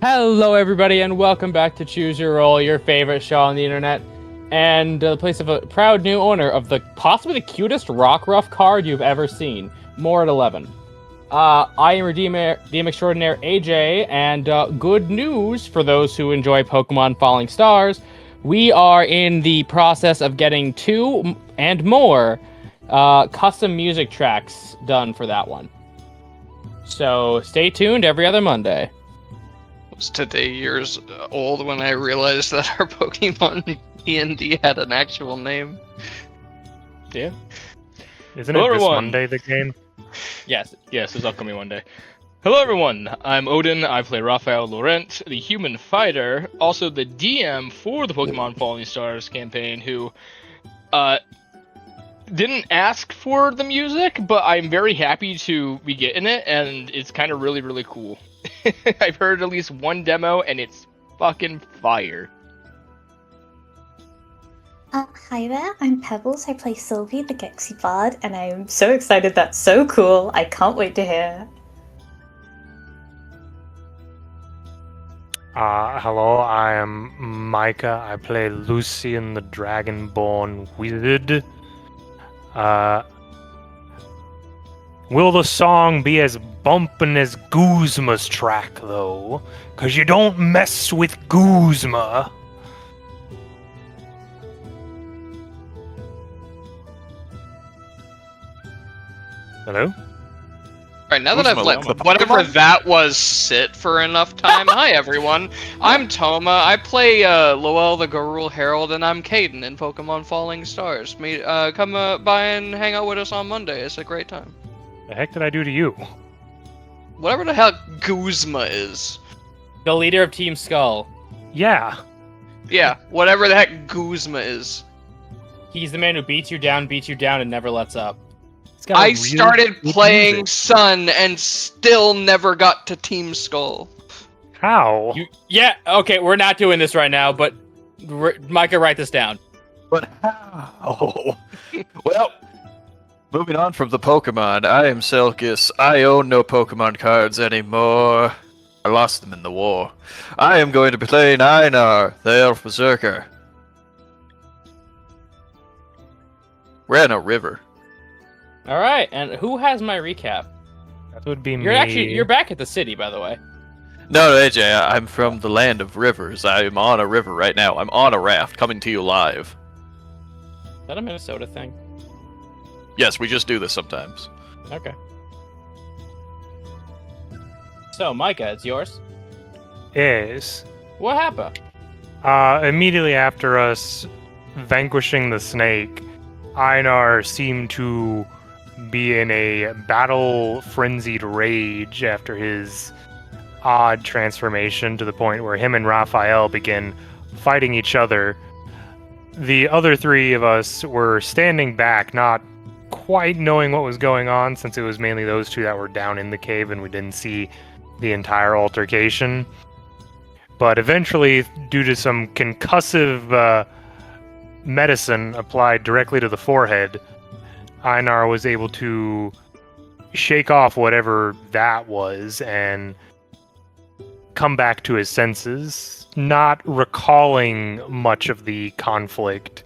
Hello, everybody, and welcome back to Choose Your Roll, your favorite show on the internet, and the place of a proud new owner of possibly the cutest rock ruff card you've ever seen. More at 11. I am Redeemer, DM Extraordinaire AJ, and good news for those who enjoy Pokemon Falling Stars. We are in the process of getting 2 and more custom music tracks done for that one. So stay tuned every other Monday. Was today years old when I realized that our Pokemon D&D had an actual name. Yeah. Isn't Hello, it this everyone. Monday, the game? Yes, it's upcoming one day. Hello everyone, I'm Odin, I play Raphael Laurent, the human fighter, also the DM for the Pokemon Falling Stars campaign, who didn't ask for the music, but I'm very happy to be getting it, and it's kind of really, really cool. I've heard at least one demo, and it's fucking fire. Hi there, I'm Pebbles. I play Sylvie, the Gexy Bard, and I'm so excited. That's so cool. I can't wait to hear. Hello, I am Micah. I play Lucian, the Dragonborn Wizard. Will the song be as bumpin' as Guzma's track, though? 'Cause you don't mess with Guzma. Hello? Alright, now that I've let whatever that was sit for enough time, hi everyone, I'm Toma, I play Lowell the Garul Herald, and I'm Caden in Pokemon Falling Stars. Come by and hang out with us on Monday, it's a great time. The heck did I do to you? Whatever the hell Guzma is. The leader of Team Skull. Yeah. Yeah, whatever the heck Guzma is. He's the man who beats you down, and never lets up. I started playing Sun and still never got to Team Skull. How? Yeah, okay, we're not doing this right now, but Micah, write this down. But how? Well, moving on from the Pokemon, I am Selkis. I own no Pokemon cards anymore. I lost them in the war. I am going to be playing Einar, the Elf Berserker. We're at a river. All right, and who has my recap? That would be me. You're back at the city, by the way. No, AJ, I'm from the land of rivers. I'm on a river right now. I'm on a raft, coming to you live. Is that a Minnesota thing? Yes, we just do this sometimes. Okay. So, Micah, it's yours. Is. What happened? Immediately after us vanquishing the snake, Einar seemed to be in a battle-frenzied rage after his odd transformation to the point where him and Raphael begin fighting each other. The other 3 of us were standing back, not quite knowing what was going on, since it was mainly those 2 that were down in the cave and we didn't see the entire altercation. But eventually, due to some concussive medicine applied directly to the forehead, Einar was able to shake off whatever that was and come back to his senses, not recalling much of the conflict,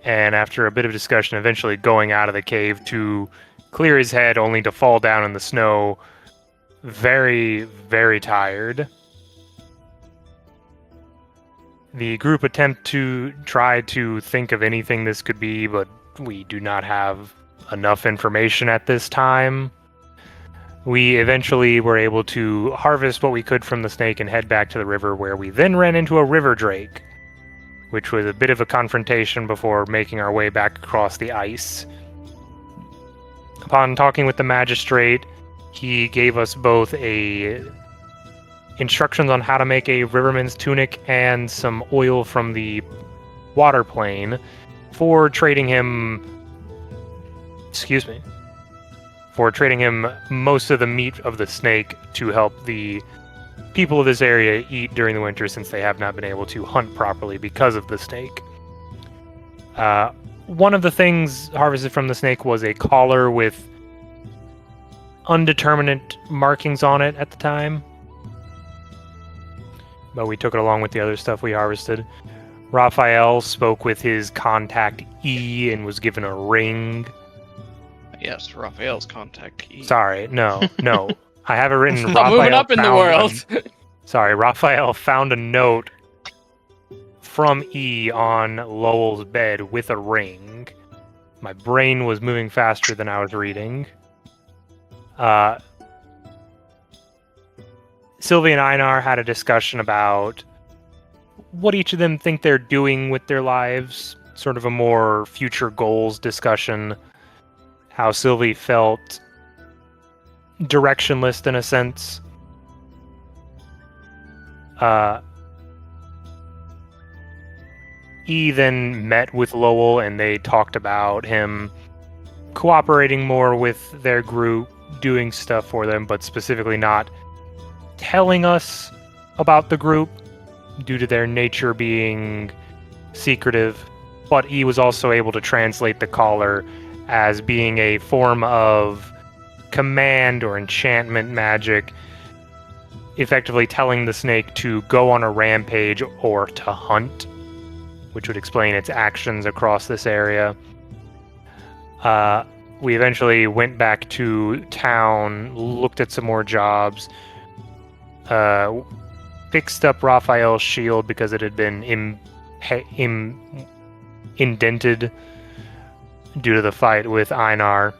and after a bit of discussion, eventually going out of the cave to clear his head, only to fall down in the snow, very, very tired. The group attempt to try to think of anything this could be, but we do not have enough information at this time. We eventually were able to harvest what we could from the snake and head back to the river, where we then ran into a river drake, which was a bit of a confrontation before making our way back across the ice. Upon talking with the magistrate, he gave us both instructions on how to make a riverman's tunic and some oil from the water plane for trading him most of the meat of the snake to help the people of this area eat during the winter, since they have not been able to hunt properly because of the snake. One of the things harvested from the snake was a collar with undeterminate markings on it at the time. but we took it along with the other stuff we harvested. Raphael spoke with his contact E and was given a ring. Yes, Raphael's contact key. Sorry, no. I have it written. Stop moving up in the world. Raphael found a note from E on Lowell's bed with a ring. My brain was moving faster than I was reading. Sylvie and Einar had a discussion about what each of them think they're doing with their lives, sort of a more future goals discussion. How Sylvie felt directionless in a sense. E then met with Lowell and they talked about him cooperating more with their group, doing stuff for them, but specifically not telling us about the group due to their nature being secretive. But E was also able to translate the collar as being a form of command or enchantment magic, effectively telling the snake to go on a rampage or to hunt, which would explain its actions across this area. We eventually went back to town, looked at some more jobs, fixed up Raphael's shield because it had been indented due to the fight with Einar.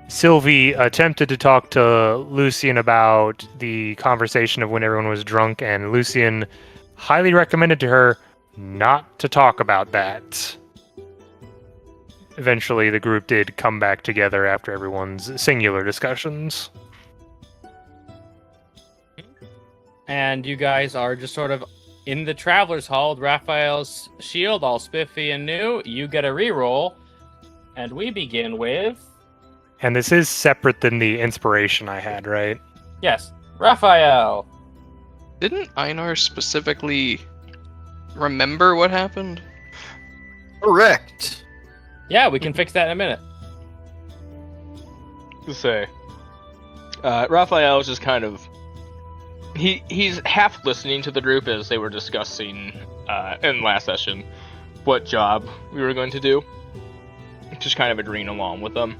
Sylvie attempted to talk to Lucian about the conversation of when everyone was drunk, and Lucian highly recommended to her not to talk about that. Eventually, the group did come back together after everyone's singular discussions. And you guys are just sort of in the Traveler's Hall with Raphael's shield, all spiffy and new. You get a reroll, and we begin with... And this is separate than the inspiration I had, right? Yes, Raphael. Didn't Einar specifically remember what happened? Correct. Yeah, we can fix that in a minute. To say, Raphael is just kind of he's half listening to the group as they were discussing in last session what job we were going to do, just kind of agreeing along with them.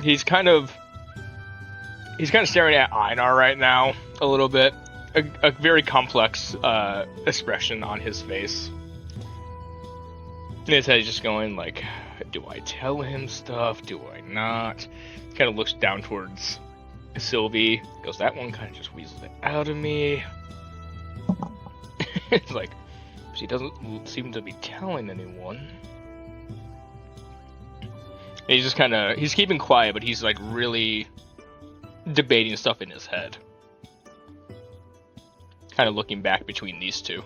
He's kind of staring at Einar right now a little bit, a very complex expression on his face. In his head, he's just going like, do I tell him stuff? Do I not? Kind of looks down towards Sylvie. Goes, that one kind of just weasels it out of me. It's like, she doesn't seem to be telling anyone. And he's just kind of, he's keeping quiet, but he's like really debating stuff in his head. Kind of looking back between these two.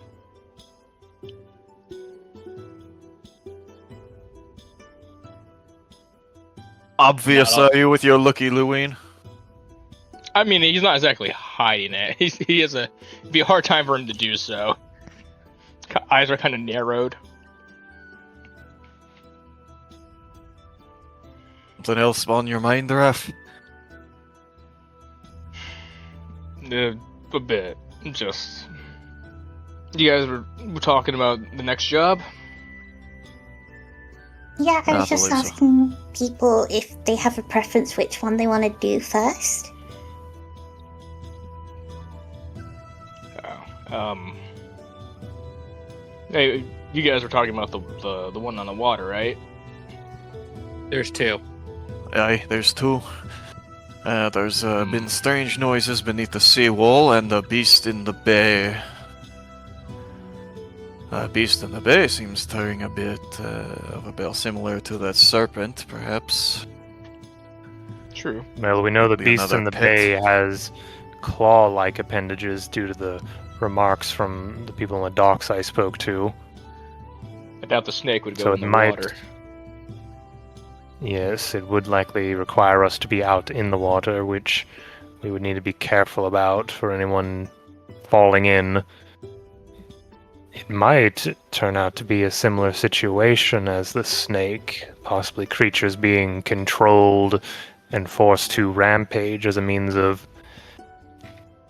Obvious, are you, with your looky Lewine? I mean, he's not exactly hiding it. It'd be a hard time for him to do so. Eyes are kind of narrowed. Something else on your mind, Raph? A bit. Just... You guys were talking about the next job? Yeah, I was I just believe so. asking people if they have a preference which one they want to do first. Hey, you guys were talking about the one on the water, right? There's two. Aye, there's two. There's been strange noises beneath the seawall, and the beast in the bay. Beast in the bay seems to ring a bit of a bell, similar to that serpent, perhaps. True. Well, we know the Be beast another in the pit. bay has claw-like appendages due to the remarks from the people in the docks I spoke to. I doubt the snake would go So in it the might... water. Yes, it would likely require us to be out in the water, which we would need to be careful about for anyone falling in. It might turn out to be a similar situation as the snake, possibly creatures being controlled and forced to rampage as a means of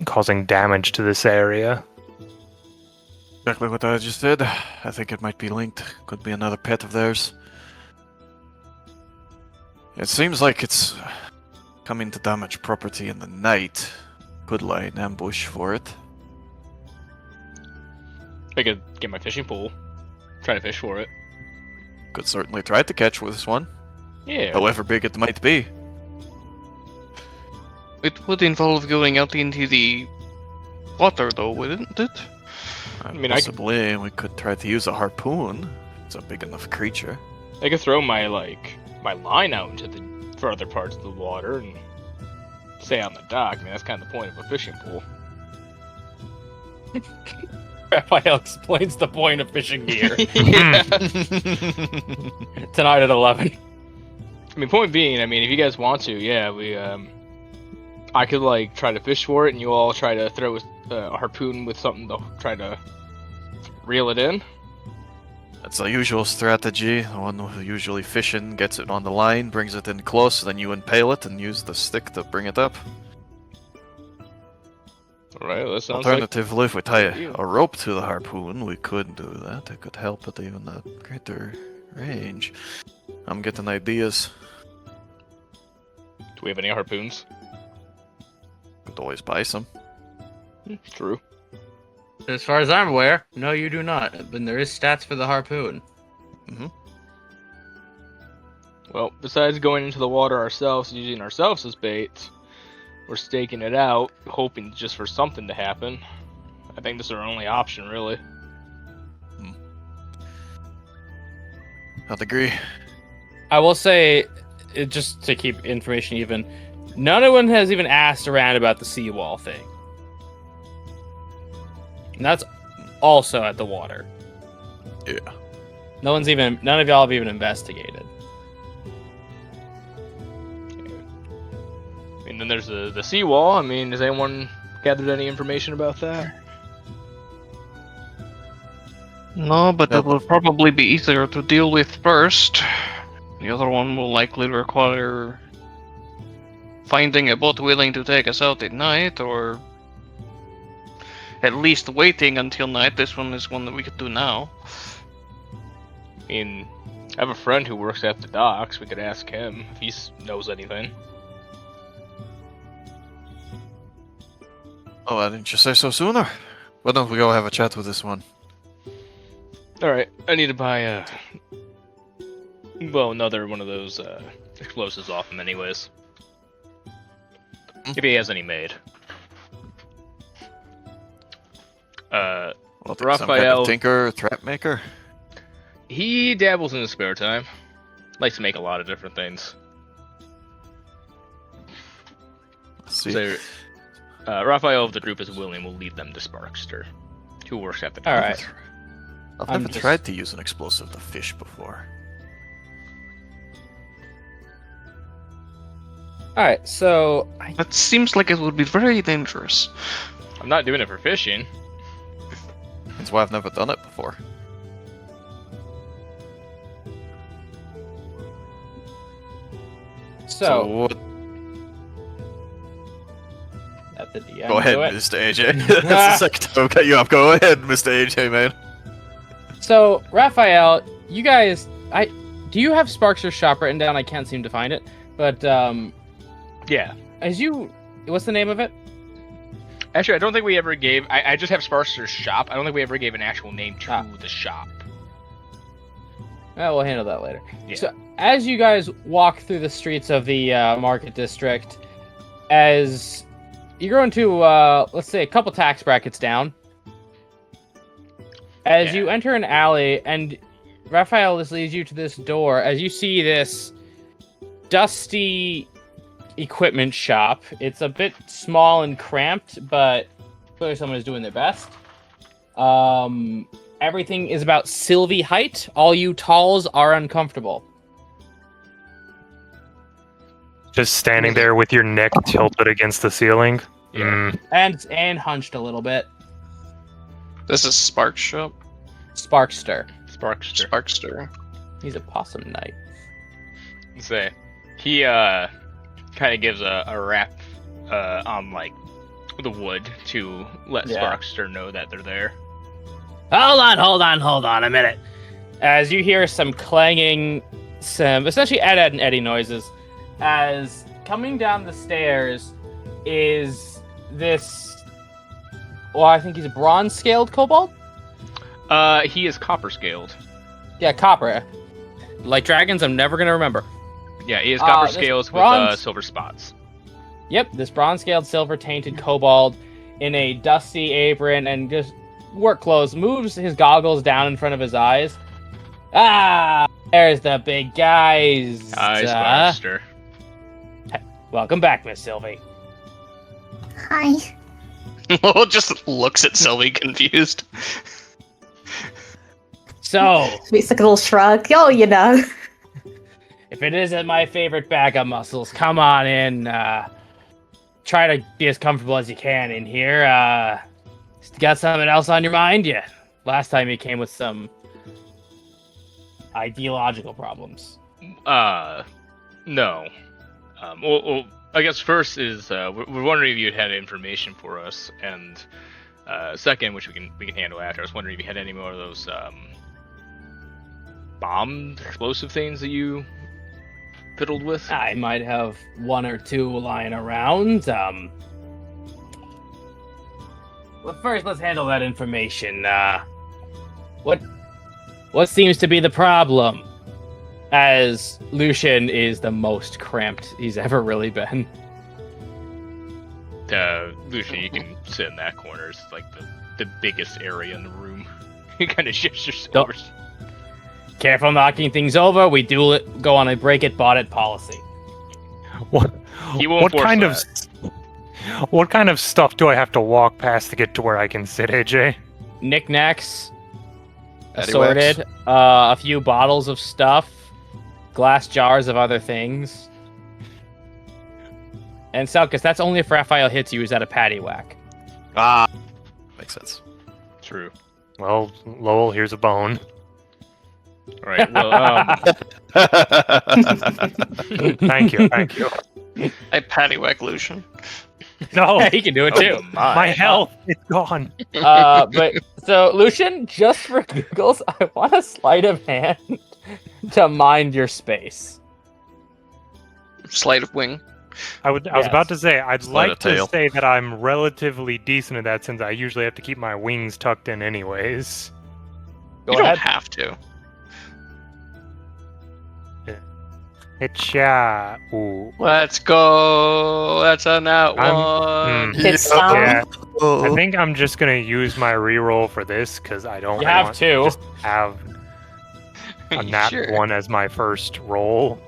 causing damage to this area. Exactly what I just said. I think it might be linked. Could be another pet of theirs. It seems like it's coming to damage property in the night. Could lie in ambush for it. I could get my fishing pole, try to fish for it. Could certainly try to catch with this one, Yeah. however big it might be. It would involve going out into the water, though, wouldn't it? I mean, possibly we could try to use a harpoon. It's a big enough creature. I could throw my line out into the further parts of the water and stay on the dock. I mean, that's kind of the point of a fishing pole. Raphael explains the point of fishing gear. Yeah. Tonight at 11. I mean, point being, I mean, if you guys want to, yeah, I could try to fish for it, and you all try to throw a harpoon with something to try to reel it in. That's a usual strategy. The one who usually fishing gets it on the line, brings it in close, then you impale it and use the stick to bring it up. Alright, that sounds Alternatively, if we tie you. a rope to the harpoon, we could do that. It could help at even a greater range. I'm getting ideas. Do we have any harpoons? Could always buy some. True. As far as I'm aware, no, you do not. But there is stats for the harpoon. Well, besides going into the water ourselves, using ourselves as bait, we're staking it out, hoping just for something to happen. I think this is our only option, really. I'd agree. I will say, just to keep information even, no one has even asked around about the seawall thing. And that's also at the water. Yeah. None of y'all have even investigated. And then there's the seawall. I mean, has anyone gathered any information about that? No, but it will probably be easier to deal with first. The other one will likely require finding a boat willing to take us out at night, or at least waiting until night. This one is one that we could do now. I mean, I have a friend who works at the docks. We could ask him if he knows anything. Oh, why didn't you say so sooner? Why don't we go have a chat with this one? Alright, I need to buy another one of those explosives off him anyways. If he has any made. Well, some kind Raphael, of tinker, trap maker. he dabbles in his spare time. Likes to make a lot of different things. Let's see. So, Raphael of the group is willing. We'll lead them to Sparkster, who works at the dock. Alright. I've I'm never just- tried to use an explosive to fish before. Alright, so That seems like it would be very dangerous. I'm not doing it for fishing. That's why I've never done it before. So what? at the DM, Go ahead, do it. Mr. AJ. That's the second time I cut you off. Go ahead, Mr. AJ, man. So Raphael, you guys, do you have Sparkster's shop written down? I can't seem to find it, but Yeah. what's the name of it? Actually, I don't think we ever gave... I just have Sparkster's shop. I don't think we ever gave an actual name to the shop. We'll handle that later. Yeah. So, as you guys walk through the streets of the market district, as you go into, let's say, a couple tax brackets down, as you enter an alley, and Raphael, this leads you to this door, as you see this dusty equipment shop. It's a bit small and cramped, but clearly someone is doing their best. Everything is about Sylvie height. All you talls are uncomfortable. Just standing there with your neck tilted against the ceiling. Yeah. And hunched a little bit. This is Spark Shop. Sparkster. Sparkster. Sparkster. He's a possum knight. Say, he kind of gives a rap on the wood to let Sparkster know that they're there. Hold on a minute. As you hear some clanging, some essentially Ed and Eddie noises, as coming down the stairs is this. Well, I think he's a bronze-scaled kobold. He is copper-scaled. Yeah, copper. Like dragons, I'm never gonna remember. Yeah, he is copper scales with silver spots. Yep, this bronze-scaled, silver-tainted kobold in a dusty apron and just work clothes moves his goggles down in front of his eyes. Ah, there's the big guys. Hi, Sparkster. Welcome back, Miss Sylvie. Hi. Lowell just looks at Sylvie confused. So, Makes like a little shrug. Oh, you know. if it isn't my favorite bag of muscles, come on in. Try to be as comfortable as you can in here. Got something else on your mind? Yeah. Last time you came with some ideological problems. No. Well, I guess first is we're wondering if you had information for us, and second, which we can handle after. I was wondering if you had any more of those bomb explosive things that you fiddled with. I might have one or two lying around. Well, first, let's handle that information. What seems to be the problem? As Lucian is the most cramped he's ever really been. Lucian, you can sit in that corner. It's like the biggest area in the room. He kind of shifts your shoulders. Careful knocking things over. We do go on a break it, bought it policy. What kind of stuff do I have to walk past to get to where I can sit, AJ? Knickknacks, assorted, a few bottles of stuff, glass jars of other things. And Selkus, that's only if Raphael hits you. Is that a patty whack? Makes sense. True. Well, Lowell, here's a bone. All right. Well, Thank you. I paddywhack Lucian. No, He can do it too. my health is gone. But so Lucian, just for giggles, I want a sleight of hand to mind your space. Sleight of wing. I was about to say, I'd Sleight like of to tail. say that I'm relatively decent at that since I usually have to keep my wings tucked in anyways. Go You don't ahead. have to. Hitcha. Ooh. Let's go. That's a nat one. Good stuff. Yeah. I think I'm just gonna use my reroll for this because I don't You have want to. just have a nat Sure. 1 as my first roll.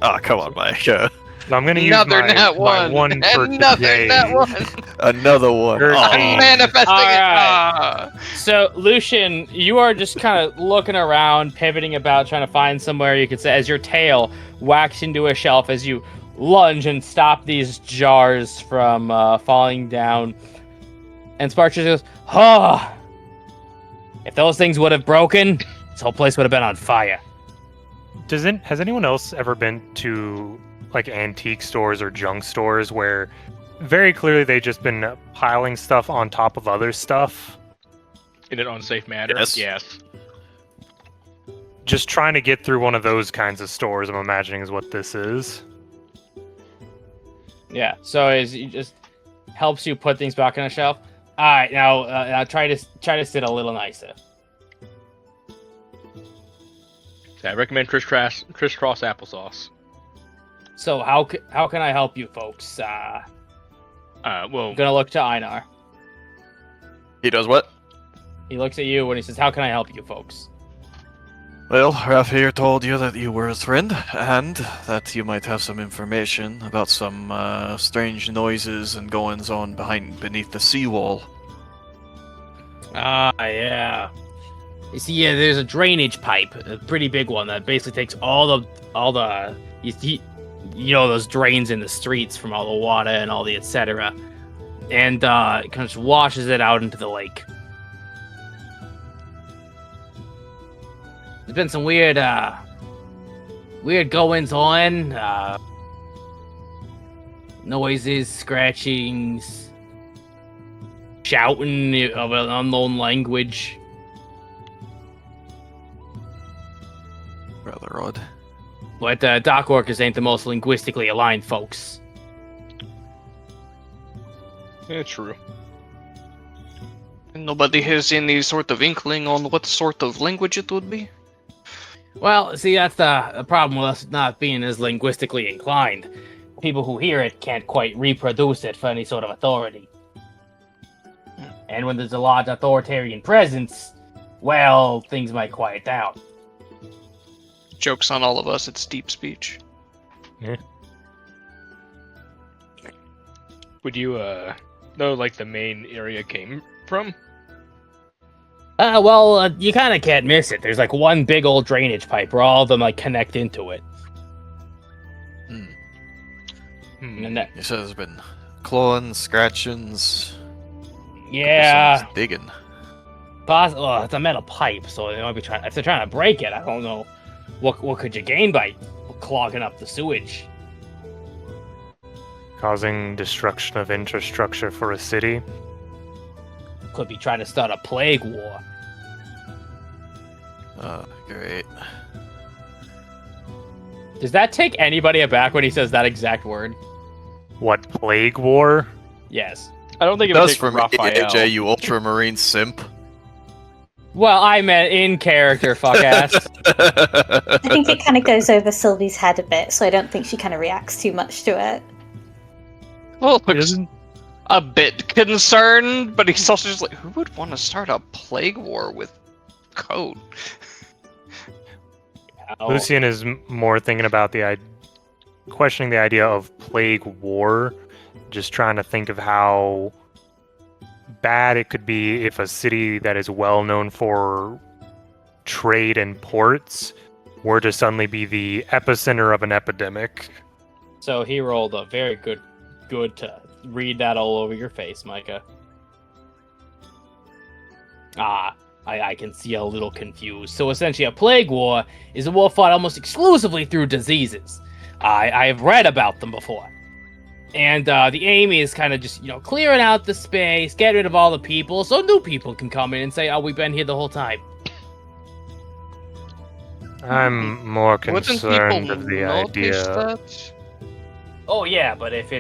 Oh, come on, Mike. So I'm gonna use Another my, nat my one. one for Another today. nat one. Another one. Thirteen. I'm manifesting All it. right. So, Lucian, you are just kind of looking around, pivoting about, trying to find somewhere you could sit as your tail whacks into a shelf as you lunge and stop these jars from falling down. And Sparks just goes, "Oh, if those things would have broken, this whole place would have been on fire." Has anyone else ever been to like antique stores or junk stores where very clearly they've just been piling stuff on top of other stuff? In an unsafe manner. Yes. Just trying to get through one of those kinds of stores, I'm imagining, is what this is. Yeah. So it just helps you put things back on a shelf. All right, now try to sit a little nicer. So I recommend crisscross applesauce. So how can I help you folks? Well, I'm gonna look to Einar. He does what? He looks at you and he says, "How can I help you folks?" Well, Raph here told you that you were his friend, and that you might have some information about some strange noises and goings-on beneath the seawall. Ah, yeah. You see, yeah, there's a drainage pipe, a pretty big one that basically takes all the you know, those drains in the streets from all the water and all the etc. And it kind of just washes it out into the lake. There's been some weird goings on. noises, scratchings, shouting of an unknown language. Rather odd. But dock workers ain't the most linguistically aligned folks. Yeah, true. Nobody has any sort of inkling on what sort of language it would be? Well, see, that's the problem with us not being as linguistically inclined. People who hear it can't quite reproduce it for any sort of authority. And when there's a large authoritarian presence, well, things might quiet down. Joke's on all of us, it's deep speech. Would you know like the main area came from? Well, you kind of can't miss it. There's like one big old drainage pipe where all of them like connect into it. And that, You said there's been clawing, scratchings. yeah, someone's digging. well, it's a metal pipe, so they might be trying. If they're trying to break it, I don't know. What could you gain by clogging up the sewage? Causing destruction of infrastructure for a city. Could be trying to start a plague war. Oh, great. Does that take anybody aback when he says that exact word? What, plague war? Yes. I don't think It it would does take for me, Raphael. AJ, you ultramarine simp. Well, I meant in character, fuck ass. I think it kind of goes over Sylvie's head a bit, so I don't think she kind of reacts too much to it. Well, looks a bit concerned, but he's also just like, who would want to start a plague war with code? Oh, Lucian is more thinking about questioning the idea of plague war, just trying to think of how bad it could be if a city that is well known for trade and ports were to suddenly be the epicenter of an epidemic. so he rolled a very good to read that all over your face, Micah. I can see a little confused. So essentially, a plague war is a war fought almost exclusively through diseases. I have read about them before. And the aim is kind of just, clearing out the space, get rid of all the people, so new people can come in and say, oh, we've been here the whole time. I'm more Wouldn't concerned people of the notice idea. that? Oh yeah, but if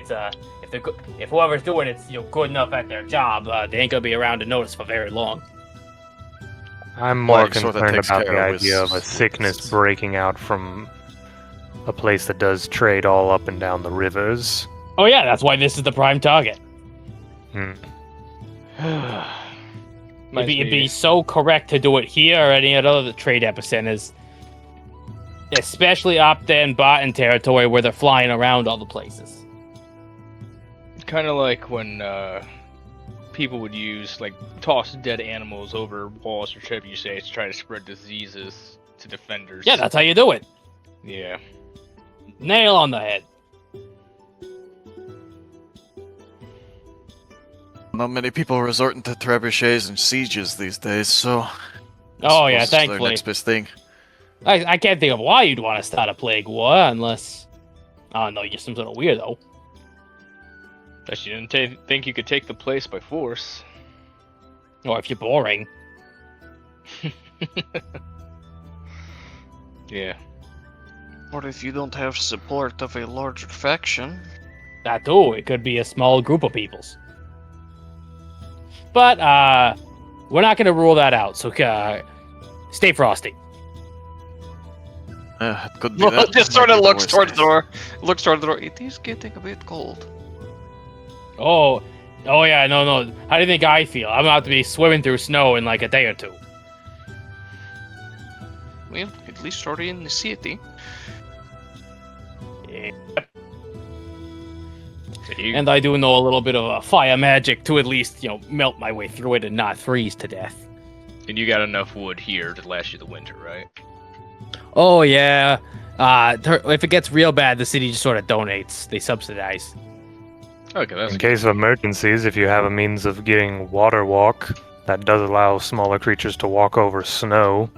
whoever's doing it's good enough at their job, they ain't gonna be around to notice for very long. I'm more Well, it sorta concerned takes about care the of idea of a his- sickness breaking out from a place that does trade all up and down the rivers. Oh yeah, that's why this is the prime target. It'd be so correct to do it here or any other trade epicenters. Especially up there in Barton territory where they're flying around all the places. kind of like when people would use toss dead animals over walls or whatever you say to try to spread diseases to defenders. Yeah, that's how you do it. Yeah. Nail on the head. Not many people resorting to trebuchets and sieges these days, so. Oh yeah, suppose it's their thankfully. next best thing. I can't think of why you'd want to start a plague war unless, oh no, you're some sort of weirdo. Unless you didn't think you could take the place by force. Or if you're boring. Yeah. Or if you don't have support of a larger faction. That too, it could be a small group of peoples. But we're not going to rule that out. So stay frosty. Could be Well, that. just Might sort be of the looks worst towards the case. door. Looks toward the door. It is getting a bit cold. Oh yeah, no. How do you think I feel? I'm about to be swimming through snow in like a day or two. Well, at least already in the city. Yep. So you, And I do know a little bit of fire magic to at least, melt my way through it and not freeze to death. and you got enough wood here to last you the winter, right? Oh yeah. If it gets real bad, the city just sort of donates. They subsidize. Okay, that's In case of emergencies, if you have a means of getting water walk, that does allow smaller creatures to walk over snow.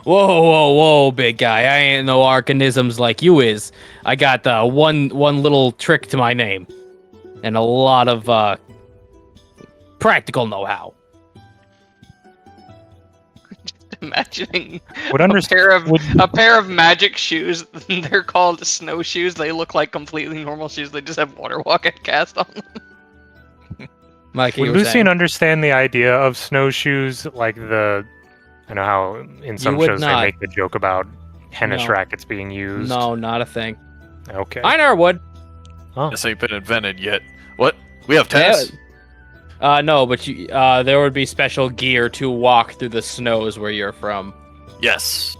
Whoa, big guy. I ain't no arcanisms like you is. I got one little trick to my name. And a lot of practical know-how. Imagining Would a pair of magic shoes. They're called snowshoes. They look like completely normal shoes. They just have water walk cast on them. Mike, Would Lucian understand the idea of snowshoes? Like I know how in some would shows not. they make the joke about tennis No. rackets being used. No, not a thing. Okay. Einar would. This ain't been invented yet. What? We have tennis? No, but there would be special gear to walk through the snows where you're from. Yes.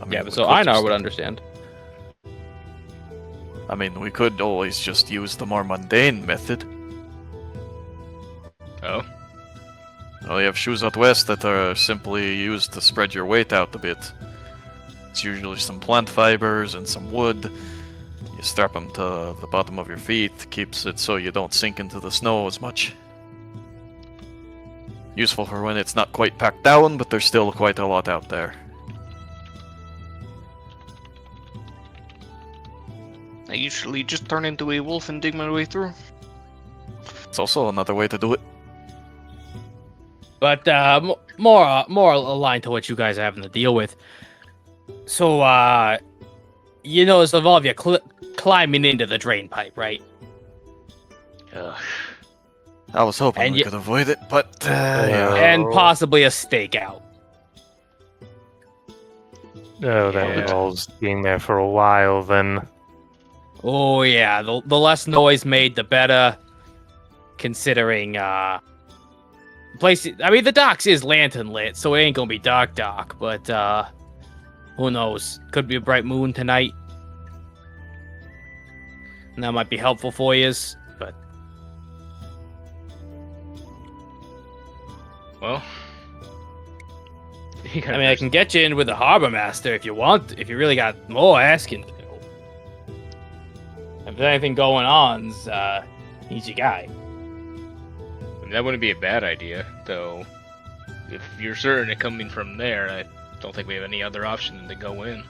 I mean, Yeah, we so could Einar just- would understand. I mean, we could always just use the more mundane method. Oh. Well, you have shoes out west that are simply used to spread your weight out a bit. It's usually some plant fibers and some wood. You strap them to the bottom of your feet, keeps it so you don't sink into the snow as much. Useful for when it's not quite packed down, but there's still quite a lot out there. I usually just turn into a wolf and dig my way through. It's also another way to do it. But more aligned to what you guys are having to deal with. So, you know, it's involved you climbing into the drain pipe, right? I was hoping And we you- could avoid it, but yeah. And possibly a stakeout. Oh, that Yeah. involves being there for a while, then. Oh yeah, the less noise made, the better. Considering place. I mean, the docks is lantern lit, so it ain't gonna be dark, but who knows? Could be a bright moon tonight. And that might be helpful for yous, but Well. I mean, I can get you in with the harbor master if you want. If you really got more asking to do. If there's anything going on, he's your guy. I mean, that wouldn't be a bad idea, though. If you're certain of coming from there, I don't think we have any other option than to go in.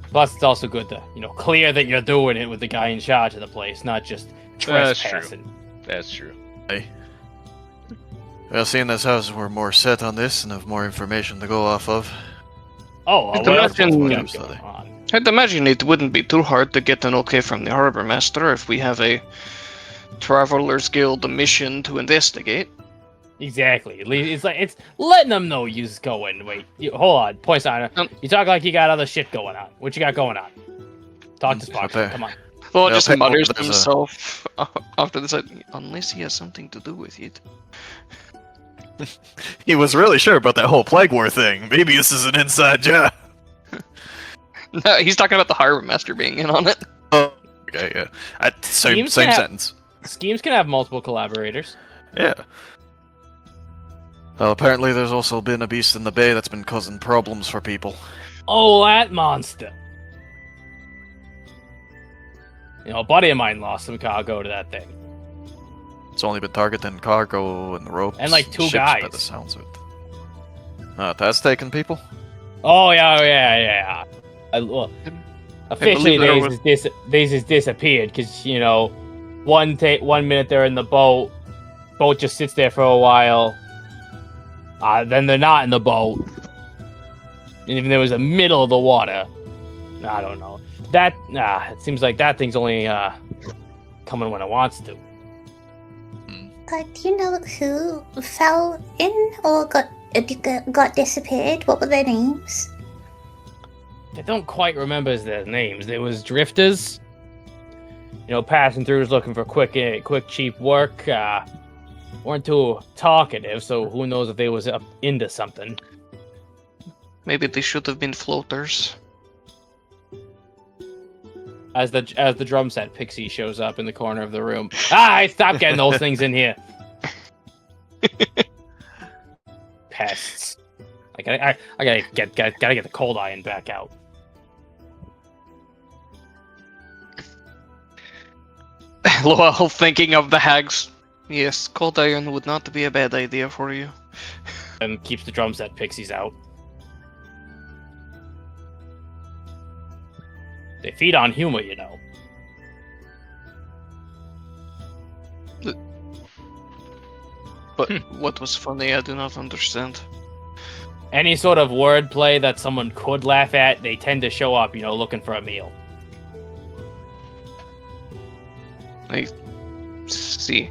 Plus, it's also good to, clear that you're doing it with the guy in charge of the place, not just That's true. trespassing. That's true. Well, seeing as how we're more set on this and have more information to go off of. Oh, I'd what else is imagine- going on? I'd imagine it wouldn't be too hard to get an okay from the harbor master if we have a Travelers Guild mission to investigate. Exactly. It's letting them know you's going. Wait, hold on. Point signer. You talk like you got other shit going on. What you got going on? Talk to Spock. Okay. Come on. Well, Yeah, just Peggle, mutters to there's a- himself after this, unless he has something to do with it. He was really sure about that whole plague war thing. Maybe this is an inside job. No, he's talking about the harbor master being in on it. Oh, okay, yeah. Same Schemes can have- sentence. Schemes can have multiple collaborators. Yeah. Well, apparently there's also been a beast in the bay that's been causing problems for people. Oh, that monster. A buddy of mine lost some cargo to that thing. It's only been targeting cargo and ropes. And, like, two ships by guys. the sounds of it. That's taking people? Oh, yeah. Well, officially, believe there these is disappeared because, 1 minute they're in the boat just sits there for a while. Then they're not in the boat. And even there was a middle of the water. I don't know. It seems like that thing's only coming when it wants to. Do you know who fell in or got disappeared? What were their names? I don't quite remember their names. There was drifters, passing throughs looking for quick, cheap work. Weren't too talkative, so who knows if they was up into something. Maybe they should have been floaters. As the drum set Pixie shows up in the corner of the room. Stop getting those things in here. Pests. I gotta get the cold iron back out. Lowell thinking of the hags Yes, cold iron would not be a bad idea for you. And keeps the drum set pixies out. They feed on humor, you know. But what was funny, I do not understand. Any sort of wordplay that someone could laugh at, they tend to show up, you know, looking for a meal. I see.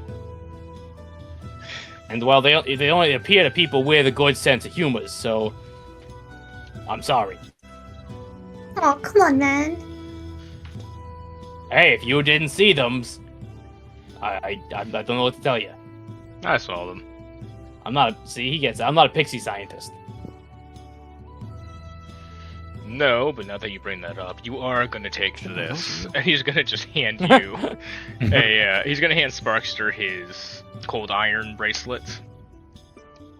And well, they only appear to people with a good sense of humor, so I'm sorry. Oh, come on, man. Hey, if you didn't see them, I don't know what to tell you. I saw them. I'm not a pixie scientist. No, but now that you bring that up, you are gonna take this, and he's gonna just hand you he's gonna hand Sparkster his cold iron bracelet.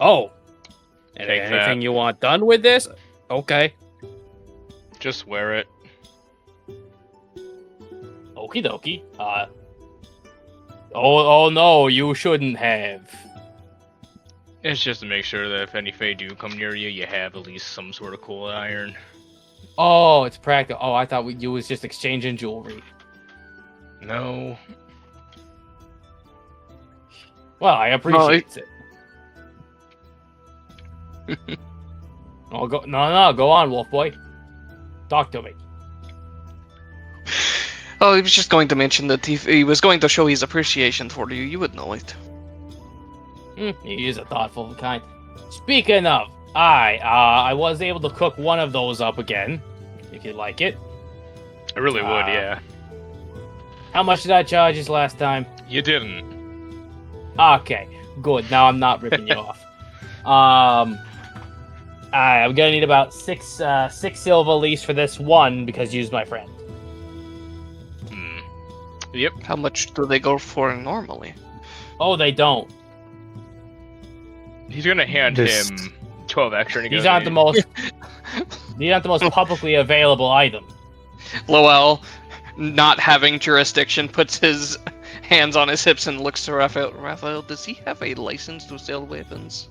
Oh, Take anything that. you want done with this? Okay. Just wear it. Okie dokie. Oh no, you shouldn't have. It's just to make sure that if any Fae do come near you, you have at least some sort of cold iron. Oh, it's practical. Oh, I thought you was just exchanging jewelry. No. Well, I appreciate it. Oh, go on, Wolf Boy. Talk to me. Oh, he was just going to mention that he was going to show his appreciation for you. You would know it. He is a thoughtful kind. Speaking of, I was able to cook one of those up again, if you'd like it. I really would, yeah. How much did I charge you last time? You didn't. Okay, good. Now I'm not ripping you off. I'm gonna need about six silver lease for this one because you's my friend. Yep. How much do they go for normally? Oh, they don't. He's gonna hand him 12 extra, and he These goes, aren't the most. These aren't the most publicly available item. Lowell, not having jurisdiction, puts his hands on his hips and looks to Raphael. Raphael, does he have a license to sell weapons?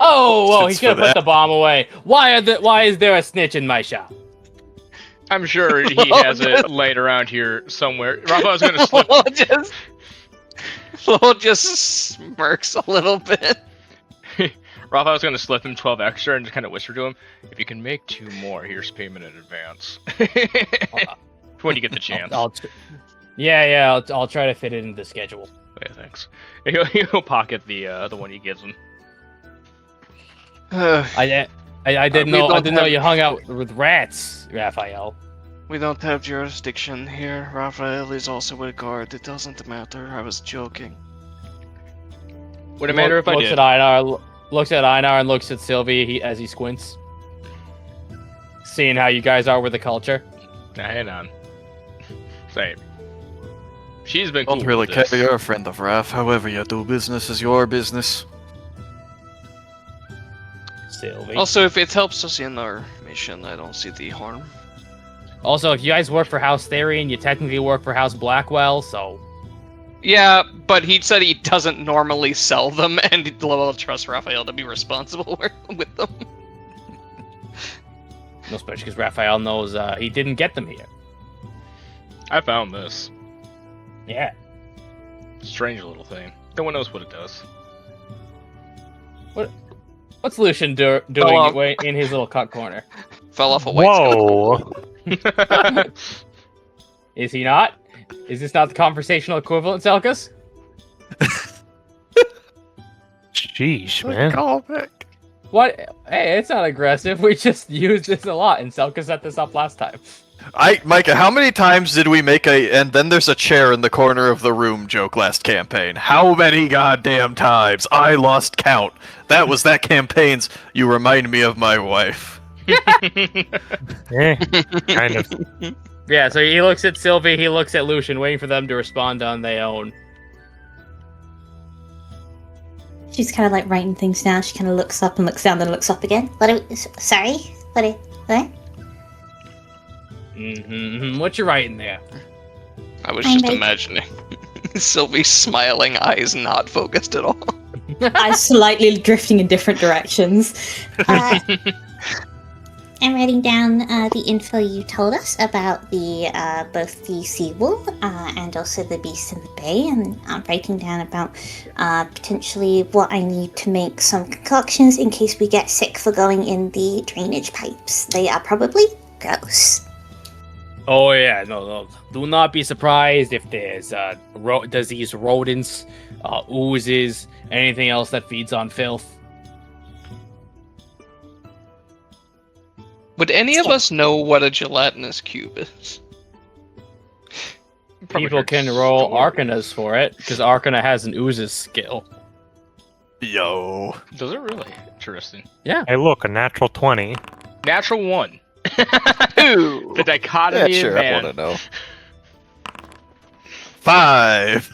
Oh, whoa! Since He's gonna for put that- the bomb away. Why is there a snitch in my shop? I'm sure he has it laid around here somewhere. Raphael's gonna slip. Lowell just smirks a little bit. Raphael's gonna slip him 12 extra and just kind of whisper to him, "If you can make 2 more, here's payment in advance." When you get the chance. I'll try to fit it into the schedule. Yeah, thanks. He'll pocket the one he gives him. I didn't know you hung out with rats, Raphael. We don't have jurisdiction here. Raphael is also a guard. It doesn't matter. I was joking. Would it matter if I looks did? at Einar, looks at Einar and looks at Sylvie as he squints, seeing how you guys are with the culture. Nah, hang on. Same. She's been cool Don't really with care. this. You're a friend of Raph. However you do business is your business. Sylvie. Also, if it helps us in our mission, I don't see the harm. Also, if you guys work for House Therian, you technically work for House Blackwell, so... Yeah, but he said he doesn't normally sell them, and Lowell trusts Raphael to be responsible with them. No, especially because Raphael knows he didn't get them here. I found this. Yeah. Strange little thing. No one knows what it does. What's Lucian doing in his little cut corner? Fell off a white scale. Whoa! Is he not? Is this not the conversational equivalent, Selkus? Sheesh, man. Callback. What? Hey, it's not aggressive. We just used this a lot, and Selkus set this up last time. Micah, how many times did we make and then there's a chair in the corner of the room joke last campaign? How many goddamn times? I lost count. That was that campaign's You Remind Me of My Wife. Kind of. Yeah, so he looks at Sylvie, he looks at Lucian, waiting for them to respond on their own. She's kind of like writing things down. She kind of looks up and looks down, then looks up again. Sorry? What? What you writing there? I was I'm just making- imagining. Sylvie's smiling eyes not focused at all. I'm slightly drifting in different directions. I'm writing down the info you told us about the both the seawolf and also the beast in the bay, and I'm writing down about potentially what I need to make some concoctions in case we get sick for going in the drainage pipes. They are probably gross. Oh yeah, no. Do not be surprised if there's disease rodents, oozes, anything else that feeds on filth. Would any of us know what a gelatinous cube is? People can roll Arcanas for it, because Arcana has an oozes skill. Yo. Does it really? Interesting. Yeah. Hey, look, a natural 20. Natural 1. Ooh. The dichotomy Yeah, of sure, I man. want to know. 5.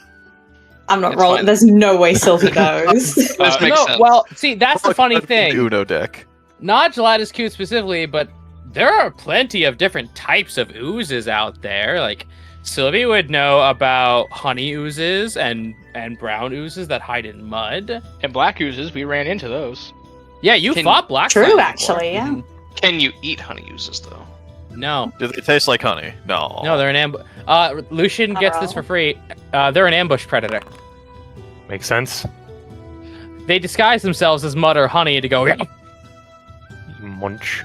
I'm not It's rolling. fine. There's no way Sylvie knows. This makes No, sense. well, see, that's the funny thing. Uno deck. Not gelatinous cube specifically, but there are plenty of different types of oozes out there. Like, Sylvie would know about honey oozes and brown oozes that hide in mud. And black oozes, we ran into those. Yeah, you Can- fought black. True, Slime actually, yeah. Can you eat honey oozes though? before. No. Do they taste like honey? No. No, they're an ambush. Lucian gets this for free. They're an ambush predator. Makes sense. They disguise themselves as mud or honey to go, Munch.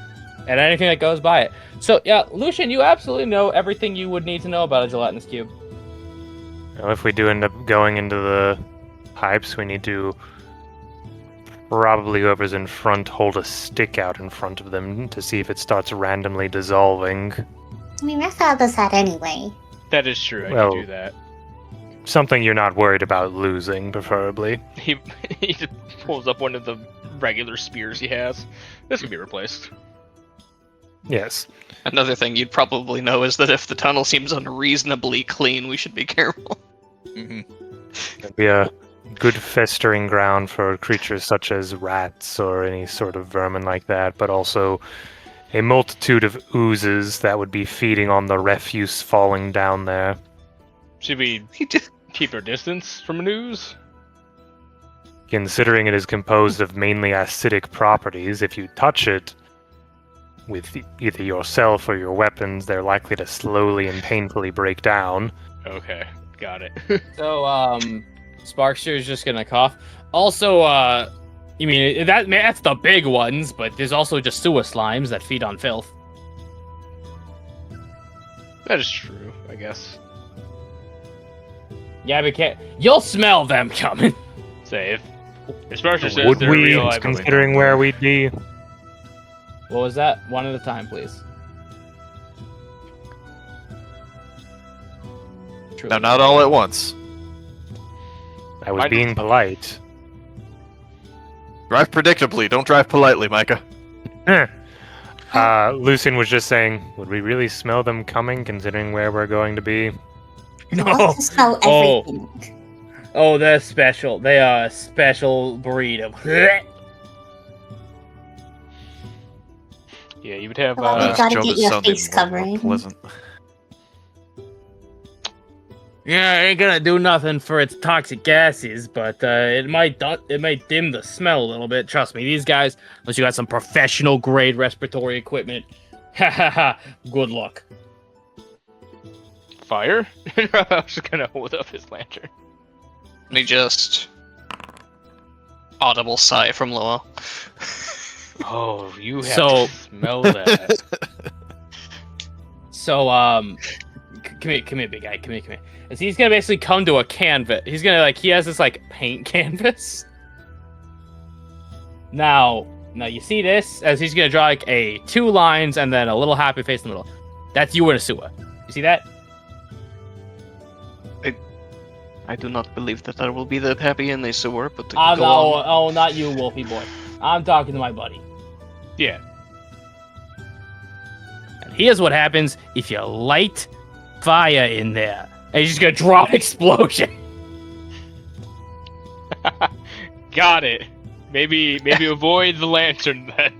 and anything that goes by it. So, yeah, Lucian, you absolutely know everything you would need to know about a gelatinous cube. Well, if we do end up going into the pipes, we need to probably whoever's in front hold a stick out in front of them to see if it starts randomly dissolving. I mean, Raphael does that anyway. That is true, I Well- can do that. Something you're not worried about losing, preferably. He just pulls up one of the regular spears he has. This can be replaced. Yes. Another thing you'd probably know is that if the tunnel seems unreasonably clean, we should be careful. It'd be a good festering ground for creatures such as rats or any sort of vermin like that, but also a multitude of oozes that would be feeding on the refuse falling down there. Should we He just- keep our distance from an ooze? Considering it is composed of mainly acidic properties, if you touch it with either yourself or your weapons, they're likely to slowly and painfully break down. Okay, got it. So, Sparkster's just gonna cough. Also, you mean, that's the big ones, but there's also just sewer slimes that feed on filth. That is true, I guess. Yeah, but you'll smell them coming. Say, if Sparcher says Would they're we, real, I believe considering them. where we'd be? What was that? One at a time, please. No, not all at once. I was I being polite. Drive predictably. Don't drive politely, Micah. Lucian was just saying, would we really smell them coming, considering where we're going to be? I want to smell Oh. everything. Oh, they're special. They are a special breed of. Yeah, you would have. Well, you This gotta job get is your sounding face more covering. pleasant. Yeah, ain't gonna do nothing for its toxic gases, but it might dim the smell a little bit. Trust me, these guys, unless you got some professional grade respiratory equipment, ha ha ha. Good luck. Fire? I was just gonna hold up his lantern. Let me just audible sigh from Lowell. Oh, you have So- to smell that. So, come here, big guy, come here. And so he's gonna basically come to a canvas. He's gonna he has this paint canvas. Now you see this as he's gonna draw a 2 lines and then a little happy face in the middle. That's you in a sewer. You see that? I do not believe that I will be that happy in the sewer, but Oh, go no, on. oh, not you, Wolfie boy. I'm talking to my buddy. Yeah. And here's what happens if you light fire in there. And you're just gonna draw an explosion. Got it. Maybe avoid the lantern then.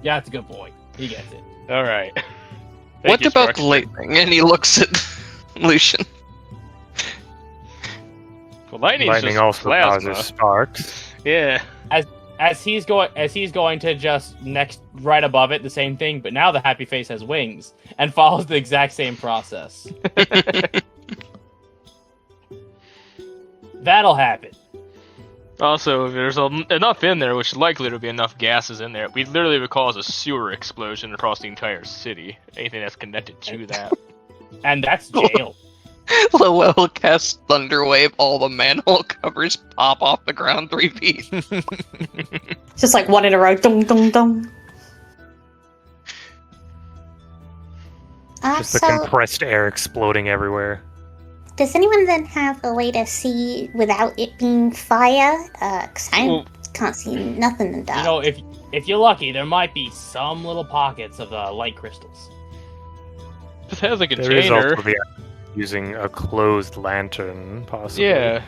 Yeah, that's a good boy. He gets it. All right. What Thank you, about Sparks. lightning? And he looks at Lucian. Well, lightning's Lightning just also plasma. causes sparks. Yeah. As he's going to just next right above it, the same thing, but now the happy face has wings and follows the exact same process. That'll happen. Also, if there's enough in there, which is likely to be enough gases in there, we literally would cause a sewer explosion across the entire city. Anything that's connected to that. And that's jail. Lowell casts Thunderwave, all the manhole covers pop off the ground 3 feet. Just like one in a row. Dum dum dum. Just the So, compressed air exploding everywhere. does anyone then have a way to see without it being fire? Because I can't see nothing in the dark. You know, if you're lucky, there might be some little pockets of light crystals. This has a There is container. also the using a closed lantern, possibly. Yeah.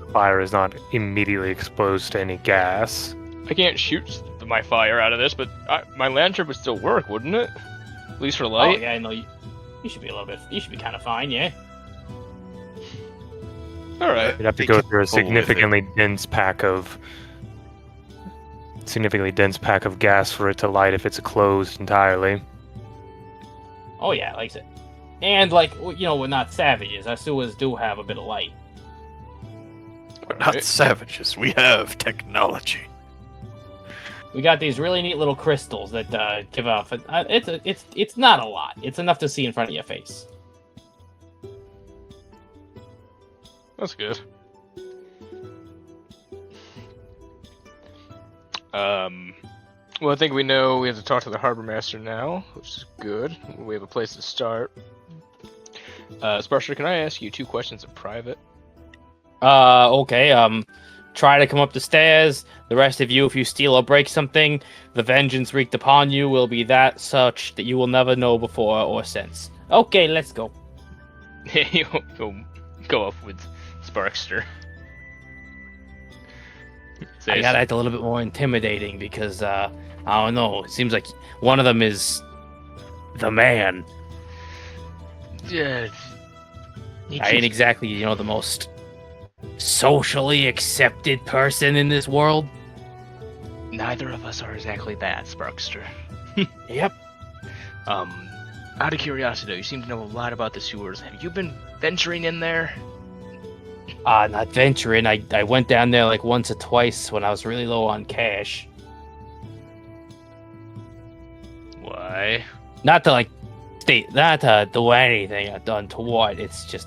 The fire is not immediately exposed to any gas. I can't shoot my fire out of this, but my lantern would still work, wouldn't it? At least for Oh light. yeah, no, you should be You should be kind of fine, yeah. All right. You'd have to Be go through a careful with significantly dense pack of gas for it to light if it's closed entirely. Oh yeah, like I said. And like, you know, we're not savages. Our sewers do have a bit of light. We're not savages. We have technology. We got these really neat little crystals that give off. It's not a lot. It's enough to see in front of your face. That's good. Well, I think we know we have to talk to the harbor master now, which is good. We have a place to start. Sparkster, can I ask you 2 questions in private? Okay. Try to come up the stairs. The rest of you, if you steal or break something, the vengeance wreaked upon you will be that such that you will never know before or since. Okay, let's go. You go up with Sparkster. I gotta act a little bit more intimidating because, I don't know, it seems like one of them is the man. Yeah. I ain't exactly, you know, the most socially accepted person in this world. Neither of us are exactly that, Sparkster. Yep. Out of curiosity, though, you seem to know a lot about the sewers. Have you been venturing in there? Not venturing. I went down there like once or twice when I was really low on cash. Why? Not to not to do anything untoward. It's just,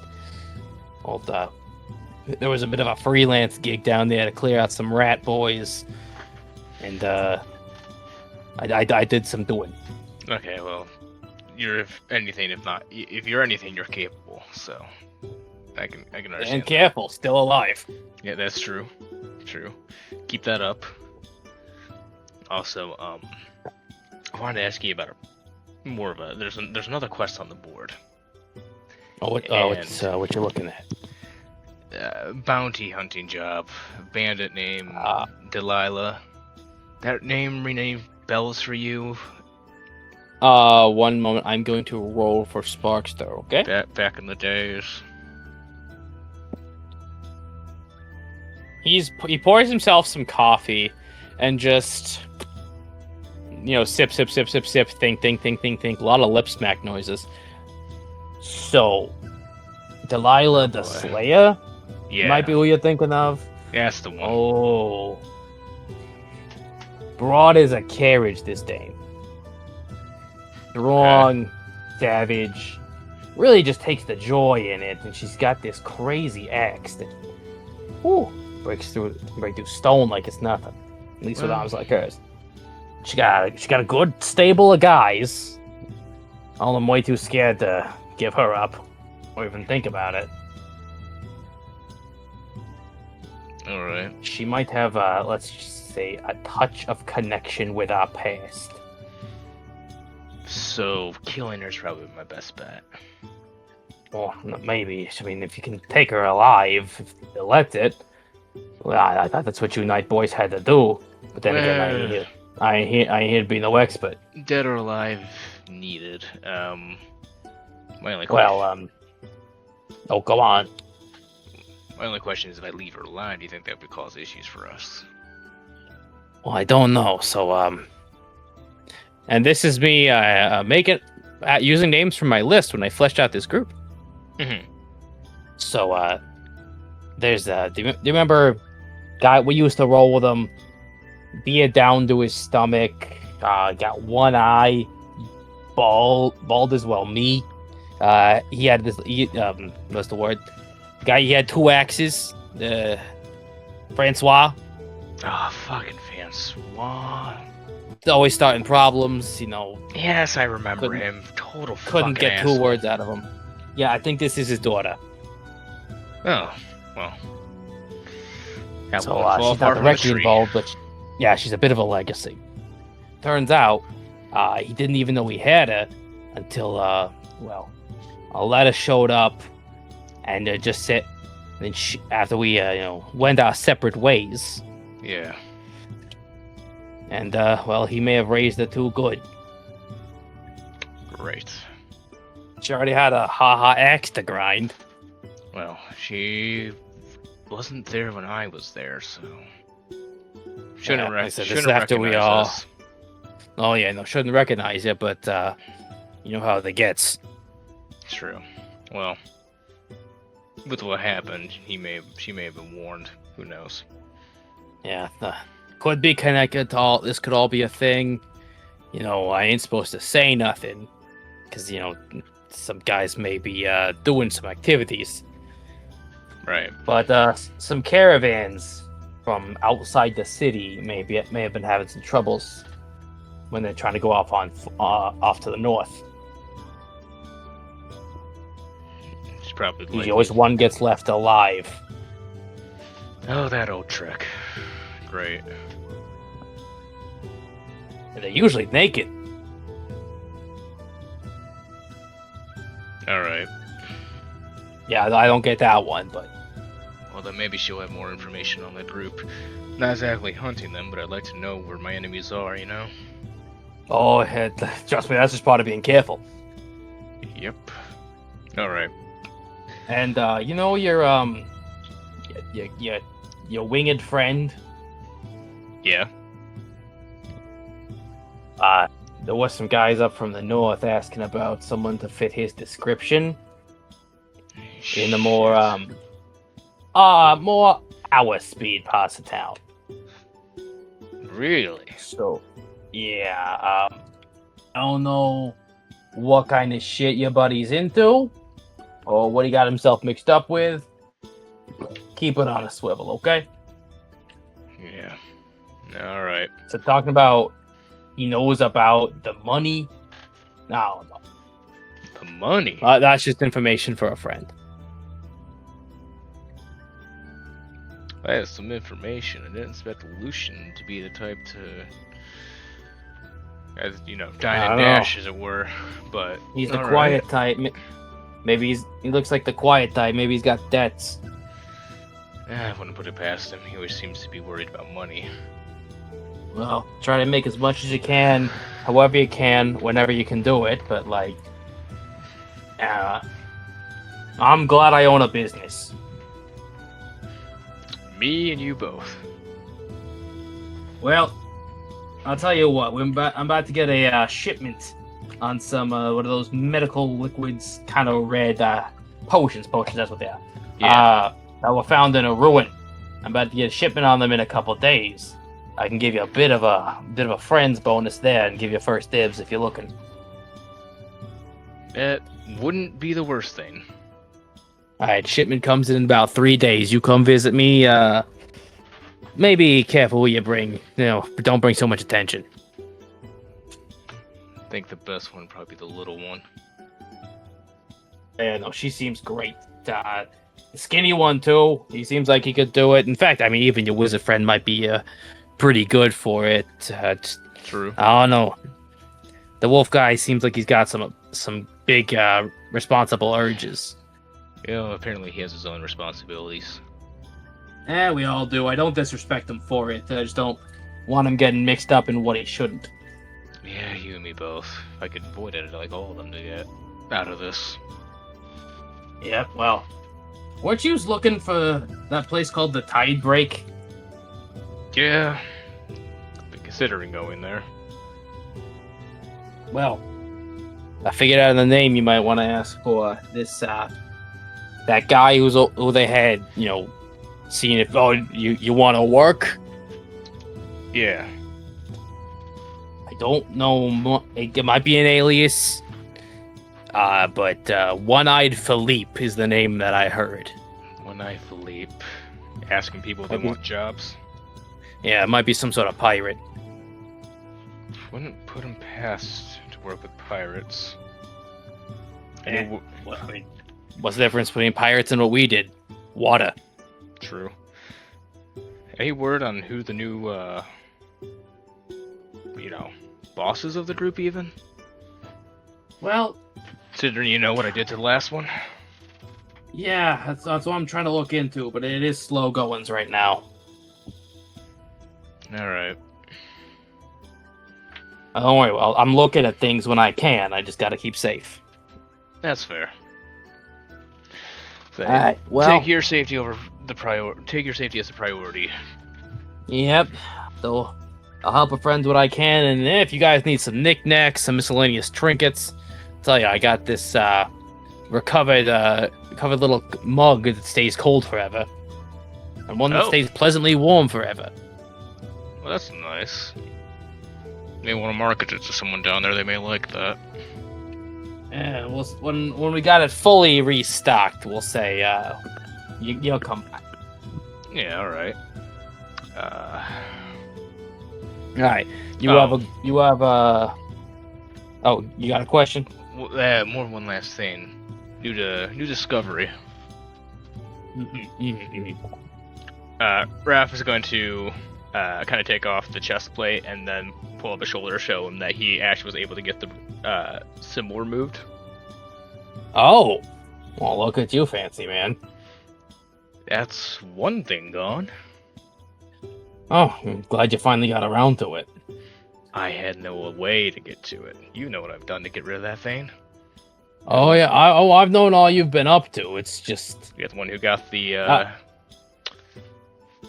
there was a bit of a freelance gig down there to clear out some rat boys, and I did some doing. Okay, well, if you're anything, you're capable. So, I can understand. And careful, still alive. Yeah, that's true. True. Keep that up. Also, I wanted to ask you about there's another quest on the board. What you looking at? Bounty hunting job. Bandit name Delilah. That name ring bells for you? One moment. I'm going to roll for Sparkster. Okay. Back in the days. He pours himself some coffee, and just, you know, sip, think. A lot of lip smack noises. So, Delilah the Slayer? Yeah. Might be who you're thinking of. Yeah, that's the one. Oh. Broad as a carriage, this dame. Strong, savage, really just takes the joy in it, and she's got this crazy axe that breaks through stone like it's nothing. At least with arms like hers. She got a good stable of guys. All I'm way too scared to give her up or even think about it. All right. She might have, let's just say, a touch of connection with our past. So killing her's probably my best bet. Well, maybe. I mean, if you can take her alive, if you let it. Well, I thought that's what you night boys had to do. But then again, I ain't here to be no expert. Dead or alive, needed. My only Well, oh, go on. My only question is, if I leave her alone, do you think that would cause issues for us? Well, I don't know. So, and this is me using names from my list when I fleshed out this group. Mm-hmm. So, there's do you remember guy we used to roll with him? Beard down to his stomach, got one eye, bald as well. Me, he had this. What's the word? Guy, he had 2 axes. Francois. Oh, fucking Francois. Always starting problems, you know. Yes, I remember him. Total Couldn't fucking get asshole. 2 words out of him. Yeah, I think this is his daughter. Oh, well. That So won't fall she's far not from the directly tree. involved, but yeah, she's a bit of a legacy. Turns out, he didn't even know he had her until, a letter showed up, and just said, then after we, went our separate ways, Yeah. and he may have raised her too good. Great. She already had a axe to grind. Well, she wasn't there when I was there, so shouldn't Yeah, like I said, this shouldn't is after we recognize all- us. Oh yeah, no, shouldn't recognize you, but you know how they gets. True. Well, with what happened, she may have been warned. Who knows? Yeah, could be connected to all. This could all be a thing. You know, I ain't supposed to say nothing because some guys may be doing some activities. Right. But some caravans from outside the city may have been having some troubles when they're trying to go off to the north. It's probably Usually, always one gets left alive. Oh, that old trick. Great. And they're usually naked. All right. Yeah, I don't get that one, but Well, then maybe she'll have more information on the group. Not exactly hunting them, but I'd like to know where my enemies are, you know? oh, trust me, that's just part of being careful. Yep. Alright. And your winged friend. Yeah. There was some guys up from the north asking about someone to fit his description in the more hour speed parts of town. Really? So, yeah, I don't know what kind of shit your buddy's into or what he got himself mixed up with. Keep it on a swivel, okay? Yeah. Alright. So talking about he knows about the money. No. The money? That's just information for a friend. I have some information. I didn't expect Lucian to be the type to, dine I and don't dash, as it were. But He's the all quiet right. type. Maybe he looks like the quiet type. Maybe he's got debts. I wouldn't put it past him. He always seems to be worried about money. Well, try to make as much as you can, however you can, whenever you can do it. But I'm glad I own a business. Me and you both. Well, I'll tell you what. I'm about to get a shipment on some what are those medical liquids, kind of red potions. Potions, that's what they are. Yeah. That were found in a ruin. I'm about to get a shipment on them in a couple days. I can give you a bit of a friend's bonus there, and give you first dibs if you're looking. That wouldn't be the worst thing. All right, shipment comes in about 3 days. You come visit me. Maybe careful what you bring. Don't bring so much attention. I think the best one would probably be the little one. Yeah, no, she seems great. The skinny one too. He seems like he could do it. In fact, I mean, even your wizard friend might be pretty good for it. True. I don't know. The wolf guy seems like he's got some big responsible urges. Yeah, apparently he has his own responsibilities. We all do. I don't disrespect him for it. I just don't want him getting mixed up in what he shouldn't. Yeah, you and me both. If I could avoid it, I'd like all of them to get out of this. Yeah, well, Weren't you looking for that place called the Tide Break? Yeah. I've been considering going there. Well, I figured out the name you might want to ask for this, that guy who they had, seeing if, you want to work? Yeah. I don't know, it might be an alias, but One-Eyed Philippe is the name that I heard. One-Eyed Philippe. Asking people if they want jobs. Yeah, it might be some sort of pirate. Wouldn't put him past to work with pirates. What's the difference between pirates and what we did? Water. True. Any word on who the new, bosses of the group even? Well, Considering you know what I did to the last one? yeah, that's what I'm trying to look into, but it is slow goings right now. Alright. Don't worry, well, I'm looking at things when I can. I just gotta keep safe. That's fair. Alright, well... Take your safety as a priority. Yep. So, I'll help a friend what I can, and if you guys need some knickknacks, some miscellaneous trinkets, I'll tell you, I got this, recovered little mug that stays cold forever. And one that stays pleasantly warm forever. Well, that's nice. You may want to market it to someone down there, they may like that. Yeah, when we got it fully restocked, we'll say, you'll come back. Yeah, alright. Alright, you have oh, you got a question? Well, more one last thing. New discovery. Raph is going to kind of take off the chest plate and then pull up a shoulder to show him that he actually was able to get the symbol removed. Oh, well, look at you, fancy man. That's one thing gone. Oh, I'm glad you finally got around to it. I had no way to get to it. You know what I've done to get rid of that thing. Oh yeah, I've known all you've been up to. It's just You're the one who got the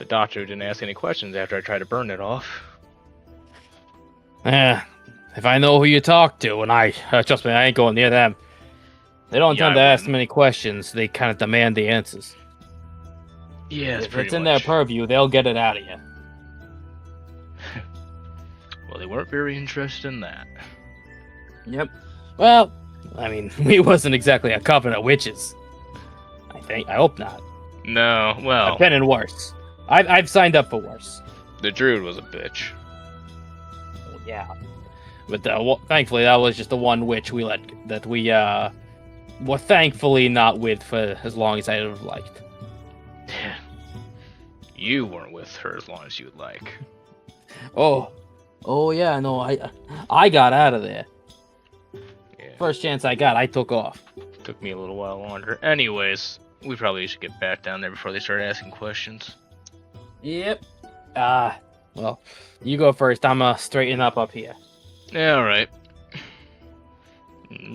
doctor who didn't ask any questions after I tried to burn it off. If I know who you talk to, and trust me, I ain't going near them. They don't tend to ask many questions. They kind of demand the answers. Yeah, if it's in their purview, they'll get it out of you. Well, they weren't very interested in that. Yep. Well, I mean, we wasn't exactly a coven of witches. I hope not. No, well... I've been in worse. I've signed up for worse. The druid was a bitch. Well, yeah. But thankfully, that was just the one witch we were thankfully not with for as long as I would have liked. You weren't with her as long as you would like. Oh yeah, no, I got out of there. Yeah. First chance I got, I took off. Took me a little while longer. Anyways, we probably should get back down there before they start asking questions. Yep. Well, you go first. I'm straighten up here. Yeah, alright.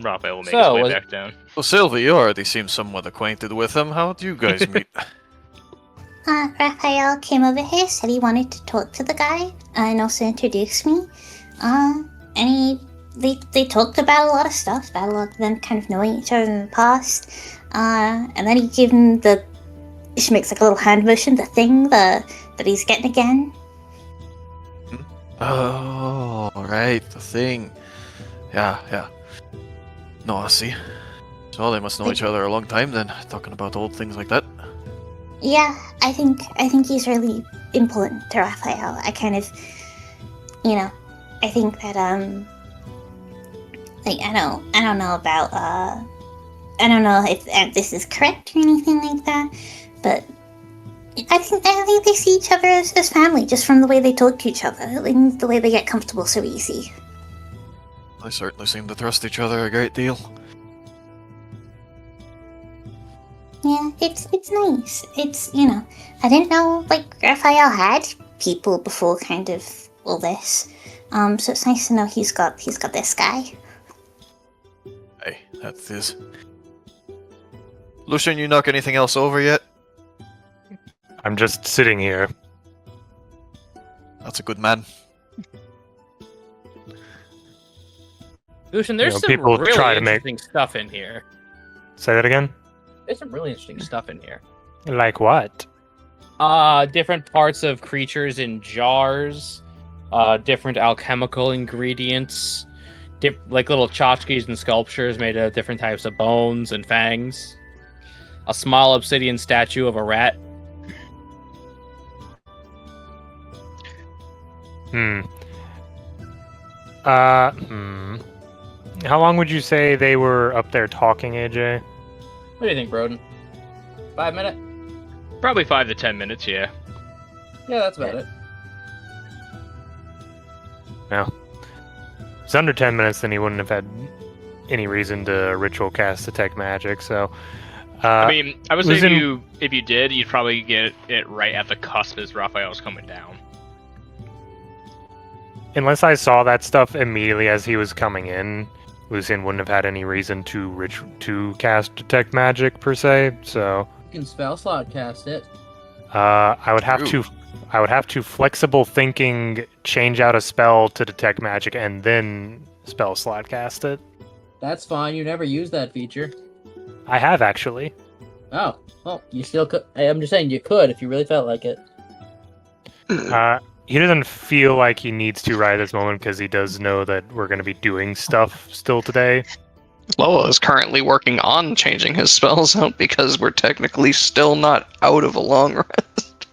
Raphael will make his way back down. Well, Sylvie, you already seem somewhat acquainted with him. How did you guys meet? Raphael came over here, said he wanted to talk to the guy, and also introduce me. And they talked about a lot of stuff, about a lot of them kind of knowing each other in the past. And then he gave him she makes like a little hand motion, the thing that he's getting again. Oh, right, the thing. Yeah. No, I see. So they must know each other a long time then, talking about old things like that. Yeah, I think he's really important to Raphael. I kind of, I think that I don't know about I don't know if this is correct or anything like that, but I think they see each other as family just from the way they talk to each other, and the way they get comfortable so easy. They certainly seem to trust each other a great deal. Yeah, it's nice. It's, I didn't know, Raphael had people before kind of all this. So it's nice to know he's got this guy. Hey, that's his. Lucian, you knock anything else over yet? I'm just sitting here. That's a good man. Lucian, there's some people really try to interesting stuff in here. Say that again? There's some really interesting stuff in here. Like what? Different parts of creatures in jars, different alchemical ingredients, like little tchotchkes and sculptures made of different types of bones and fangs. A small obsidian statue of a rat. How long would you say they were up there talking, AJ? What do you think, Broden? 5 minutes? Probably 5 to 10 minutes, yeah. Yeah, that's about it. Yeah. If it's under 10 minutes, then he wouldn't have had any reason to ritual cast Detect Magic, so... I mean, I would say Lucian- if you did, you'd probably get it right at the cusp as Raphael's coming down. Unless I saw that stuff immediately as he was coming in, Lucian wouldn't have had any reason to cast Detect Magic, per se, so... You can spell slot cast it. I would have to flexible thinking change out a spell to Detect Magic and then spell slot cast it. That's fine, you never use that feature. I have actually. Oh, well, you still could. I'm just saying you could if you really felt like it. He doesn't feel like he needs to right at this moment because he does know that we're going to be doing stuff still today. Loa is currently working on changing his spells out because we're technically still not out of a long rest.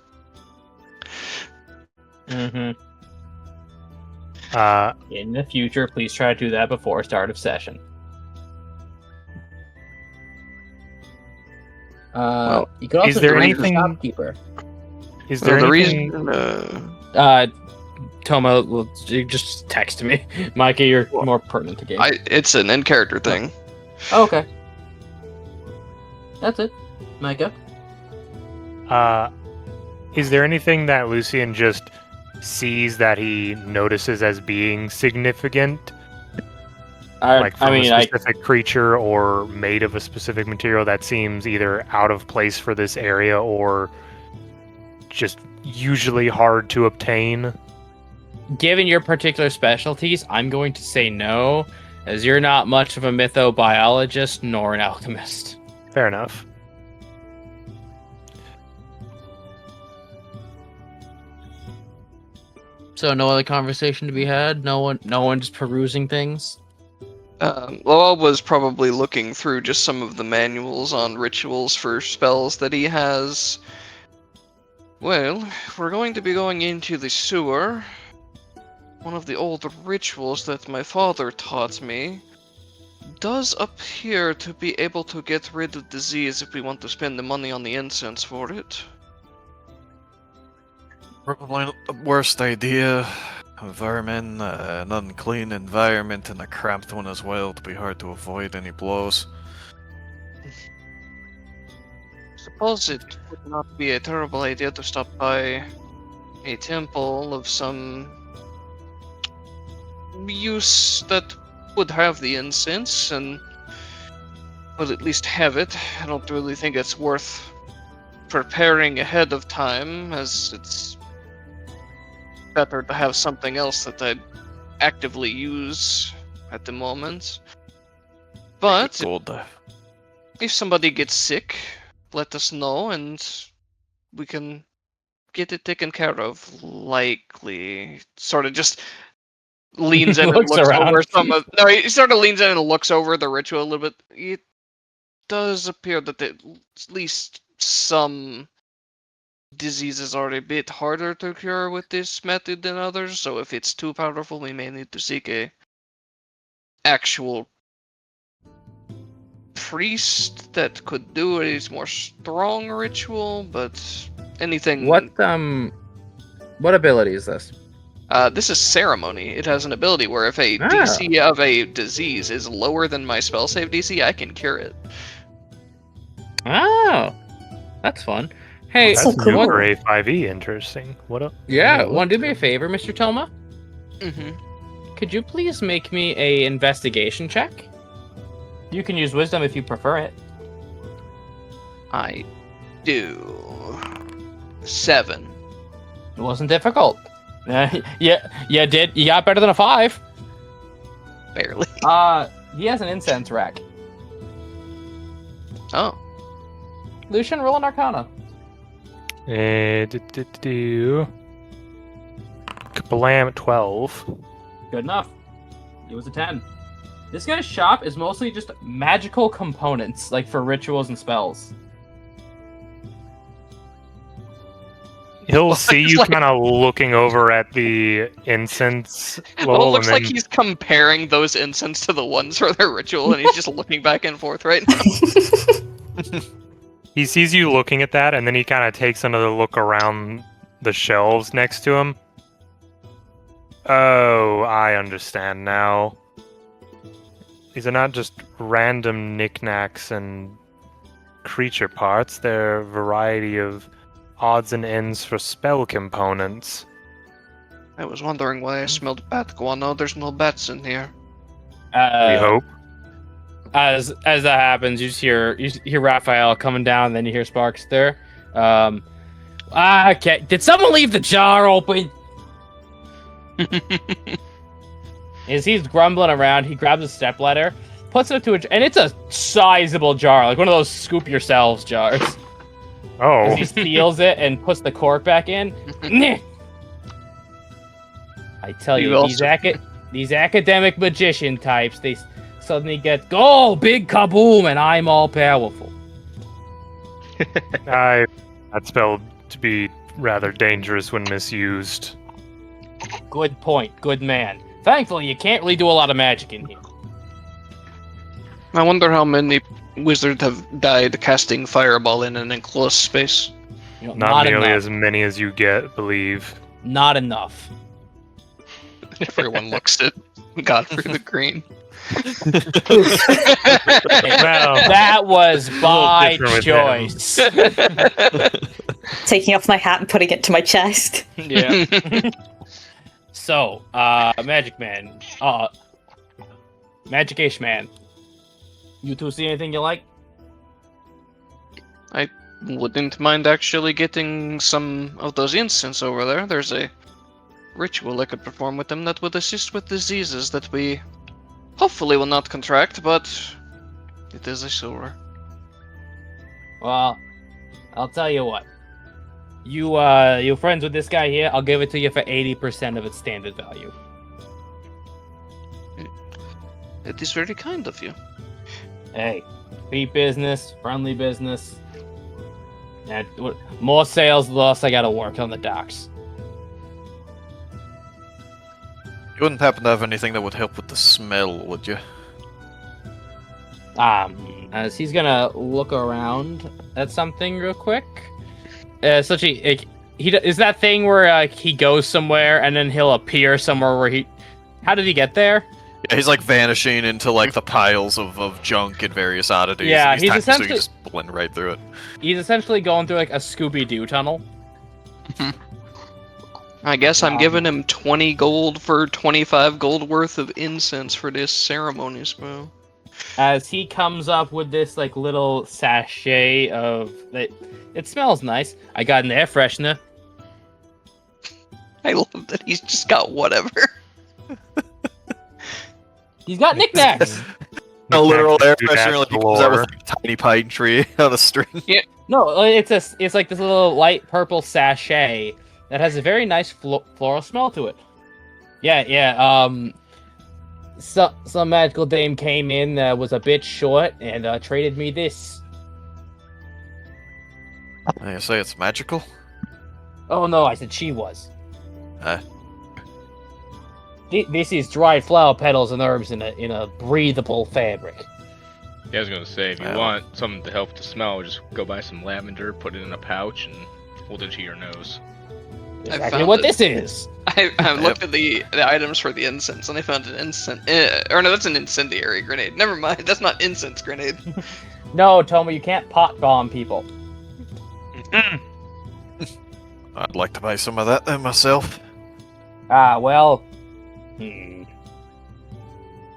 Mm-hmm. Uh, In the future, please try to do that before start of session. You could also is there delete anything- the shopkeeper. is there The anything... reason, Toma, you just text me. Micah, you're more pertinent to game. it's an in character thing. Oh, okay. That's it. Micah? Is there anything that Lucian just sees that he notices as being significant? Like from a specific creature or made of a specific material that seems either out of place for this area or just usually hard to obtain? Given your particular specialties, I'm going to say no, as you're not much of a mythobiologist nor an alchemist. Fair enough. So no other conversation to be had? No one just perusing things? Loa was probably looking through just some of the manuals on rituals for spells that he has. Well, we're going to be going into the sewer. One of the old rituals that my father taught me does appear to be able to get rid of disease if we want to spend the money on the incense for it. Probably not the worst idea. Vermin, an unclean environment, and a cramped one as well to be hard to avoid any blows. Suppose it would not be a terrible idea to stop by a temple of some use that would have the incense and would at least have it. I don't really think it's worth preparing ahead of time, as it's better to have something else that I'd actively use at the moment. But if somebody gets sick, let us know and we can get it taken care of. Likely, sort of just leans in and looks over some of. No, he sort of leans in and looks over the ritual a little bit. It does appear that at least some diseases are a bit harder to cure with this method than others. So if it's too powerful, we may need to seek a actual priest that could do a more strong ritual. But anything. What ability is this? This is ceremony. It has an ability where if a DC of a disease is lower than my spell save DC, I can cure it. Oh, that's fun. Hey, That's so cool. new for A5e. Interesting. What up? Yeah, want to do me a favor, Mr. Toma? Mm-hmm. Could you please make me a investigation check? You can use wisdom if you prefer it. I do. 7. It wasn't difficult. You did. You got better than a 5. Barely. He has an incense rack. Oh. Lucian, roll an Arcana. Kablam, 12. Good enough. It was a 10. This guy's shop is mostly just magical components, like for rituals and spells. He'll see you kind of looking over at the incense. Well, it looks and like then- he's comparing those incense to the ones for their ritual, and he's just looking back and forth right now. He sees you looking at that, and then he kind of takes another look around the shelves next to him. Oh, I understand now. These are not just random knickknacks and creature parts. They're a variety of odds and ends for spell components. I was wondering why I smelled bat guano. There's no bats in here. We hope. As that happens, you hear Raphael coming down, and then you hear Sparks there. Okay. Did someone leave the jar open? As he's grumbling around, he grabs a stepladder, puts it to and it's a sizable jar, like one of those scoop yourselves jars. Oh. As he seals it and puts the cork back in. I tell you, these academic magician types, they suddenly get, oh, big kaboom, and I'm all powerful. That's spelled to be rather dangerous when misused. Good point, good man. Thankfully, you can't really do a lot of magic in here. I wonder how many wizards have died casting fireball in an enclosed space. You know, Not nearly enough. as many as you believe. Not enough. Everyone looks at Godfrey the Green. That was by different with choice. Taking off my hat and putting it to my chest. Yeah. So, Magic Man, Magic-ish Man, you two see anything you like? I wouldn't mind actually getting some of those incense over there. There's a ritual I could perform with them that would assist with diseases that we hopefully will not contract, but it is a sore. Well, I'll tell you what. You friends with this guy here? I'll give it to you for 80% of its standard value. It is very kind of you. Hey, beat business, friendly business. And more sales, the less I gotta work on the docks. You wouldn't happen to have anything that would help with the smell, would you? As he's gonna look around at something real quick. Essentially, he is that thing where he goes somewhere and then he'll appear somewhere where he. How did he get there? Yeah, he's like vanishing into like the piles of junk and various oddities. Yeah, and he's tiny, essentially- so you just blend right through it. He's essentially going through like a Scooby-Doo tunnel. I guess I'm giving him 20 gold for 25 gold worth of incense for this ceremony spell. As he comes up with this like little sachet of it smells nice. I got an air freshener. I love that he's just got whatever. He's got knickknacks. A literal air Do that freshener like he comes out with like, a tiny pine tree on a string. No, it's like this little light purple sachet that has a very nice floral smell to it. Yeah. Some magical dame came in that was a bit short and traded me this. You say it's magical? Oh no, I said she was. Huh? This is dried flower petals and herbs in a breathable fabric. Yeah, I was gonna say, if you want something to help the smell, just go buy some lavender, put it in a pouch, and hold it to your nose. Exactly what this is. I looked at the items for the incense, and I found an incense. Or no, that's an incendiary grenade. Never mind, that's not incense grenade. No, Toma, you can't pot bomb people. I'd like to buy some of that then myself. Well.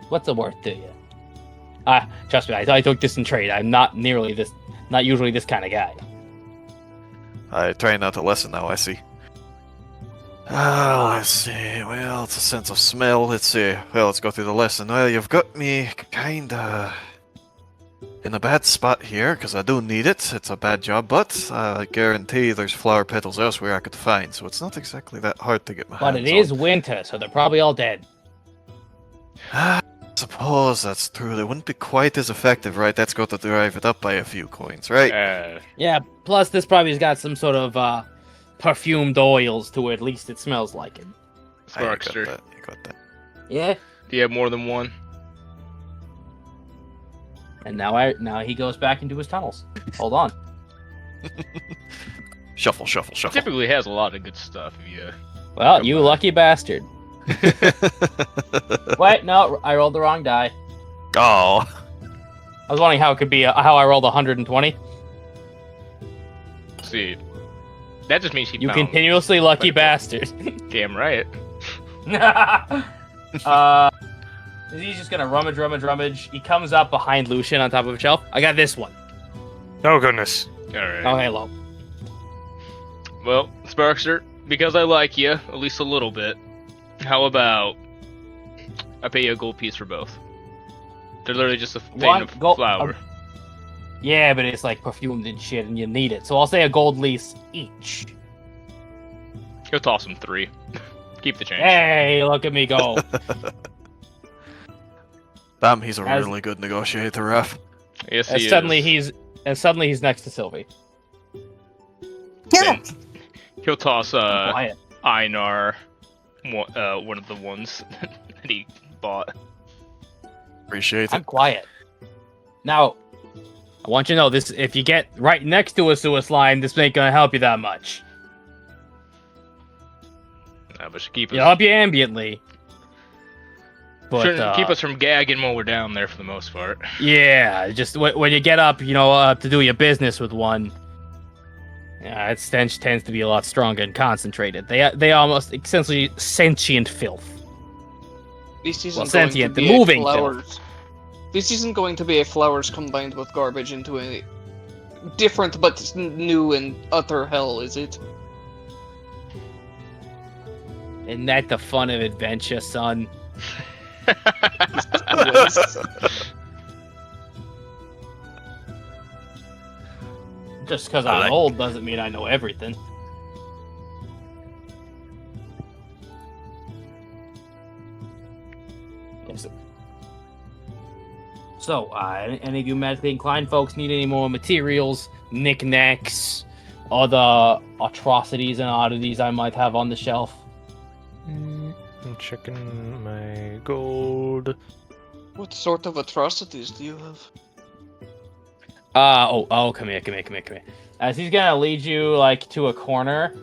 What's it worth to you? Trust me, I took this in trade. I'm not nearly Not usually this kind of guy. I try not to listen now, I see. Let's see. Well, it's a sense of smell. Let's see. Well, let's go through the lesson. Well, you've got me kinda in a bad spot here, because I do need it. It's a bad job, but I guarantee there's flower petals elsewhere I could find, so it's not exactly that hard to get my hands on. But it is winter, so they're probably all dead. I suppose that's true. They wouldn't be quite as effective, right? That's got to drive it up by a few coins, right? Yeah, plus this probably has got some sort of perfumed oils to it. At least it smells like it. Sparkster. You got that. Yeah. Do you have more than one? And now he goes back into his tunnels. Hold on. Shuffle. Typically has a lot of good stuff. Yeah. Well, you lucky bastard. Wait, no, I rolled the wrong die. Oh. I was wondering how it could be how I rolled 120. See, that just means he You found continuously lucky bastard. Damn right. He's just gonna rummage. He comes up behind Lucian on top of a shelf. I got this one. Oh, goodness. Alright. Oh, hello. Well, Sparkster, because I like you, at least a little bit, how about I pay you a gold piece for both? They're literally just a vein of flour. Yeah, but it's like perfumed and shit, and you need it. So I'll say a gold lease each. He'll toss him 3. Keep the change. Hey, look at me go. Damn, he's a really good negotiator, Raph. Yes, and he suddenly is. he's next to Sylvie. No. He'll toss Quiet. Einar one of the ones that he bought. Appreciate I'm it. quiet. Now, I want you to know this: if you get right next to a sewer slime, this ain't gonna help you that much. But should keep us. It'll help you ambiently. But Shouldn't keep us from gagging while we're down there for the most part. Yeah, just when you get up, to do your business with one. Yeah, its stench tends to be a lot stronger and concentrated. They almost essentially sentient filth. This isn't sentient, going to the be moving flowers. This isn't going to be a flowers combined with garbage into a different but new and utter hell, is it? Isn't that the fun of adventure, son? Just because I'm old doesn't mean I know everything. Yes. So, any of you medically inclined folks need any more materials, knickknacks, other atrocities and oddities I might have on the shelf? I'm checking my gold. What sort of atrocities do you have? Come here. As he's gonna lead you, to a corner,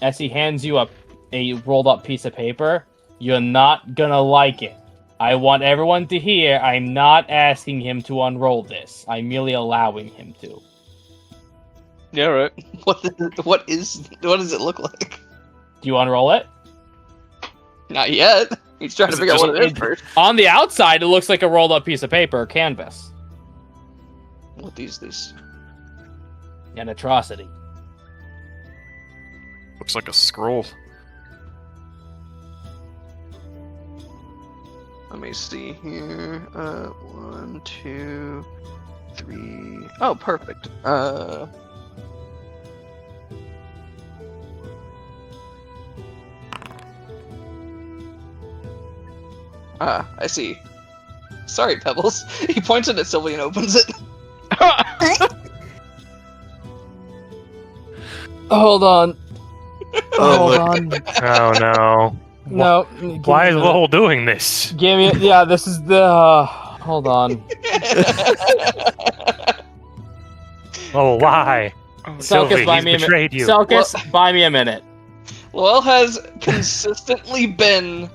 as he hands you a rolled up piece of paper, you're not gonna like it. I want everyone to hear I'm not asking him to unroll this. I'm merely allowing him to. Yeah, right. What does it look like? Do you unroll it? Not yet. He's trying to figure out what it is first. On the outside, it looks like a rolled up piece of paper or canvas. What is this? An atrocity. Looks like a scroll. Let me see here. 1, 2, 3. Oh, perfect. I see. Sorry, Pebbles. He points it at Sylvie and opens it. Hold on. Hold on. Oh no. No. Why is Lowell doing this? Give me. Yeah, this is the. Hold on. Oh, why? Sylvie, buy he's me betrayed you. Selkis, buy me a minute. Lowell has consistently been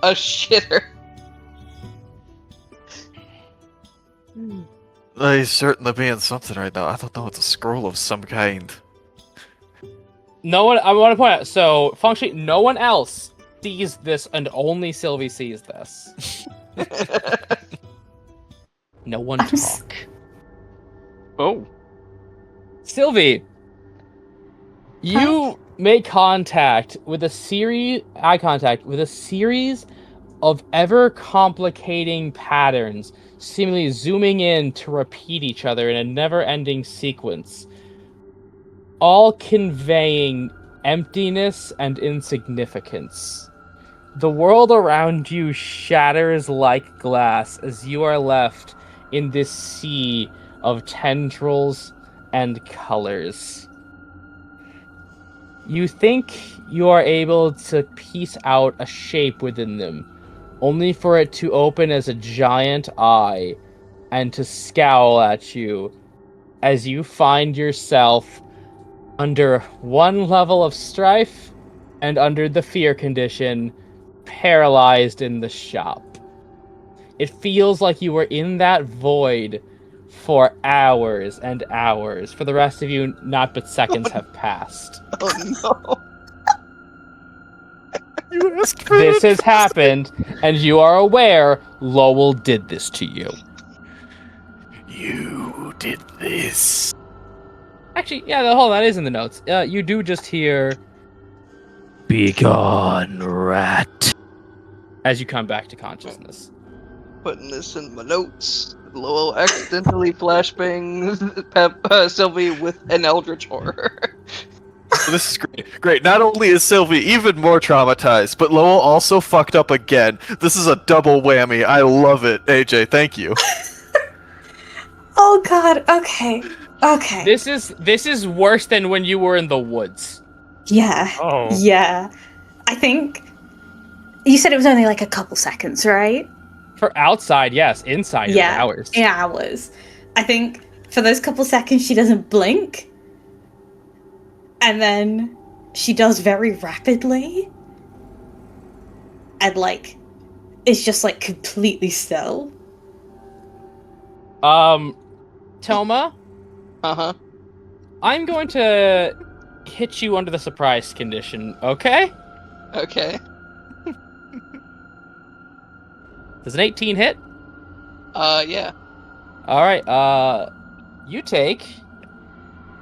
a shitter. He's certainly being something right now. I don't know. It's a scroll of some kind. No one. I want to point out. So, functionally, no one else sees this, and only Sylvie sees this. No one talk. Oh. Sylvie, you make eye contact with a series of ever complicating patterns, seemingly zooming in to repeat each other in a never-ending sequence, all conveying emptiness and insignificance. The world around you shatters like glass as you are left in this sea of tendrils and colors. You think you are able to piece out a shape within them, only for it to open as a giant eye and to scowl at you as you find yourself under one level of strife and under the fear condition, paralyzed in the shop. It feels like you were in that void for hours and hours. For the rest of you, not but seconds have passed. Oh no. This has happened, and you are aware Lowell did this to you. You did this. Actually, yeah, hold on, that is in the notes. You do just hear, "Begone, rat." as you come back to consciousness. Putting this in my notes. Lowell accidentally flashbangs Sylvie with an eldritch horror. This is great. Great. Not only is Sylvie even more traumatized, but Lowell also fucked up again. This is a double whammy. I love it. AJ, thank you. Oh god, okay. Okay. This is worse than when you were in the woods. Yeah. Oh. Yeah. I think you said it was only like a couple seconds, right? For outside, yes. Inside, it's hours. Hours. I think for those couple seconds she doesn't blink. And then she does very rapidly. And like it's just like completely still. Toma? Uh-huh. I'm going to hit you under the surprise condition, okay? Okay. Does an 18 hit? Yeah. Alright, you take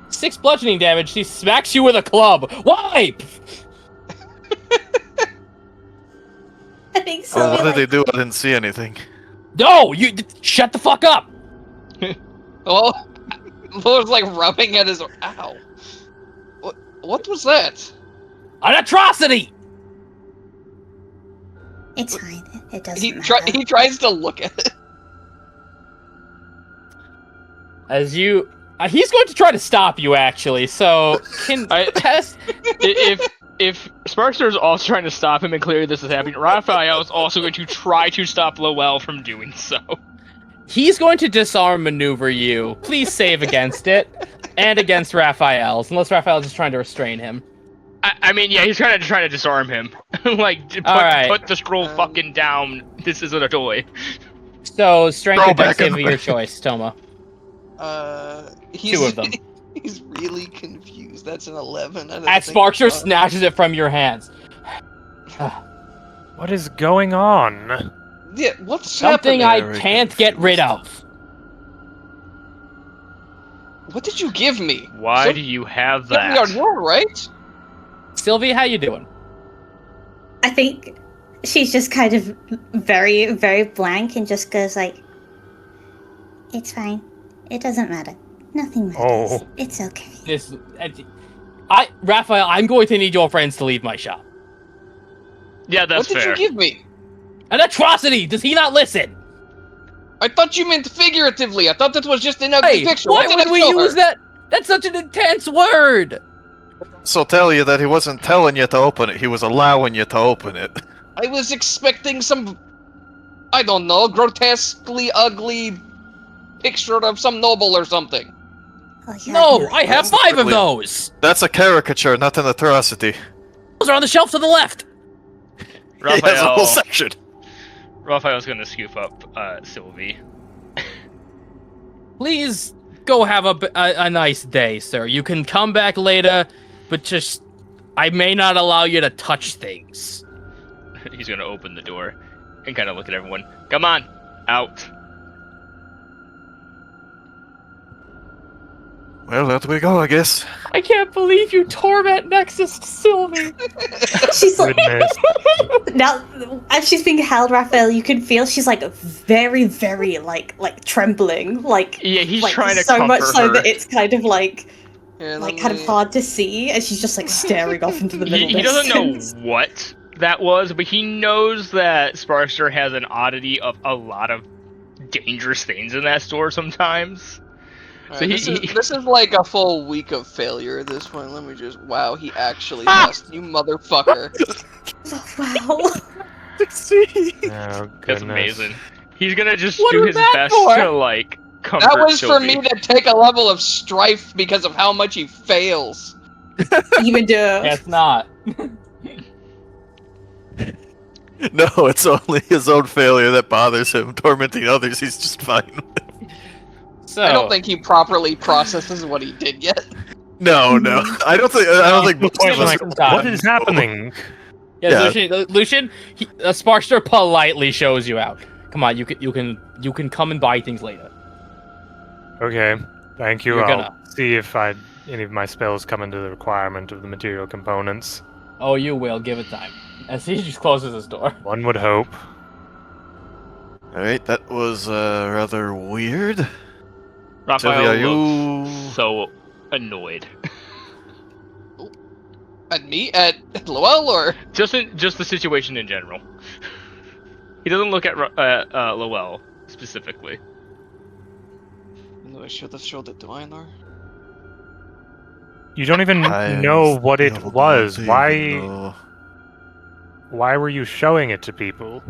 6 bludgeoning damage. She smacks you with a club. Wipe! I think so. Oh, what did they do? I didn't see anything. No! You shut the fuck up! Well, Lowell's like rubbing at his... Ow. What was that? An atrocity! It's fine. It doesn't matter. He tries to look at it. As you... he's going to try to stop you, actually, so... Can test... If Sparkster is also trying to stop him, and clearly this is happening, Raphael is also going to try to stop Lowell from doing so. He's going to disarm maneuver you. Please save against it. And against Raphael's, unless Raphael's just trying to restrain him. I mean, yeah, he's kind of trying to disarm him. Like, put the scroll fucking down. This isn't a toy. So, strength or dex save of your choice, Toma. He's, 2 of them. He's really confused. That's an 11. As Sparkster snatches it from your hands. What is going on? Yeah, what's Something happening? I can't get rid of. What did you give me? Why do you have that? Are you alright? Sylvie, how you doing? I think she's just kind of very, very blank and just goes like, "It's fine. It doesn't matter. Nothing matters. Oh. It's okay." Raphael, I'm going to need your friends to leave my shop. Yeah, that's fair. What did you give me? An atrocity! Does he not listen? I thought you meant figuratively. I thought that was just an ugly Hey, picture. why What did would I we show her? use that? That's such an intense word! So tell you that he wasn't telling you to open it, he was allowing you to open it. I was expecting some, I don't know, grotesquely ugly picture of some noble or something. Oh, yeah, No, I have 5 of those! That's a caricature, not an atrocity. Those are on the shelf to the left! He has a whole section. Raphael's gonna scoop up Sylvie. Please go have a nice day, sir. You can come back later, but just... I may not allow you to touch things. He's gonna open the door and kind of look at everyone. Come on, out. Well, there we go, I guess. I can't believe you torment Nexus Sylvie. She's like, Goodness. now, as she's being held, Raphael, you can feel she's like very, very like trembling. Like, Yeah, he's like, trying to so much comfort so her. that it's kind of like Here, let kind of me- hard to see, and she's just like staring off into the middle He doesn't know distance. what that was, but he knows that Sparkster has an oddity of a lot of dangerous things in that store sometimes. Alright, So this is like a full week of failure at this point. Let me just. Wow, he actually lost. You motherfucker. Wow. Oh, goodness. That's amazing. He's gonna just What do was his that best for? to like comfort That was for Sylvie. me to take a level of strife because of how much he fails. Even though It's not. No, it's only his own failure that bothers him. Tormenting others, he's just fine with. So, I don't think he properly processes what he did yet. No, no. I don't think most Point of was us like, time. what is happening? yeah, Yeah. Lucian, Sparkster politely shows you out. Come on, you can come and buy things later. Okay, thank you. You're I'll gonna. see if any of my spells come into the requirement of the material components. Oh, you will. Give it time. As he just closes his door. One would hope. Alright, that was rather weird. Raphael Sylvia, are looks you... so annoyed. At me? At Lowell, or? Just the situation in general. He doesn't look at Lowell specifically. No, I should have showed it to Einar. You don't even I know what it still was. don't Why? even know. Why were you showing it to people?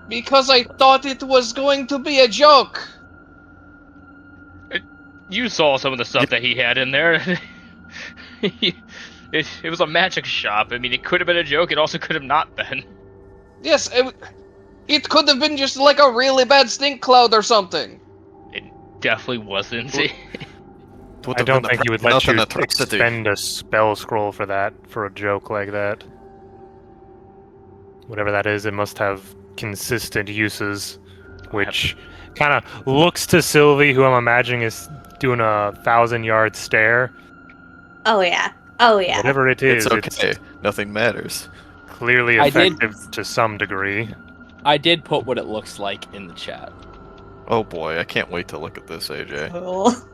Because I thought it was going to be a joke. You saw some of the stuff that he had in there. it was a magic shop. I mean, it could have been a joke. It also could have not been. Yes, it could have been just like a really bad stink cloud or something. It definitely wasn't. Would I have don't been think you would not let an you atrocity. expend a spell scroll for that, for a joke like that. Whatever that is, it must have consistent uses, which kind of looks to Sylvie, who I'm imagining is doing a 1,000-yard stare. oh yeah, oh yeah. Whatever it is, It's okay. Nothing matters. clearly I did- effective to some degree. I did put what it looks like in the chat. Oh boy, I can't wait to look at this, AJ. Oh.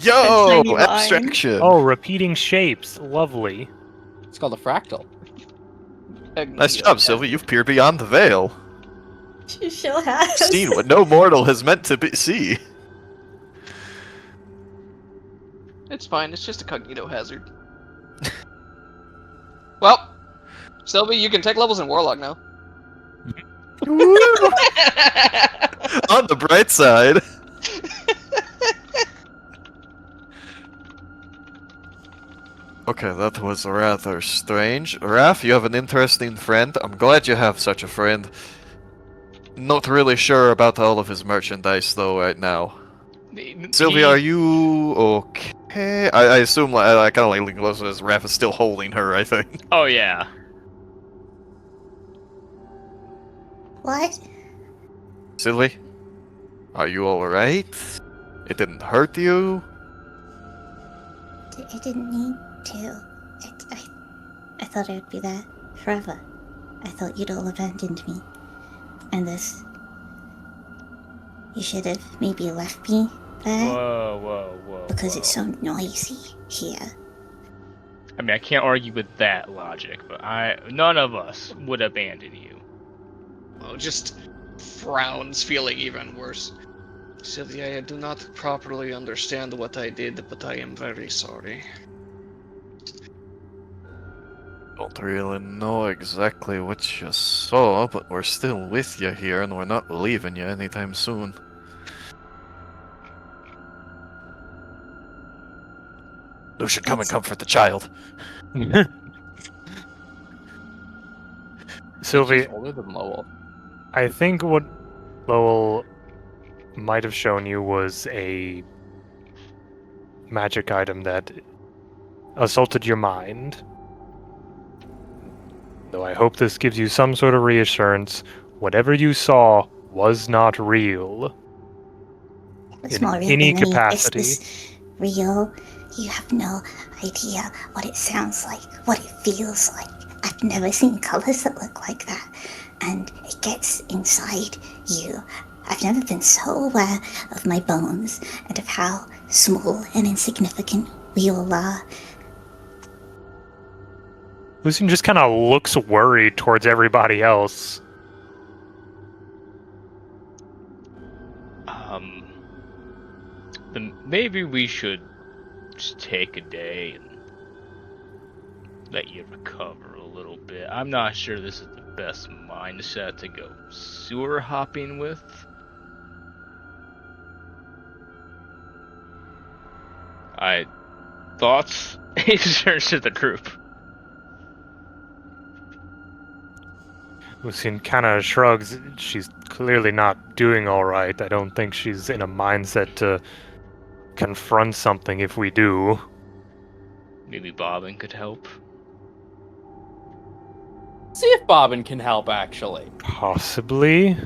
Yo! tiny line. Abstraction! Oh, repeating shapes. Lovely. It's called a fractal. Nice job, Sylvie. You've peered beyond the veil. She sure has. Seen what no mortal has meant to see. It's fine, it's just a cognito hazard. Well, Sylvie, you can take levels in Warlock now. On the bright side. Okay, that was rather strange. Raph, you have an interesting friend. I'm glad you have such a friend. Not really sure about all of his merchandise, though, right now. Sylvia, are you okay? I assume, I kind of like lean closer as Raph is still holding her, I think. Oh yeah. What? Sylvie, are you alright? It didn't hurt you? I didn't need to. I thought it would be that forever. I thought you'd all abandoned me. And this. You should have maybe left me there Whoa. because it's so noisy here. I mean, I can't argue with that logic, but none of us would abandon you. Oh, just frowns, feeling even worse. Sylvia, I do not properly understand what I did, but I am very sorry. Don't really know exactly what you saw, but we're still with you here, and we're not leaving you anytime soon. Lucian, come and comfort the child. Sylvie, She's older than Lowell. I think what Lowell might have shown you was a magic item that assaulted your mind. Though I hope this gives you some sort of reassurance. Whatever you saw was not real. It's In more real any than me. capacity. This is real. You have no idea what it sounds like, what it feels like. I've never seen colors that look like that. And it gets inside you. I've never been so aware of my bones and of how small and insignificant we all are. Lucian just kind of looks worried towards everybody else. Then maybe we should just take a day and let you recover a little bit. I'm not sure this is the best mindset to go sewer hopping with. Thoughts? He turns to the group. Lucian kind of shrugs. She's clearly not doing all right. I don't think she's in a mindset to confront something if we do. Maybe Bobbin could help. See if Bobbin can help, actually. Possibly.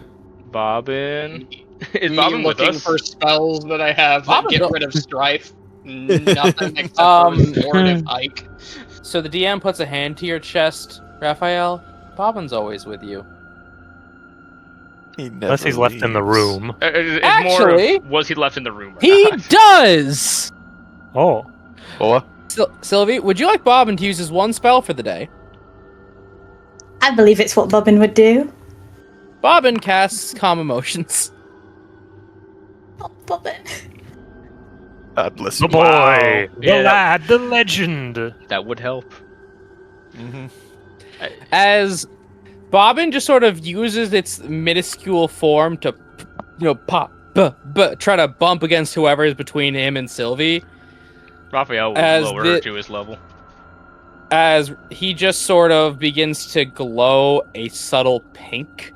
Bobbin? Is Me Bobbin with looking us? for spells that I have that Bobbin get don't- rid of strife. Nothing except for restorative Ike. So the DM puts a hand to your chest, Raphael. Bobbin's always with you. He never Unless he's left in the leaves. room. It's Actually- more of, was he left in the room or He not? does! Oh. What? Sylvie, would you like Bobbin to use his one spell for the day? I believe it's what Bobbin would do. Bobbin casts Calm Emotions. Oh, Bobbin. God bless The you. boy, Wow. the Yeah. lad, the legend. That would help. Mm-hmm. As Bobbin just sort of uses its minuscule form to, try to bump against whoever is between him and Sylvie. Raphael will As lower the- to his level. As he just sort of begins to glow a subtle pink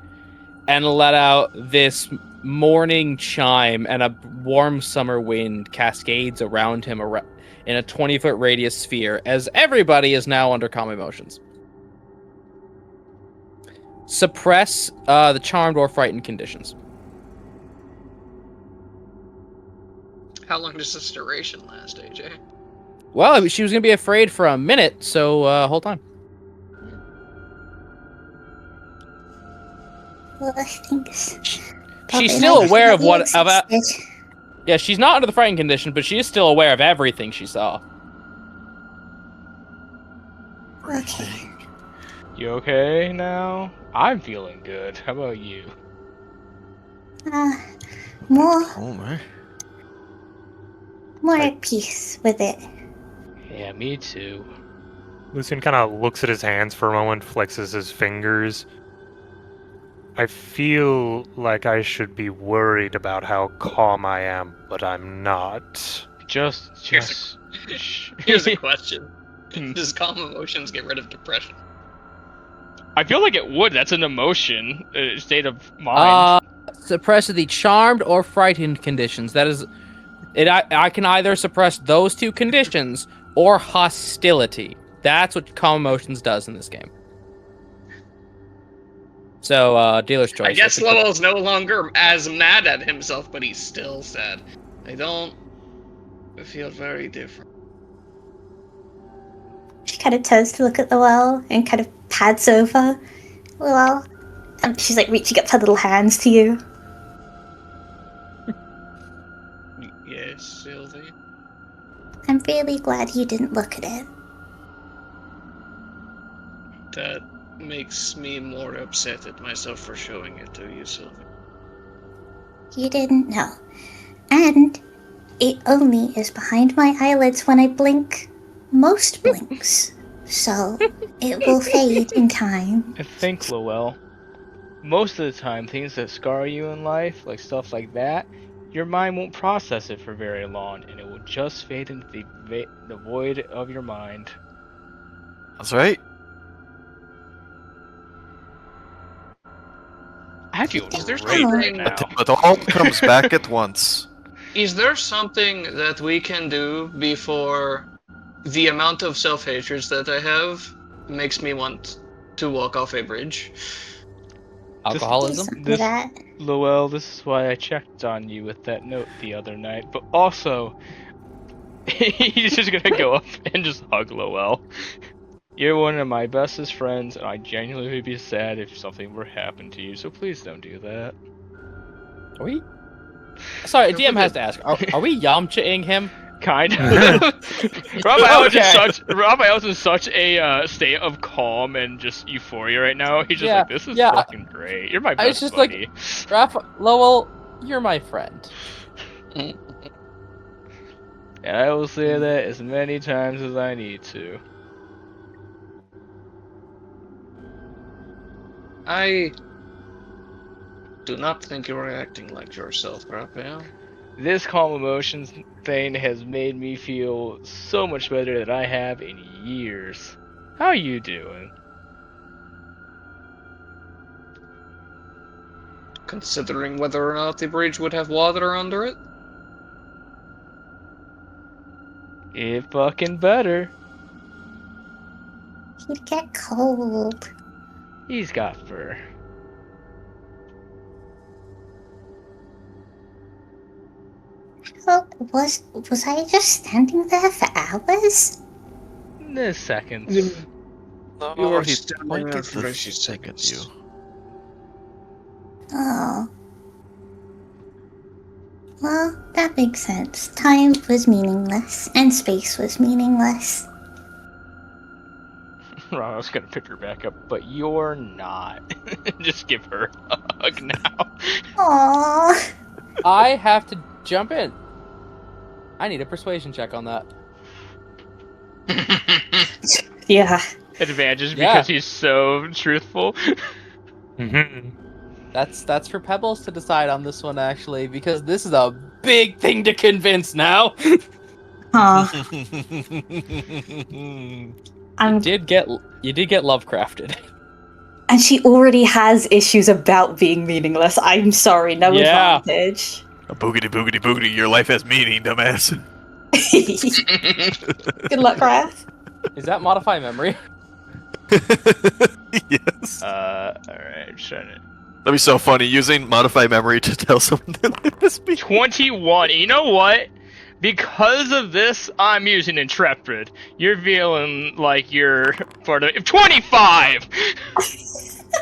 and let out this morning chime, and a warm summer wind cascades around him in a 20-foot radius sphere, as everybody is now under calm emotions. Suppress the charmed or frightened conditions. How long does this duration last, AJ? Well, she was going to be afraid for a minute, so hold on. Well, I think She's still aware of what... Yeah, she's not under the frightened condition, but she is still aware of everything she saw. Okay. You okay now? I'm feeling good. How about you? More Homer. at peace with it. Yeah, me too. Lucian kind of looks at his hands for a moment, flexes his fingers. I feel like I should be worried about how calm I am, but I'm not. Just. Here's a question. Does calm emotions get rid of depression? I feel like it would. That's an emotion, state of mind. Suppress the charmed or frightened conditions. That is... I can either suppress those two conditions or hostility. That's what calm emotions does in this game. So, dealer's choice. I guess Lowell's no longer as mad at himself, but he's still sad. I don't feel very different. She kind of turns to look at the well and kind of pads over the well. And she's like reaching up her little hands to you. Yes, Sylvie. I'm really glad you didn't look at it. That makes me more upset at myself for showing it to you, Sylvie. You didn't know. And it only is behind my eyelids when I blink most blinks. So it will fade in time. I think, Lowell, most of the time, things that scar you in life, like stuff like that, your mind won't process it for very long, and it will just fade into the void of your mind. That's right. I feel Is there great right something- now. But it all comes back at once. Is there something that we can do before the amount of self-hatred that I have makes me want to walk off a bridge? Alcoholism? Something This- that. Lowell, this is why I checked on you with that note the other night, but also, he's just gonna go up and just hug Lowell. You're one of my bestest friends, and I genuinely would be sad if something were to happen to you, so please don't do that. Are we? Sorry, DM has to ask. Are we Yamcha-ing him? Kind of. Raphael's Okay. Raphael's in such a state of calm and just euphoria right now. He's just like, this is fucking great. You're my best was just buddy. Lowell, you're my friend. And I will say that as many times as I need to. I do not think you're acting like yourself, Raphael. This calm emotions thing has made me feel so much better than I have in years. How you doing? Considering whether or not the bridge would have water under it? It fucking better. He'd get cold. He's got fur. Well, was I just standing there for hours? Seconds. You were he standing pointed there for the a few thing at seconds. you. Oh. Well, that makes sense. Time was meaningless, and space was meaningless. I was gonna pick her back up, but you're not. Just give her a hug now. Aww. I have to jump in. I need a persuasion check on that. Yeah. Advantage Yeah. because he's so truthful. Mhm. That's for Pebbles to decide on this one, actually, because this is a big thing to convince now. Huh. I'm, You did get Lovecrafted. and she already has issues about being meaningless. I'm sorry, no Yeah. advantage. Boogity boogity boogity, your life has meaning, dumbass. Good luck, Wrath. Is that modify memory? Yes. Alright, trying to... That'd be so funny, using modify memory to tell someone their life has meaning. 21. You know what? Because of this, I'm using Intrepid. You're feeling like you're part of 25!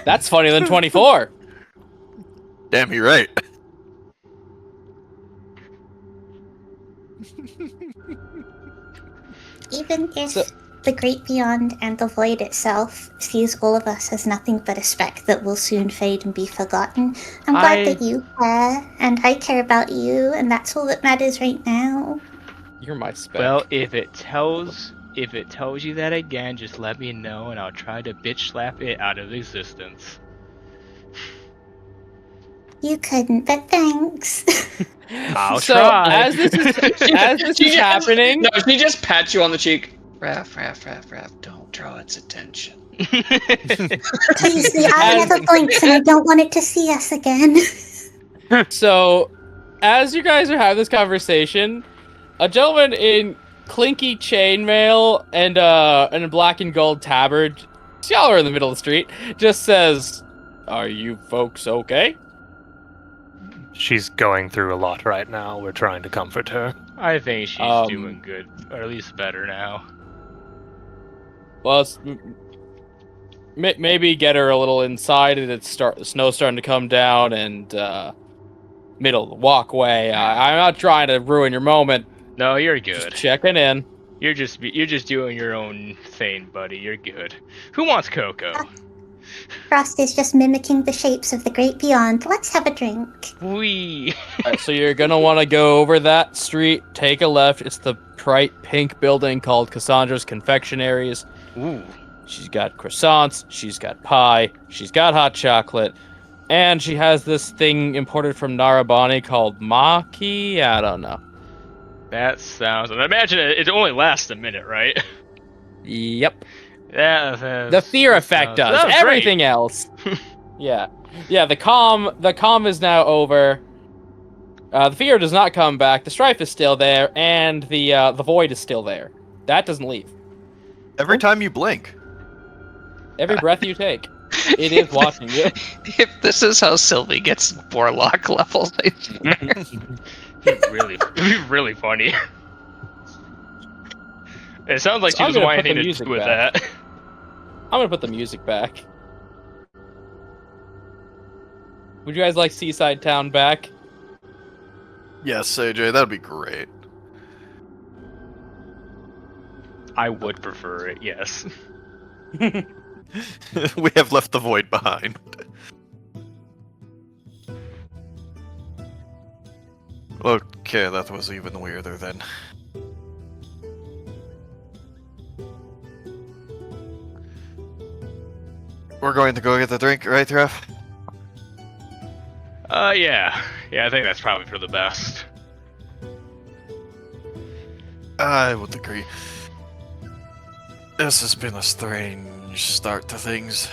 That's funnier than 24. Damn, you're right. Even if So- the great beyond and the void itself sees all of us as nothing but a speck that will soon fade and be forgotten, I'm glad that you care, and I care about you, and that's all that matters right now. You're my spec. Well, if it tells you that again, just let me know and I'll try to bitch slap it out of existence. You couldn't, but thanks. I'll so try. as this is happening, No, she just pats you on the cheek. Raph, don't draw its attention. Please, the eye never blinks, and I don't want it to see us again. so as you guys are having this conversation, a gentleman in clinky chainmail and a black and gold tabard, y'all are in the middle of the street, just says, "Are you folks okay?" She's going through a lot right now. We're trying to comfort her. I think she's Um, doing good, or at least better now. Well, maybe get her a little inside, and the snow's starting to come down, and middle of the walkway. I'm not trying to ruin your moment. No, you're Just good. checking in. You're just doing your own thing, buddy. You're good. Who wants cocoa? Frost is just mimicking the shapes of the great beyond. Let's have a drink. Wee. Alright, so you're gonna want to go over that street, take a left. It's the bright pink building called Cassandra's Confectionaries. Ooh. She's got croissants, she's got pie, she's got hot chocolate, and she has this thing imported from Narabani called Maki. I don't know. That sounds. I imagine it only lasts a minute, right? Yep. Yeah. The fear effect does. That's Everything else. Yeah. The calm is now over. The fear does not come back. The strife is still there, and the void is still there. That doesn't leave. Every time you blink. Every breath you take. It is watching you. If this is how Sylvie gets warlock levels, it'd be really funny. It sounds like So she I'm doesn't gonna want put the anything to music do with back. that. I'm gonna put the music back. Would you guys like Seaside Town back? Yes, AJ, that'd be great. I would prefer it, yes. We have left the void behind. Okay, that was even weirder then. We're going to go get the drink, right, Ref? Yeah. Yeah, I think that's probably for the best. I would agree. This has been a strange start to things.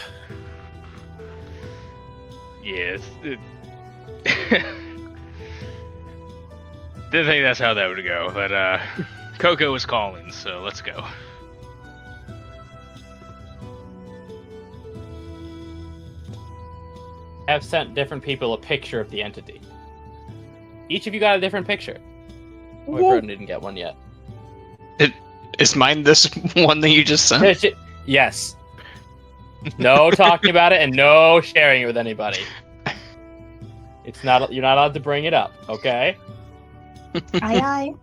Yeah, didn't think that's how that would go, but Coco was calling, so let's go. I've sent different people a picture of the entity. Each of you got a different picture. My Broden didn't get one yet. is mine this one that you just sent? Yes. No talking about it and no sharing it with anybody. It's not. You're not allowed to bring it up, okay? Aye aye.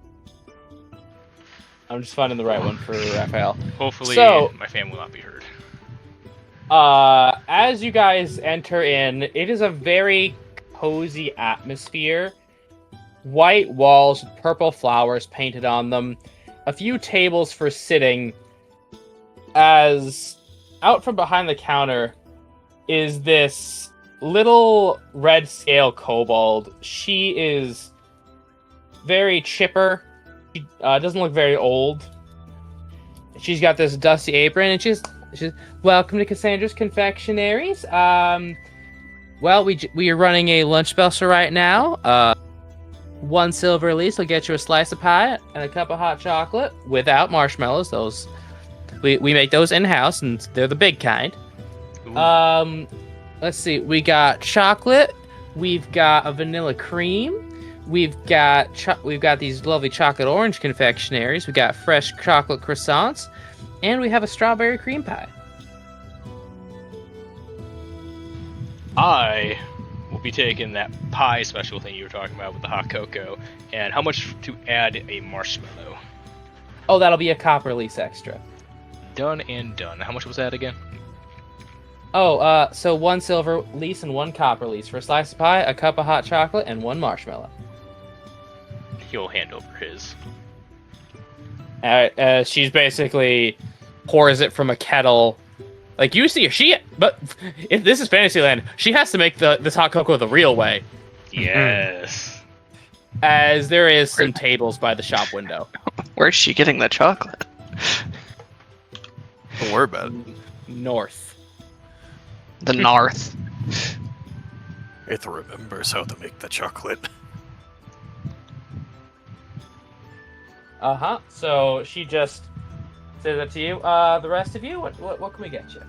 I'm just finding the right one for Raphael. Hopefully, So- my family will not be heard. As you guys enter in, it is a very cozy atmosphere. White walls with purple flowers painted on them. A few tables for sitting. As out from behind the counter is this little red scale kobold. She is very chipper. She doesn't look very old. She's got this dusty apron, and she's welcome to Cassandra's Confectionaries. Well, we are running a lunch special right now. 1 silver lease will get you a slice of pie and a cup of hot chocolate without marshmallows. Those we make those in house, and they're the big kind. Ooh. Let's see. We got chocolate. We've got a vanilla cream. We've got these lovely chocolate orange confectionaries. We got fresh chocolate croissants, and we have a strawberry cream pie. I will be taking that pie special thing you were talking about with the hot cocoa, and how much to add a marshmallow? Oh, that'll be a copper lease extra. Done and done. How much was that again? Oh, so 1 silver lease and 1 copper lease for a slice of pie, a cup of hot chocolate, and 1 marshmallow. He'll hand over his. She's basically pours it from a kettle. Like, you see, but if this is Fantasyland, she has to make this hot cocoa the real way. Yes. As there is some tables by the shop window. Where's she getting the chocolate? Don't worry about it. North. The North. It remembers how to make the chocolate. Uh-huh. So she just says that to you. The rest of you, what can we get you?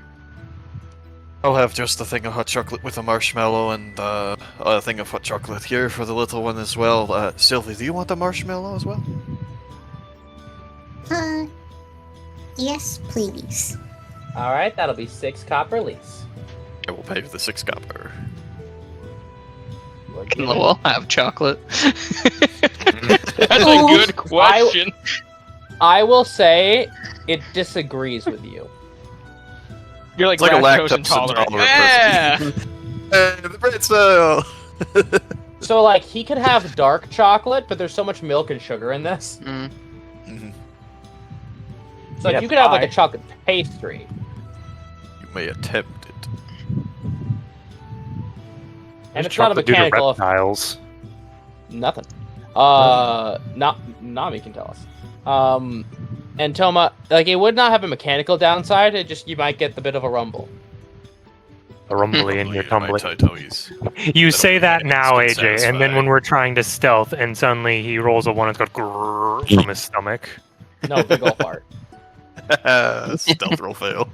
I'll have just a thing of hot chocolate with a marshmallow and a thing of hot chocolate here for the little one as well. Sylvie, do you want a marshmallow as well? Yes, please. All right, that'll be 6 copper lease. I will pay for the 6 copper. Can Lowell have chocolate? That's a good question. I will say it disagrees with you. You're like, It's like a lactose lactose intolerant. intolerant Yeah. Hey, the pretzel! So, like, he could have dark chocolate, but there's so much milk and sugar in this. Mm. Mhm. So, like, Yeah, you could have, like, pie. a chocolate pastry. You may attempt it. And it's not a chocolate due to mechanical... reptiles. Nothing. Nami can tell us. And Toma, like, it would not have a mechanical downside, it just, you might get the bit of a rumble. A rumbly in your My tumbly. toys. You say that now, It's been AJ, and then satisfying. when we're trying to stealth, and suddenly he rolls a 1 and it's got grrr from his stomach. No, big ol' fart. Stealth roll fail.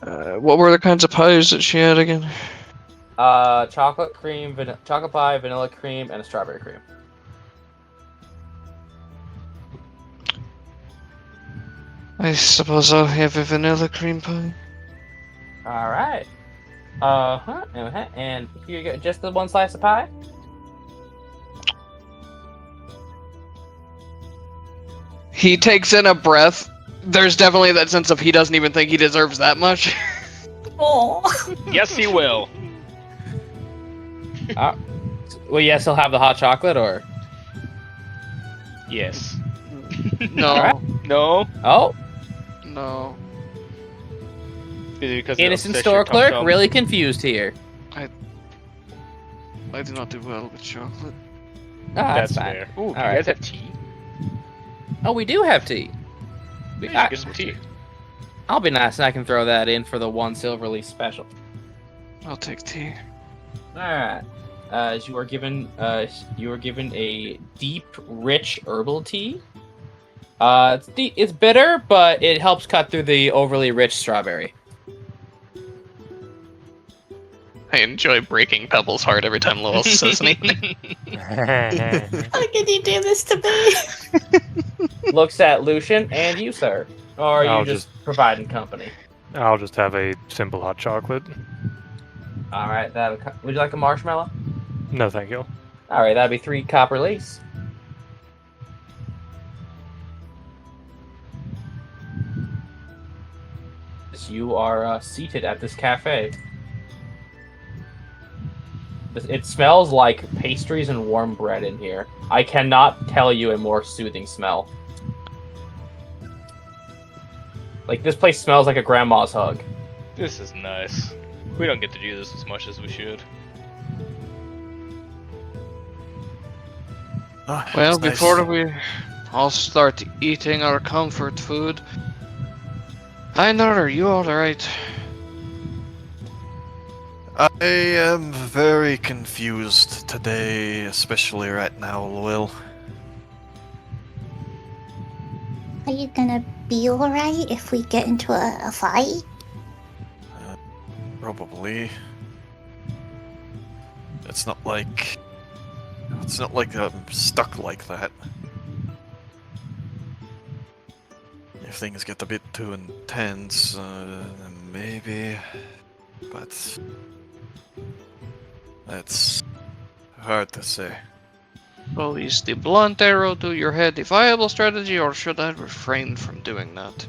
What were the kinds of pies that she had again? Chocolate cream, chocolate pie, vanilla cream, and a strawberry cream. I suppose I'll have a vanilla cream pie. All right. And you get just the one slice of pie. He takes in a breath. There's definitely that sense of he doesn't even think he deserves that much. Oh. Yes, he will. Well, yes, he'll have the hot chocolate, or Yes. No. Alright. No. oh, No. Is it because innocent of store your clerk, tum-tum? really confused here. I do not do well with chocolate. That's That's fine. fair. Ooh, do you Alright. guys have tea? Oh, we do have tea. You should get some tea. I'll be nice and I can throw that in for the 1 silver leaf special. I'll take tea. Alright. You are given a deep, rich herbal tea. It's bitter, but it helps cut through the overly rich strawberry. I enjoy breaking Pebble's heart every time Lowell says anything. How can you do this to me? Looks at Lucian and you, sir. Or are you I'll just providing company? I'll just have a simple hot chocolate. Alright, would you like a marshmallow? No, thank you. Alright, that'd be 3 copper lace. You are seated at this cafe. It smells like pastries and warm bread in here. I cannot tell you a more soothing smell. Like, this place smells like a grandma's hug. This is nice. We don't get to do this as much as we should. Well, before we all start eating our comfort food, Einar, are you alright? I am very confused today, especially right now, Will. Are you gonna be alright if we get into a fight? Probably. It's not like I'm stuck like that. If things get a bit too intense, maybe. But that's hard to say. Well, is the blunt arrow to your head a viable strategy, or should I refrain from doing that?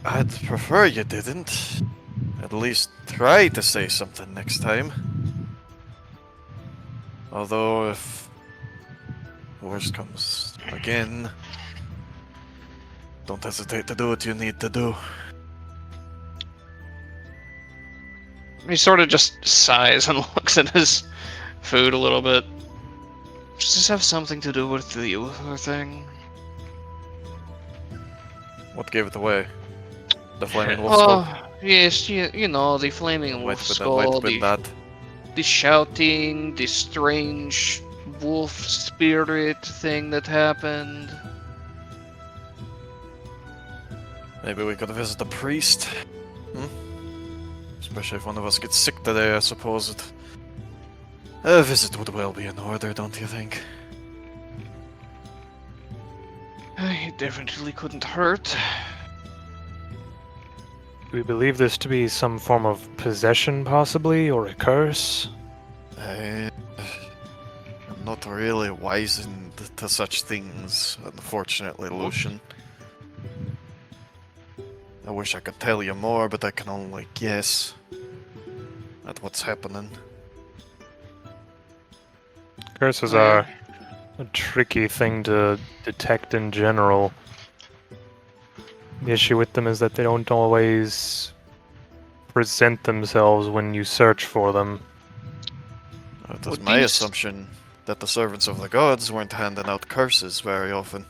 I'd prefer you didn't. At least try to say something next time. Although, if worst comes again, don't hesitate to do what you need to do. He sort of just sighs and looks at his food a little bit. Does this have something to do with the Uther thing? What gave it away? The flaming wolf skull? Oh, yes, you know, the flaming wolf skull, the shouting, the strange wolf spirit thing that happened. Maybe we could visit the priest? Especially if one of us gets sick today, I suppose a visit would well be in order, don't you think? It definitely couldn't hurt. Do we believe this to be some form of possession, possibly, or a curse? I'm not really wise to such things, unfortunately, Lucian. I wish I could tell you more, but I can only guess at what's happening. Curses are a tricky thing to detect in general. The issue with them is that they don't always present themselves when you search for them. It was my assumption that the servants of the gods weren't handing out curses very often.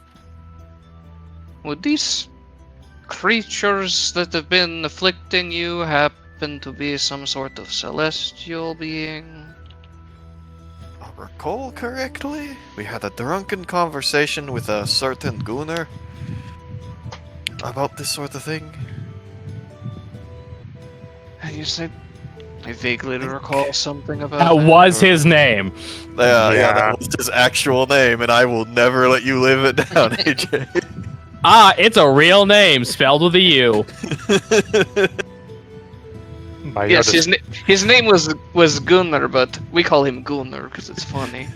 Would these creatures that have been afflicting you happen to be some sort of celestial being? I recall correctly, we had a drunken conversation with a certain Gunnar about this sort of thing. I vaguely recall something about That was his name. Yeah, Yeah. that was his actual name, and I will never let you live it down, AJ. It's a real name, spelled with a U. By your Yes, his name was Gunnar, but we call him Gunnar because it's funny.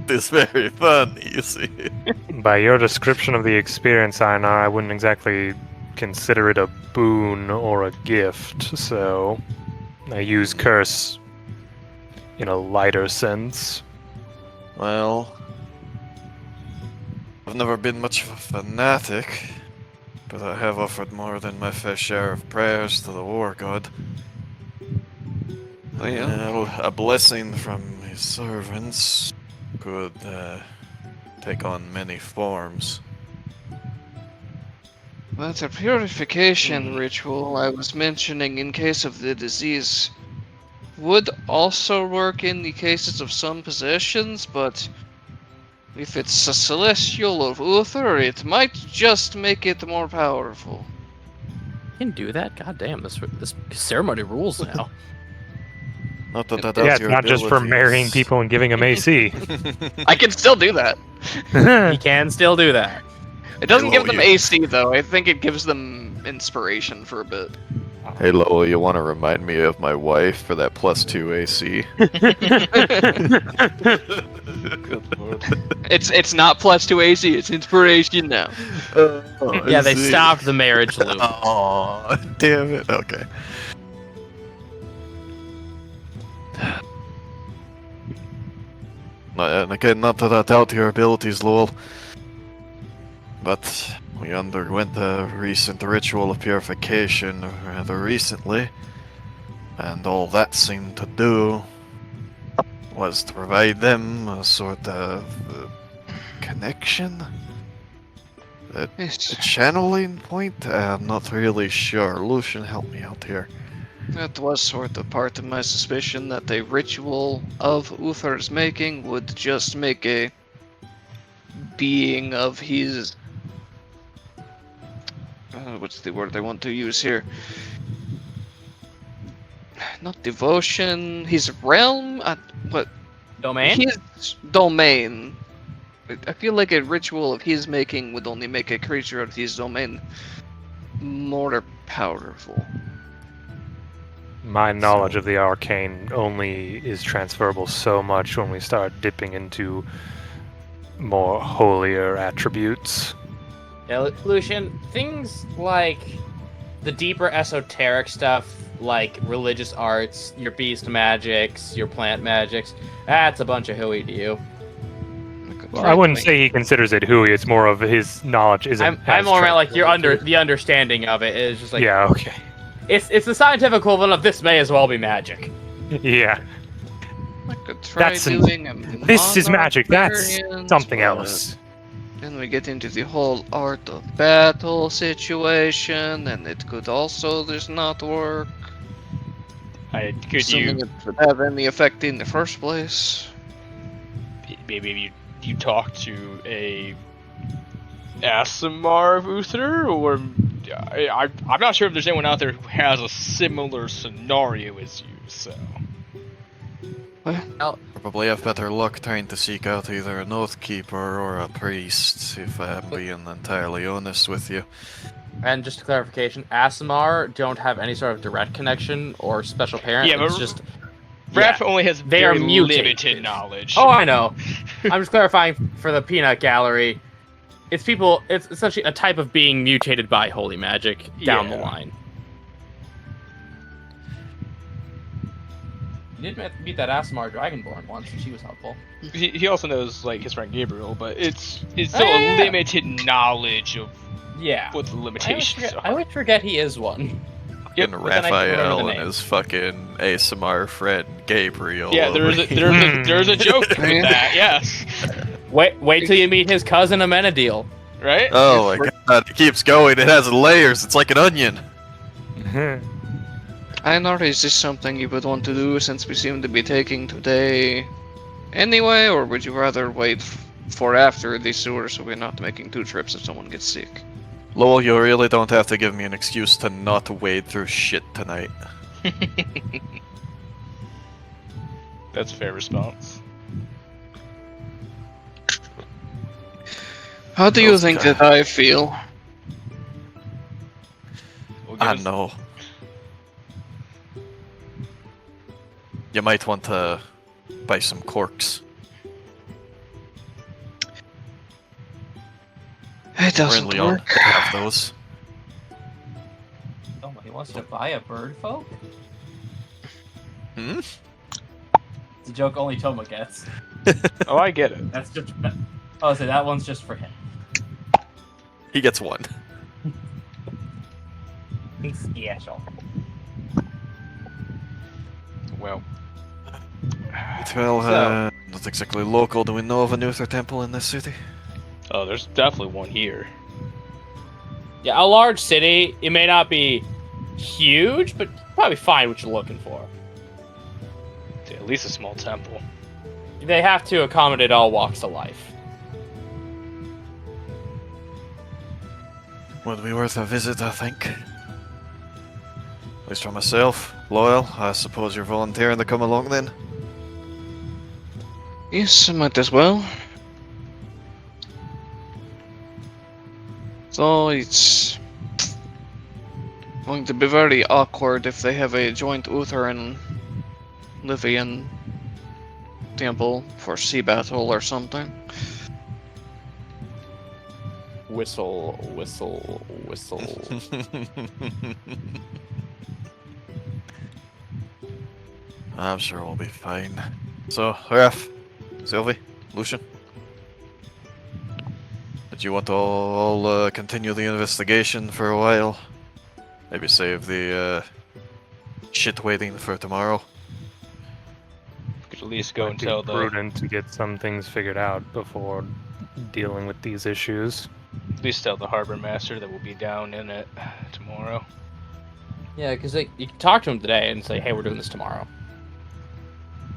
It's very funny, you see. By your description of the experience, Einar, I wouldn't exactly consider it a boon or a gift, so I use curse in a lighter sense. Well, I've never been much of a fanatic, but I have offered more than my fair share of prayers to the war god. Well, A blessing from his servants could take on many forms. but a purification ritual I was mentioning in case of the disease would also work in the cases of some possessions, but if it's a celestial of Uther, it might just make it more powerful. You can do that? God damn, this ceremony rules now. Not that that Yeah, doubts it's your not just for marrying abilities. people and giving them AC. I can still do that. He can still do that. It doesn't Hey, give them Lowell, you- AC though. I think it gives them inspiration for a bit. Hey Lowell, you want to remind me of my wife for that +2 AC? Good lord. It's not +2 AC. It's inspiration now. Yeah, they stopped the marriage loop. Oh, damn it. Okay. And again, not that I doubt your abilities, Lowell, but we underwent a recent ritual of purification rather recently, and all that seemed to do was to provide them a sort of connection? A channeling point? I'm not really sure. Lucian, help me out here. That was sort of part of my suspicion that a ritual of Uther's making would just make a being of his. What's the word I want to use here? Not devotion, his realm? What? Domain? His domain. I feel like a ritual of his making would only make a creature of his domain more powerful. My knowledge of the arcane only is transferable so much when we start dipping into more holier attributes. Yeah, Lucian, things like the deeper esoteric stuff, like religious arts, your beast magics, your plant magics, that's a bunch of hooey to you. Well, I wouldn't say he considers it hooey. It's more of his knowledge isn't. I'm more about like the understanding of it is just like Yeah. Okay. it's the scientific equivalent of this may as well be magic. Yeah. I could try That's doing a This is magic. That's experience, something but else. Then we get into the whole art of battle situation, and it could also just not work. Could Assuming you it would have any effect in the first place. maybe you talk to a Asimar of Uther, or I'm not sure if there's anyone out there who has a similar scenario as you. So Probably have better luck trying to seek out either an Oathkeeper or a priest, if I'm being entirely honest with you. And just a clarification, Asimar don't have any sort of direct connection or special parent. Yeah, it's but just Raph only has they are very mutated. limited knowledge. Oh, I know. I'm just clarifying for the peanut gallery. It's people. It's essentially a type of being mutated by holy magic down the Yeah. line. You did meet that Asimar Dragonborn once, and she was helpful. He also knows like his friend Gabriel, but it's still yeah. a limited knowledge of Yeah. what the limitations I are. always forget he is one. Yep, And but then I can't remember Raphael the and name. his fucking Asimar friend Gabriel. Yeah, there's a joke with that. Yes, Wait till you meet his cousin Amenadiel. right? Oh my god, it keeps going. It has layers. It's like an onion. Einar, is this something you would want to do since we seem to be taking today anyway, or would you rather wait for after the sewer so we're not making 2 trips if someone gets sick? Lowell, you really don't have to give me an excuse to not wade through shit tonight. That's a fair response. How do you think that I feel? I know. You might want to buy some corks. It doesn't Friendly on work. to have those. Oh, he wants to buy a bird folk? Hmm? It's a joke only Toma gets. Oh, I get it. That's just. Oh, so that one's just for him. He gets one. He's special. Well, Well, So- not exactly local. Do we know of a Uther temple in this city? oh, there's definitely one here. Yeah, a large city. It may not be huge, but probably find what you're looking for. At least a small temple. They have to accommodate all walks of life. Would be worth a visit, I think. At least for myself. Loyal, I suppose you're volunteering to come along then? Yes, I might as well. So it's going to be very awkward if they have a joint Uther and Livian temple for sea battle or something. Whistle, whistle, whistle. I'm sure we'll be fine. So, Raph, Sylvie, Lucian? Did you want to all continue the investigation for a while? Maybe save the shit waiting for tomorrow? Could at least go Might and be tell the prudent to get some things figured out before dealing with these issues. harbor master that we'll be down in it tomorrow. Yeah, because you can talk to him today and say, "Hey, we're doing this tomorrow."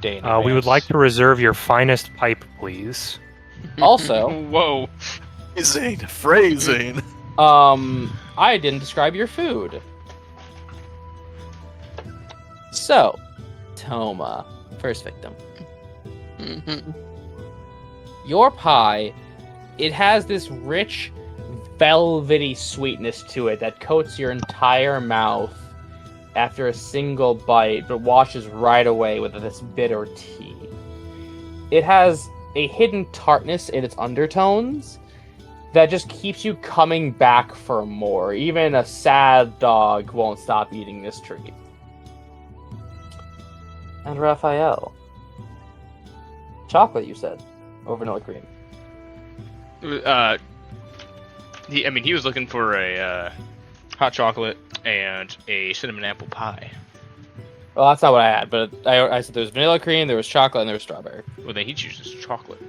Day in We would advance. like to reserve your finest pipe, please. Also, Whoa. Phrasing! I didn't describe your food. So, Toma, first victim. Mm-hmm. Your pie, it has this rich, velvety sweetness to it that coats your entire mouth after a single bite, but washes right away with this bitter tea. It has a hidden tartness in its undertones that just keeps you coming back for more. Even a sad dog won't stop eating this treat. And Raphael. Chocolate, you said. Or vanilla cream. He was looking for a hot chocolate and a cinnamon apple pie. Well, that's not what I had, but I said there was vanilla cream, there was chocolate, and there was strawberry. Well, then he chooses chocolate.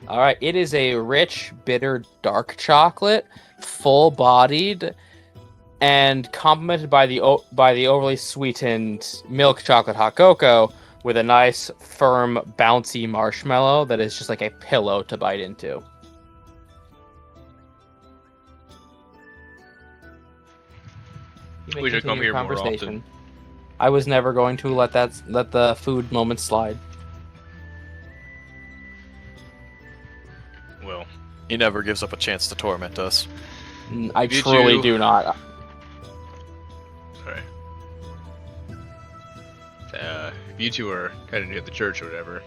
Alright, it is a rich, bitter, dark chocolate, full-bodied, and complemented by the overly sweetened milk chocolate hot cocoa with a nice, firm, bouncy marshmallow that is just like a pillow to bite into. You may We should come continue here your more often. I was never going to let the food moment slide. Well, He never gives up a chance to torment us. I You truly two- do not. sorry. If you two are kind of near the church or whatever,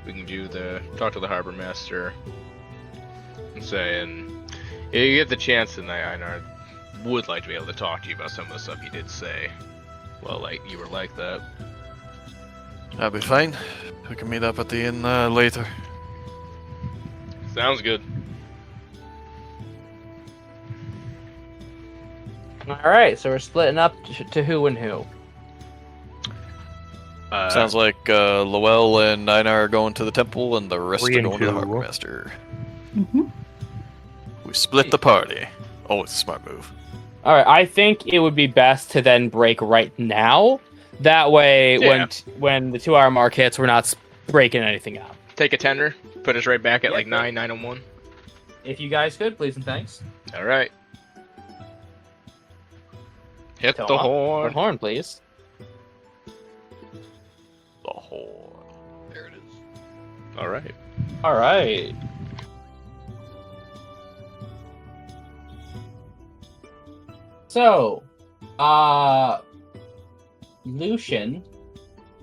we can talk to the harbor master and say, and if you get the chance tonight, Einar would like to be able to talk to you about some of the stuff you did say. Well, like you were like that. That'll be fine. We can meet up at the inn later. Sounds good. Alright, so we're splitting up to who and who. Sounds like Lowell and Einar are going to the temple, and the rest 3 are and going to the 2. harbor master. Mm-hmm. We split the party. Oh, it's a smart move. Alright, I think it would be best to then break right now. That way, Yeah. when the 2 hour mark hits, we're not breaking anything up. Take a tender, put us right back at Yeah, like 9:01. If you guys could, please and thanks. All right. Hit the Toma, horn. the horn, please. The horn. There it is. All right. All right. So, Lucian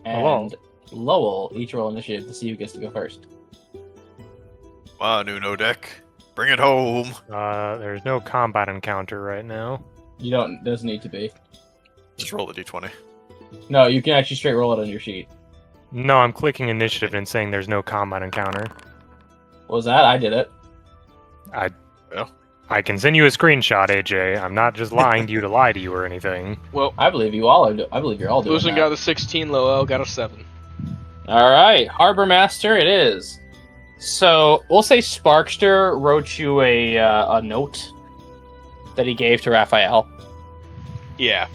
and Lowell each roll initiative to see who gets to go first. Come on, Uno deck. Bring it home. There's no combat encounter right now. You don't. Doesn't need to be. Just roll the d20. No, you can actually straight roll it on your sheet. No, I'm clicking initiative and saying there's no combat encounter. What was that? I did it. I can send you a screenshot, AJ. I'm not just lying to you to lie to you or anything. Well, I believe you all are. I believe you're all doing Lucian that. got a 16, Lowell got a 7. All right, Harbor Master, it is. So we'll say Sparkster wrote you a note that he gave to Raphael. Yeah.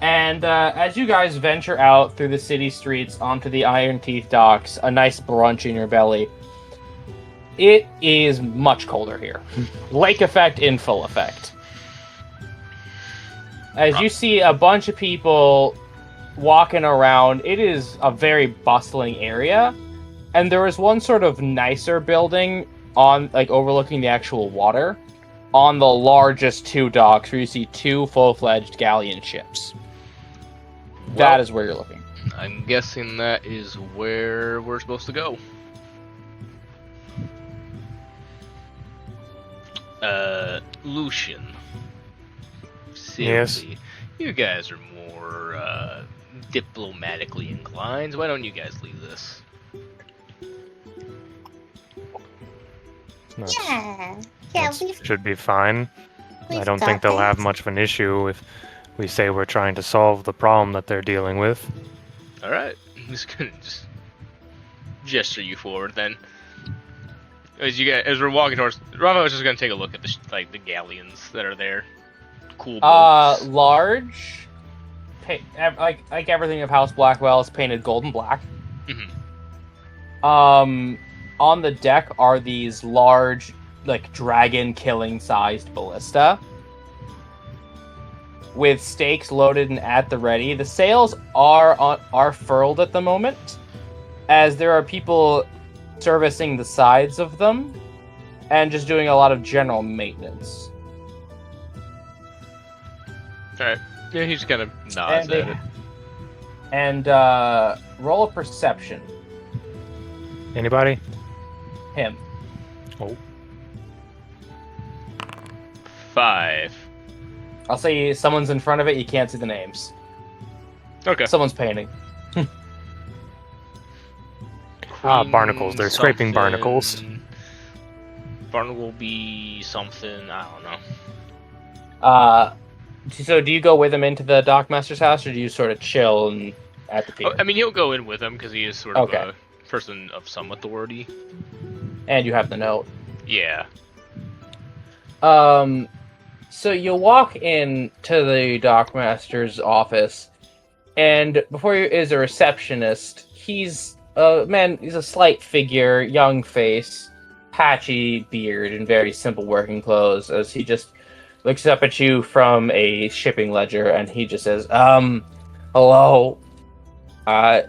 And as you guys venture out through the city streets onto the Iron Teeth docks, a nice brunch in your belly, it is much colder here. Lake effect in full effect. As you see a bunch of people walking around, it is a very bustling area. And there is one sort of nicer building on, like, overlooking the actual water on the largest two docks where you see two full-fledged galleon ships. That is where you're looking. I'm guessing that is where we're supposed to go. Lucian. Seriously, you guys are more diplomatically inclined. Why don't you guys leave this? Yeah. Should be fine. I we've don't got think they'll have this. much of an issue if we say we're trying to solve the problem that they're dealing with. All right, I'm just gonna gesture you forward then. As we're walking towards, Raphael's just gonna take a look at the galleons that are there. Cool boats. Large, like everything of House Blackwell is painted golden black. Mhm. On the deck are these large, like, dragon-killing sized ballista with stakes loaded and at the ready. The sails are furled at the moment, as there are people servicing the sides of them and just doing a lot of general maintenance. Alright. Yeah, he just kind of nods at it. And roll a perception. Anybody? Him. Oh. 5. I'll say someone's in front of it, you can't see the names. Okay. Someone's painting. Barnacles. They're scraping barnacles. Barnacle something, I don't know. So do you go with him into the dockmaster's house, or do you sort of chill and at the pier? I mean, he'll go in with him because he is sort of a person of some authority. And you have the note. Yeah. So you walk in to the dockmaster's office, and before you is a receptionist. He's a slight figure, young face, patchy beard, and very simple working clothes, as he just looks up at you from a shipping ledger, and he just says, hello. Are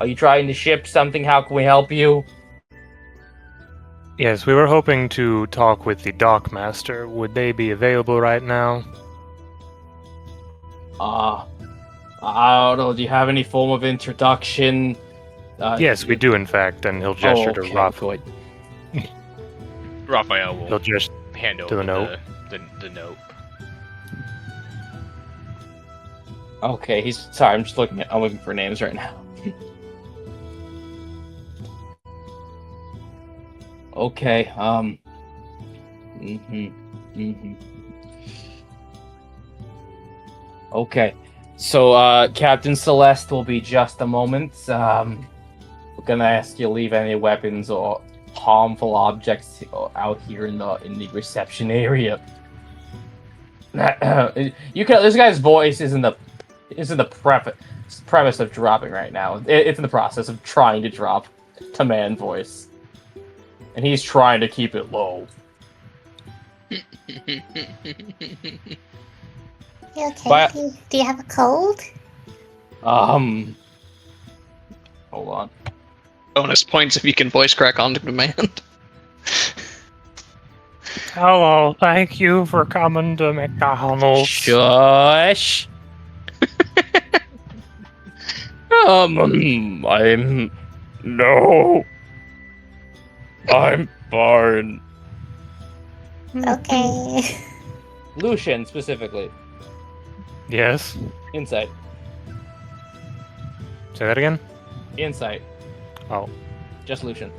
you trying to ship something? How can we help you? Yes, we were hoping to talk with the dockmaster. Would they be available right now? I don't know. Do you have any form of introduction? Yes, we do, in fact, and he'll gesture to Raphael. Raphael will He'll just hand to over the note. The note. Okay, he's sorry. I'm looking for names right now. Okay. Okay. So, Captain Celeste will be just a moment. We're gonna ask you to leave any weapons or harmful objects out here in the reception area. This guy's voice is in the premise of dropping right now. It's in the process of trying to drop to man voice, and he's trying to keep it low. You okay? But- Do you have a cold? Hold on. Bonus points if you can voice crack on demand. Hello, thank you for coming to McDonald's. Shush. I'm fine. Okay. Lucian specifically. Yes. Insight. Say that again. Insight. Oh. Just Lucian.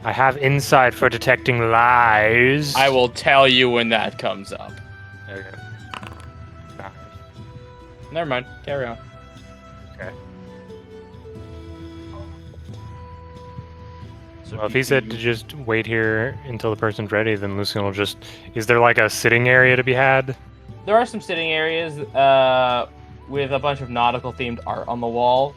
I have insight for detecting lies. I will tell you when that comes up. Okay. Never mind. Carry on. Okay. So Well, if he said to just wait here until the person's ready, then Lucian will just... Is there like a sitting area to be had? There are some sitting areas with a bunch of nautical themed art on the wall.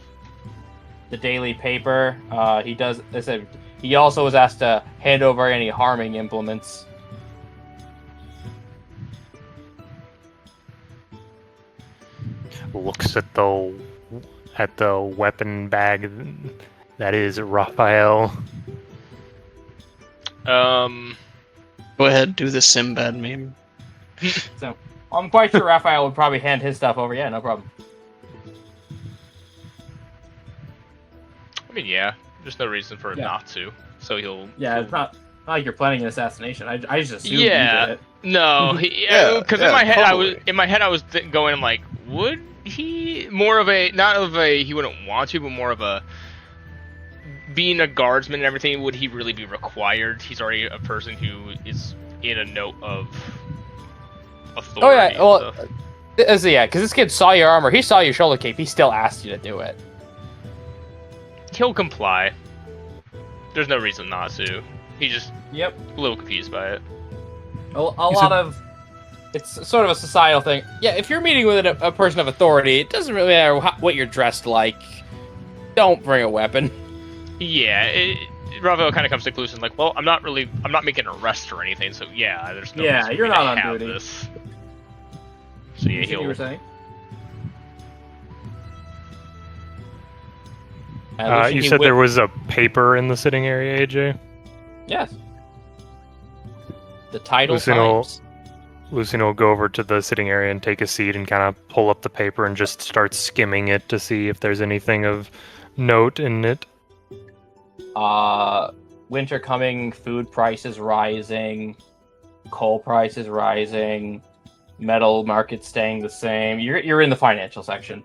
The daily paper. He also was asked to hand over any harming implements. Looks at the weapon bag that is Raphael. Go ahead, do the Simbad meme. So I'm quite sure Raphael would probably hand his stuff over. Yeah, no problem. I mean, yeah. There's no reason for him not to. So he'll. Yeah, it's not like you're planning an assassination. I just assumed Yeah. you did it. No, Yeah, because yeah, in my head I was going like, would he more of a not of a he wouldn't want to, but more of a being a guardsman and everything. Would he really be required? He's already a person who is in a note of authority. Oh yeah, well, so. yeah, because this kid saw your armor. He saw your shoulder cape. He still asked you to do it. He'll comply. There's no reason not to. He just Yep. a little confused by it. A lot of it's sort of a societal thing. Yeah, if you're meeting with a person of authority, it doesn't really matter what you're dressed like. Don't bring a weapon. Yeah, Raphael kind of comes to conclusion like, well, I'm not making an arrest or anything, so yeah, there's no Yeah, reason for you're me to not on have duty. this. So yeah, You see what you were saying? You said there was a paper in the sitting area, AJ? Yes. The title Lucian Times. will go over to the sitting area and take a seat and kind of pull up the paper and just start skimming it to see if there's anything of note in it. Winter coming, food prices rising, coal prices rising, metal market staying the same. You're in the financial section.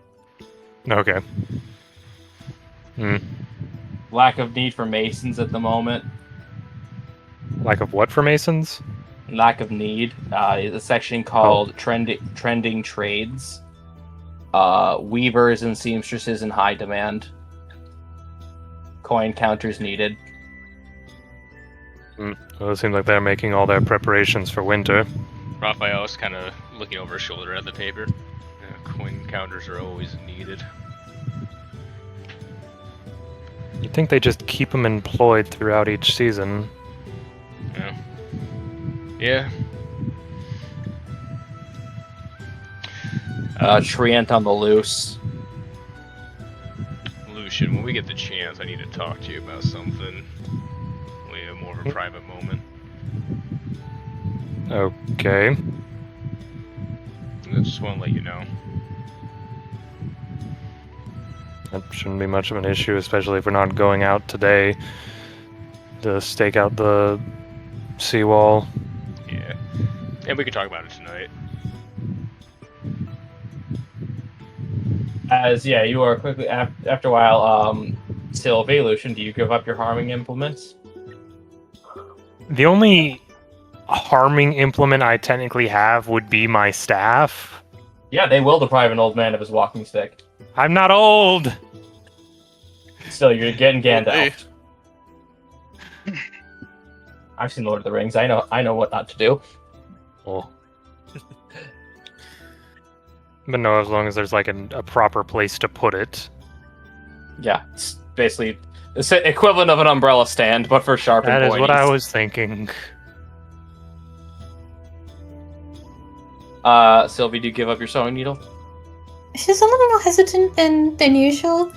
Okay. Lack of need for masons at the moment. Lack of what for masons? Lack of need. The section called trending trades. Weavers and seamstresses in high demand. Coin counters needed. Well, it seems like they're making all their preparations for winter. Raphael's kind of looking over his shoulder at the paper. Yeah, coin counters are always needed. You'd think they just keep them employed throughout each season. Yeah. Yeah. Trient on the loose. Lucian, when we get the chance, I need to talk to you about something. We have more of a private moment. Okay. I just want to let you know. That shouldn't be much of an issue, especially if we're not going out today to stake out the seawall. Yeah. And we can talk about it tonight. You are quickly after a while. Sylvie, Lucian, do you give up your harming implements? The only harming implement I technically have would be my staff. Yeah, they will deprive an old man of his walking stick. I'm not old! Still, you're getting Gandalf. Hey. I've seen Lord of the Rings. I know what not to do. Oh. But no, as long as there's like a proper place to put it. Yeah, it's basically the equivalent of an umbrella stand, but for sharpened That is what I pointies. was thinking. Sylvie, do you give up your sewing needle? She's a little more hesitant than usual.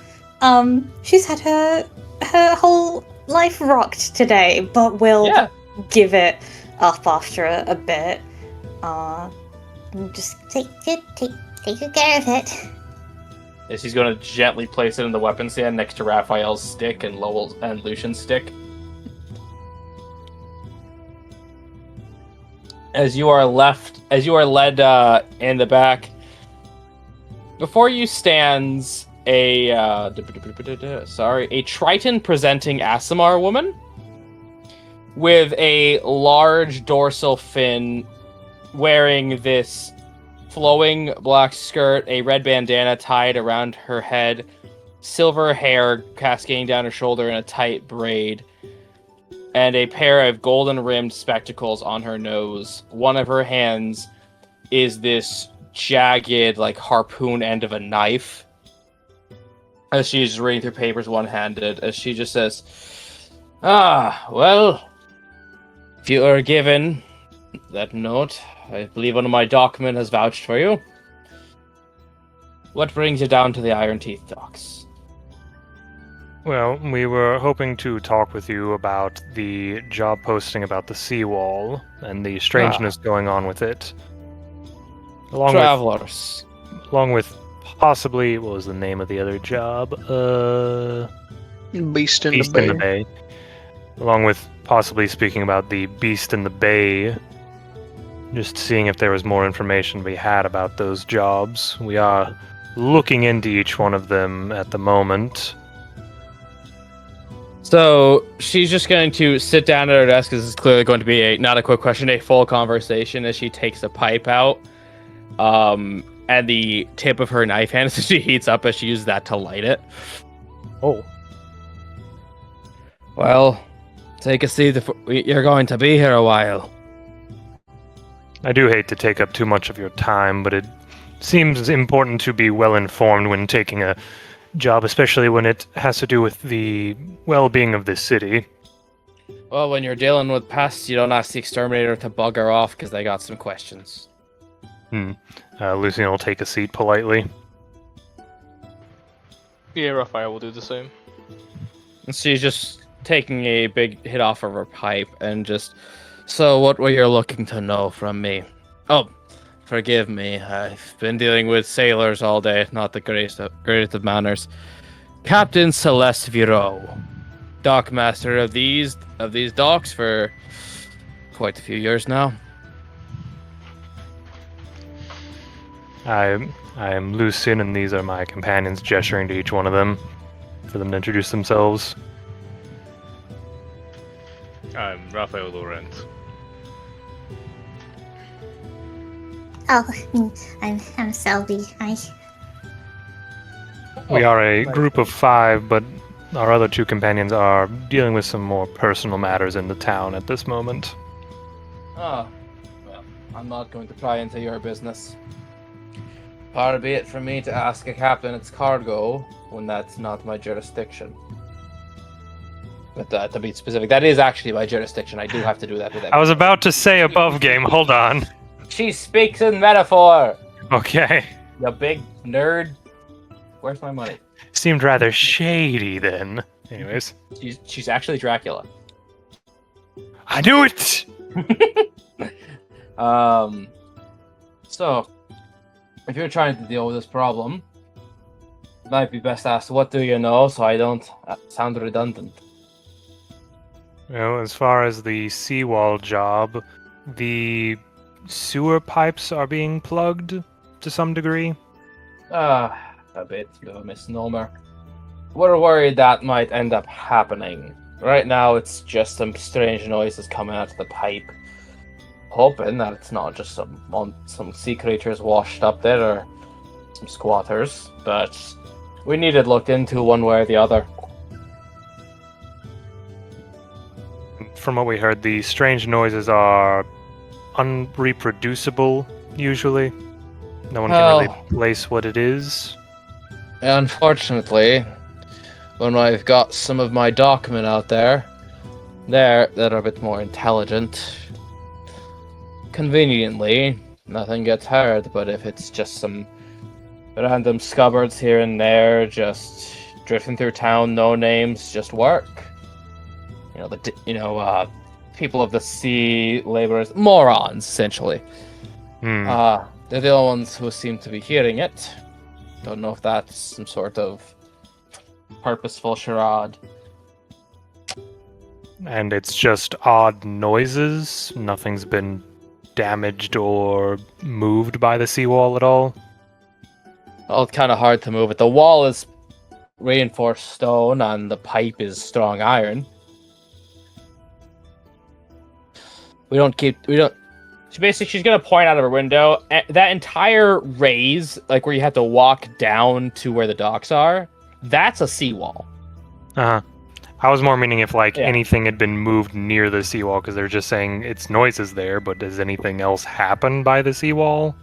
She's had her whole life rocked today, but will give it up after a bit. Just take good care of it. Is he's going to gently place it in the weapon stand next to Raphael's stick and Lowell's and Lucian's stick. As you are led in the back. Before you stands a Triton presenting Aasimar woman with a large dorsal fin, wearing this flowing black skirt, a red bandana tied around her head, silver hair cascading down her shoulder in a tight braid, and a pair of golden-rimmed spectacles on her nose. One of her hands is this jagged, like, harpoon end of a knife. As she's reading through papers one-handed, as she just says, well, if you are given that note, I believe one of my dockmen has vouched for you. What brings you down to the Iron Teeth docks? Well, we were hoping to talk with you about the job posting about the seawall and the strangeness going on with it. Travelers. Along with possibly, what was the name of the other job? Beast in the Bay. Along with possibly speaking about the Beast in the Bay. Just seeing if there was more information we had about those jobs. We are looking into each one of them at the moment. So she's just going to sit down at her desk. This is clearly going to be not a quick question, a full conversation as she takes a pipe out. And the tip of her knife hand, so she heats up as she uses that to light it. Oh. Well, take a seat. You're going to be here a while. I do hate to take up too much of your time, but it seems important to be well informed when taking a job, especially when it has to do with the well-being of this city. Well, when you're dealing with pests, you don't ask the exterminator to bugger off because they got some questions. Lucian will take a seat politely. Yeah, Raphael will do the same. And she's just taking a big hit off of her pipe and just... So, what were you looking to know from me? Oh, forgive me. I've been dealing with sailors all day. Not the greatest of manners. Captain Celeste Viro, dockmaster of these docks for quite a few years now. I am Lucian, and these are my companions, gesturing to each one of them for them to introduce themselves. I'm Raphael Laurent. Oh, I'm Selby. We are a group of 5, but our other 2 companions are dealing with some more personal matters in the town at this moment. Well, I'm not going to pry into your business. Far be it from me to ask a captain its cargo when that's not my jurisdiction. But to be specific, that is actually my jurisdiction. I do have to do that with everyone. I was about to say above game, hold on. She speaks in metaphor! Okay. You big nerd. Where's my money? Seemed rather shady then. Anyways. She's actually Dracula. I knew it! So, if you're trying to deal with this problem, it might be best asked, what do you know, so I don't sound redundant. Well, as far as the seawall job, the sewer pipes are being plugged to some degree. A bit of a misnomer. We're worried that might end up happening. Right now, it's just some strange noises coming out of the pipe. Hoping that it's not just some sea creatures washed up there or some squatters, but we need it looked into one way or the other. From what we heard, the strange noises are unreproducible, usually. No one can really place what it is. Unfortunately, when I've got some of my dockmen out there that are a bit more intelligent, conveniently, nothing gets heard. But if it's just some random scubbards here and there, just drifting through town, no names, just work. People of the sea, laborers, morons, essentially. They're the only ones who seem to be hearing it. Don't know if that's some sort of purposeful charade. And it's just odd noises? Nothing's been damaged or moved by the seawall at all? Well, it's kind of hard to move it. The wall is reinforced stone and the pipe is strong iron. She's gonna point out of her window. That entire raise, like where you have to walk down to where the docks are, that's a seawall. Uh-huh. I was more meaning if anything had been moved near the seawall, because they're just saying it's noises there, but does anything else happen by the seawall?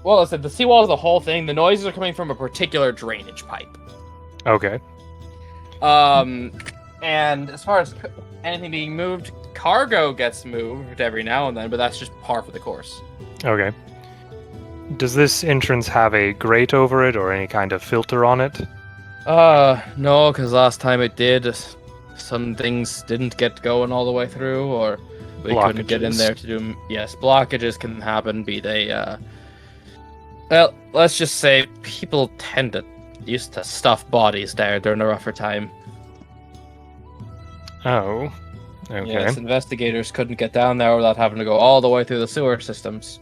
Well, I said the seawall is the whole thing. The noises are coming from a particular drainage pipe. Okay. And as far as anything being moved, cargo gets moved every now and then, but that's just par for the course. Okay. Does this entrance have a grate over it or any kind of filter on it? No, because last time it did, some things didn't get going all the way through, or we couldn't get in there to do. Yes, blockages can happen, be they, well, let's just say people used to stuff bodies there during a rougher time. Oh, okay. Yes, investigators couldn't get down there without having to go all the way through the sewer systems.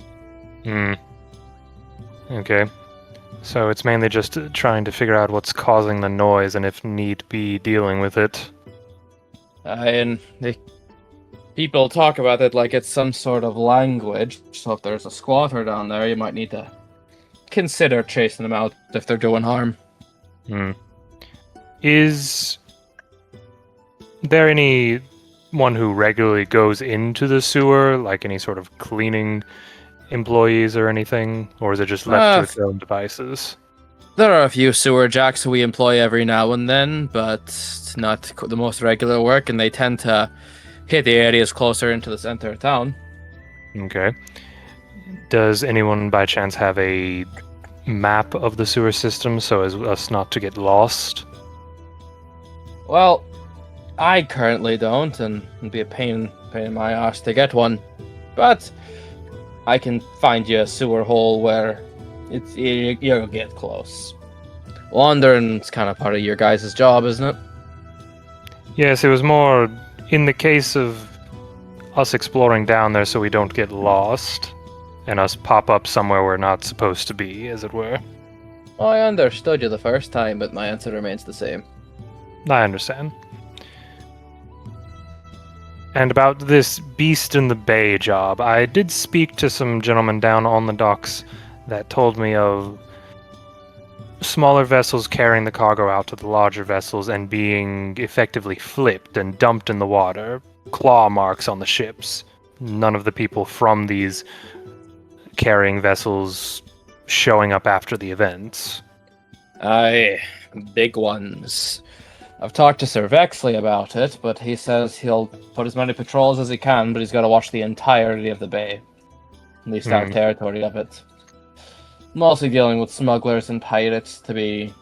Okay. So it's mainly just trying to figure out what's causing the noise and if need be dealing with it. And people talk about it like it's some sort of language, so if there's a squatter down there, you might need to consider chasing them out if they're doing harm. Is there anyone who regularly goes into the sewer, like any sort of cleaning employees or anything, or is it just left to its own devices? There are a few sewer jacks who we employ every now and then, but it's not the most regular work, and they tend to hit the areas closer into the center of town. Okay. Does anyone by chance have a map of the sewer system so as us not to get lost? Well, I currently don't, and it'd be a pain in my ass to get one, but I can find you a sewer hole where you'll get close. Wandering's kind of part of your guys' job, isn't it? Yes, it was more in the case of us exploring down there so we don't get lost, and us pop up somewhere we're not supposed to be, as it were. I understood you the first time, but my answer remains the same. I understand. And about this Beast in the Bay job, I did speak to some gentlemen down on the docks that told me of smaller vessels carrying the cargo out to the larger vessels and being effectively flipped and dumped in the water, claw marks on the ships. None of the people from these carrying vessels showing up after the events. Aye, big ones. I've talked to Sir Vexley about it, but he says he'll put as many patrols as he can, but he's got to watch the entirety of the bay. At least our territory of it. Mostly dealing with smugglers and pirates to be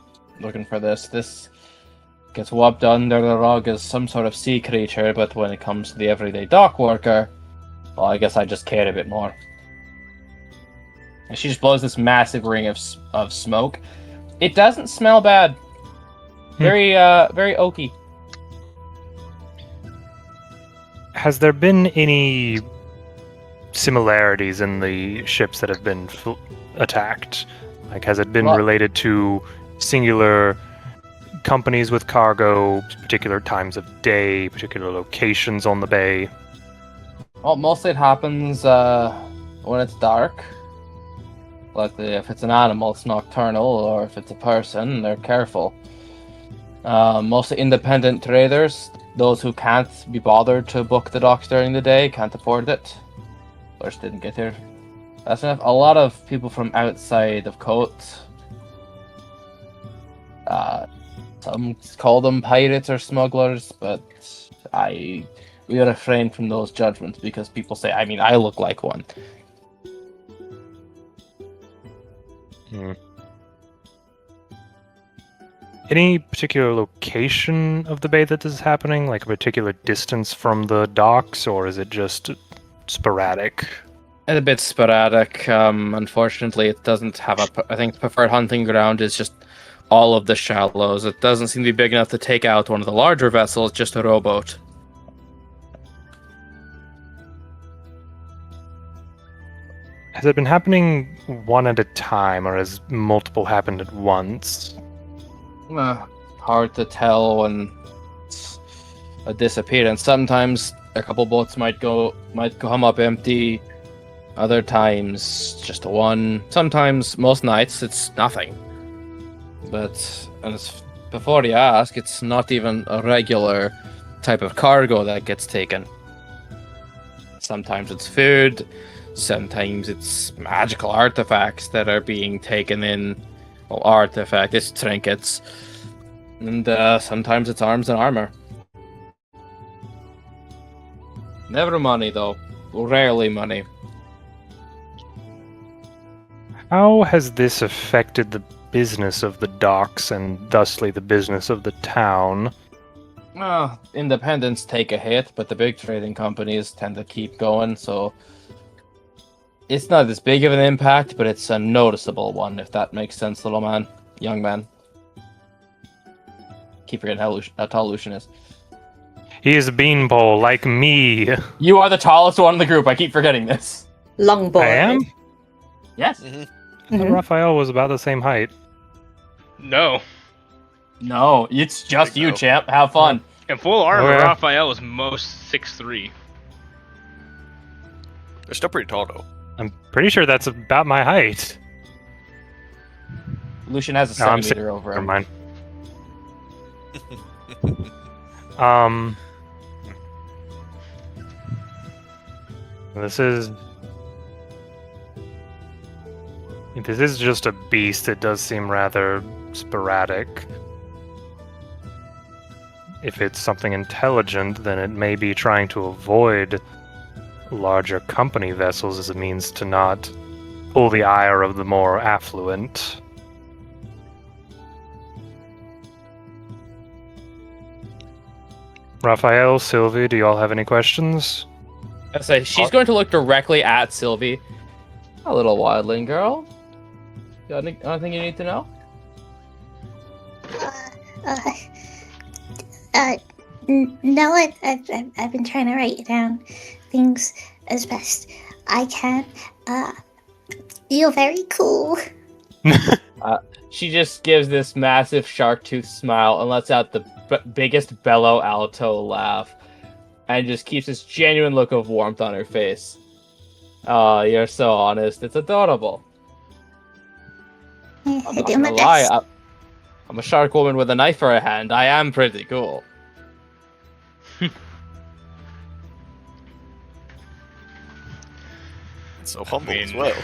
looking for this. This gets swept under the rug as some sort of sea creature, but when it comes to the everyday dock worker, well, I guess I just care a bit more. And she just blows this massive ring of smoke. It doesn't smell bad. Very oaky. Has there been any similarities in the ships that have been attacked? Like, has it been related to singular companies with cargo, particular times of day, particular locations on the bay? Well, mostly it happens when it's dark. Like, if it's an animal, it's nocturnal, or if it's a person, they're careful. Mostly independent traders, those who can't be bothered to book the docks during the day, can't afford it, or just didn't get here. That's enough. A lot of people from outside of Coat, some call them pirates or smugglers, but we refrain from those judgments because people say, I look like one. Any particular location of the bay that this is happening? Like a particular distance from the docks, or is it just sporadic? It's a bit sporadic. Unfortunately, it doesn't have I think the preferred hunting ground is just all of the shallows. It doesn't seem to be big enough to take out one of the larger vessels, just a rowboat. Has it been happening one at a time, or has multiple happened at once? Hard to tell when it's a disappearance. Sometimes a couple boats might come up empty. Other times, just one. Sometimes, most nights, it's nothing. But before you ask, it's not even a regular type of cargo that gets taken. Sometimes it's food. Sometimes it's magical artifacts that are being taken in. Well, artifact, it's trinkets. And sometimes it's arms and armor. Never money, though. Rarely money. How has this affected the business of the docks and thusly the business of the town? Independents take a hit, but the big trading companies tend to keep going, so it's not as big of an impact, but it's a noticeable one, if that makes sense, little man. Young man. Keep forgetting how tall Lucian is. He is a beanpole, like me. You are the tallest one in the group, I keep forgetting this. Long boy. I am? Yes. I thought Raphael was about the same height. No. No, it's just you, champ. Have fun. In full armor, Okay. Raphael is most 6'3". They're still pretty tall, though. I'm pretty sure that's about my height. Lucian has a No, I'm centimeter over Never him. mind. This is... If this is just a beast, it does seem rather sporadic. If it's something intelligent, then it may be trying to avoid larger company vessels as a means to not pull the ire of the more affluent. Raphael, Sylvie, do you all have any questions? I say she's going to look directly at Sylvie. A little wildling girl. Got anything you need to know? No, I've been trying to write down things as best I can. You're very cool. She just gives this massive shark tooth smile and lets out the biggest bellow alto laugh, and just keeps this genuine look of warmth on her face. Oh, you're so honest. It's adorable. I'm I not do my gonna lie. best. I'm a shark woman with a knife for a hand. I am pretty cool. So humble I as mean, well.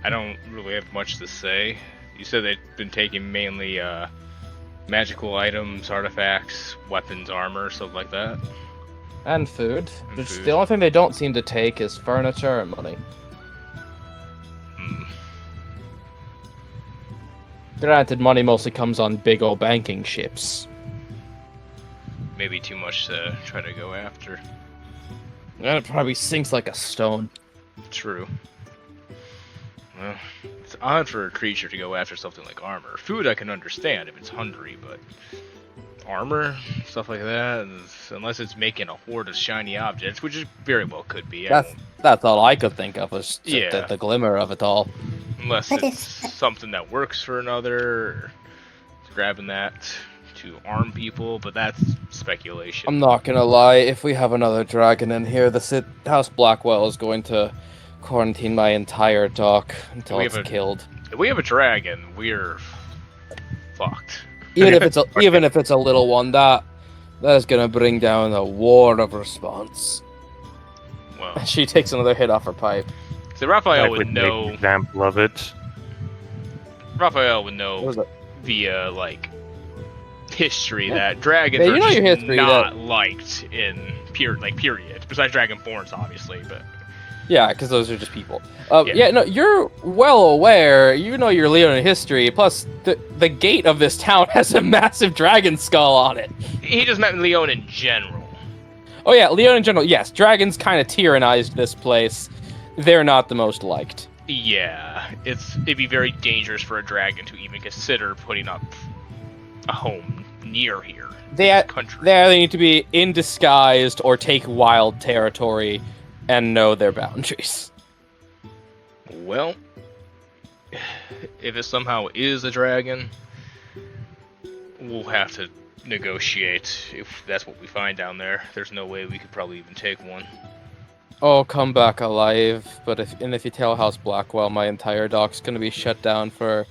I don't really have much to say. You said they've been taking mainly magical items, artifacts, weapons, armor, stuff like that. And food. And Just food. the only thing they don't seem to take is furniture and money. Hmm. Granted, money mostly comes on big old banking ships. Maybe too much to try to go after. And it probably sinks like a stone. True. Well, it's odd for a creature to go after something like armor. Food I can understand if it's hungry, but armor, stuff like that, unless it's making a horde of shiny objects, which it very well could be. That's all I could think of was Yeah. the glimmer of it all. Unless But it's something that works for another, or grabbing that to arm people, but that's speculation. I'm not gonna lie, if we have another dragon in here, House Blackwell is going to quarantine my entire dock until We it's have a- killed. If we have a dragon, we're fucked. Even if it's a little one, that is gonna bring down a war of response. Well, She takes another hit off her pipe. so Raphael I would would make an know. example of it. Raphael would What know was it? via history Yeah. that dragons Yeah, are you know just your history not liked in period. Besides Dragonborns, obviously, but Yeah, because those are just people. No, you're well aware. You know your Leonin history. Plus, the gate of this town has a massive dragon skull on it. He just meant Leon in general. Oh yeah, Leon in general. Yes, dragons kind of tyrannized this place. They're not the most liked. Yeah, it'd be very dangerous for a dragon to even consider putting up a home near here. They Country. need to be indisguised or take wild territory and know their boundaries. Well, if it somehow is a dragon, we'll have to negotiate. If that's what we find down there, there's no way we could probably even take one. Oh, come back alive. But if you tell House Blackwell my entire dock's gonna be shut down for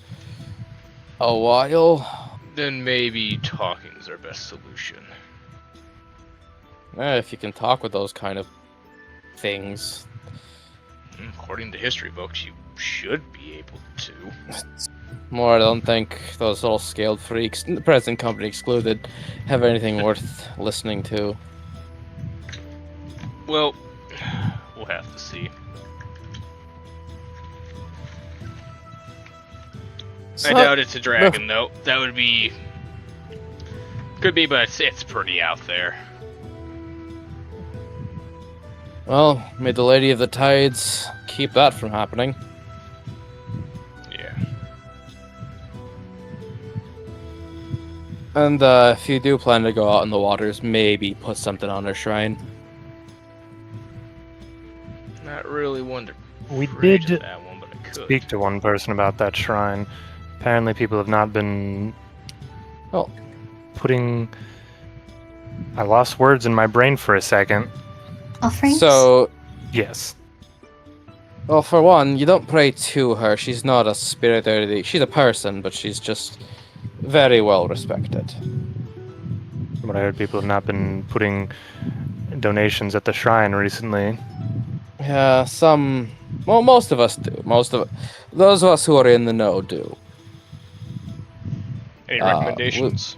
a while, then maybe talking's our best solution. if you can talk with those kind of things. According to history books, you should be able to. More, I don't think those little scaled freaks, the present company excluded, have anything worth listening to. Well, we'll have to see. So, I doubt it's a dragon, though. That would be... Could be, but it's pretty out there. Well, may the Lady of the Tides keep that from happening. Yeah. And if you do plan to go out in the waters, maybe put something on her shrine. Not really one to We pray to did that one, but I could. speak to one person about that shrine. Apparently people have not been putting... I lost words in my brain for a second. Offerings? So, Yes. well, for one, you don't pray to her. She's not a spirit or anything. She's a person, but she's just very well respected. From what I heard, people have not been putting donations at the shrine recently. Yeah, most of us do. Those of us who are in the know do. Any recommendations?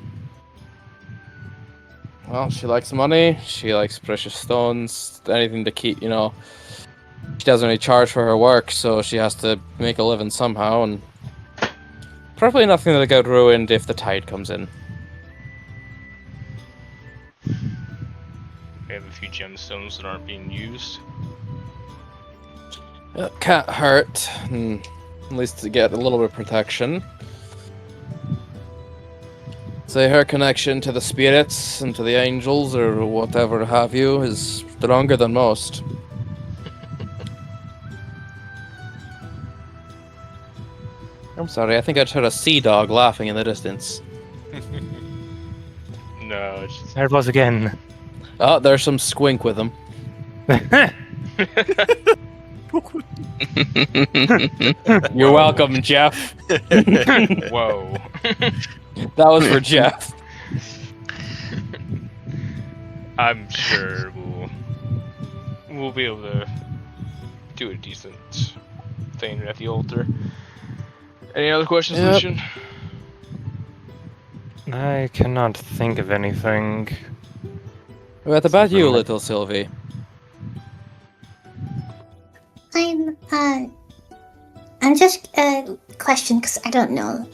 Well, she likes money, she likes precious stones, anything to keep, she doesn't really charge for her work, so she has to make a living somehow, and probably nothing that'll get ruined if the tide comes in. We have a few gemstones that aren't being used. It can't hurt, at least to get a little bit of protection. Say her connection to the spirits and to the angels or whatever have you is stronger than most. I'm sorry, I think I just heard a sea dog laughing in the distance. No, it's just... There it was again. Oh, there's some squink with him. You're welcome, Jeff. Whoa. That was for Jeff. I'm sure we'll be able to do a decent thing at the altar. Any other questions, Yep. Lucian? I cannot think of anything. What about you, little Sylvie? I'm just question because I don't know.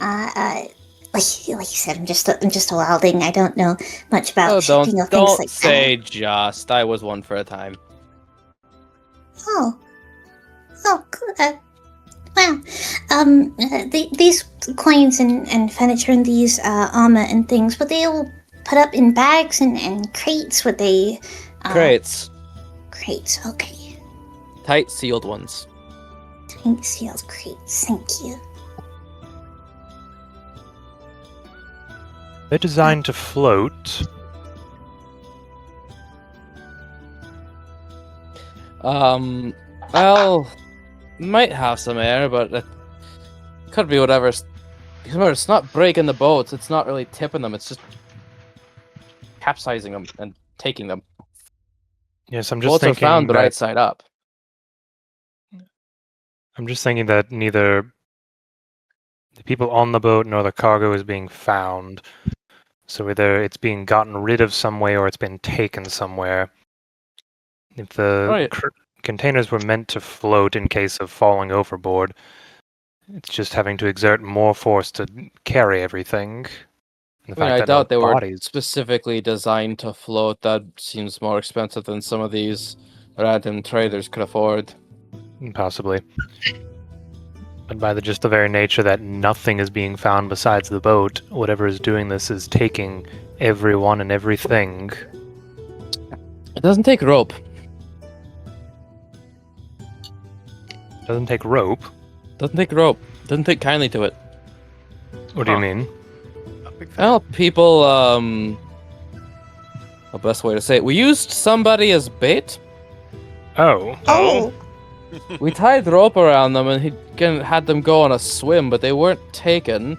Like you said, I'm just a wilding. I don't know much about shipping or things don't like say that. just. I was one for a time. Oh, good. Wow. These coins and furniture and these armor and things, were they all put up in bags and crates? Were they Crates. Crates. Okay. Tight sealed ones. Tank sealed crates. Thank you. They're designed to float. Well, might have some air, but it could be whatever. Remember, it's not breaking the boats. It's not really tipping them. It's just capsizing them and taking them. Yes, I'm just Boats are thinking found the that- right side up. I'm just thinking that neither the people on the boat nor the cargo is being found. So either it's being gotten rid of some way or it's been taken somewhere. If the Right. containers were meant to float in case of falling overboard. It's just having to exert more force to carry everything. I doubt they were specifically designed to float. That seems more expensive than some of these random traders could afford. Possibly. But by the very nature that nothing is being found besides the boat, whatever is doing this is taking everyone and everything. It doesn't take rope. Doesn't take rope? Doesn't take rope. Doesn't take kindly to it. What do you mean? Well, people, the best way to say it, we used somebody as bait. Oh. Oh, We tied rope around them and he had them go on a swim, but they weren't taken.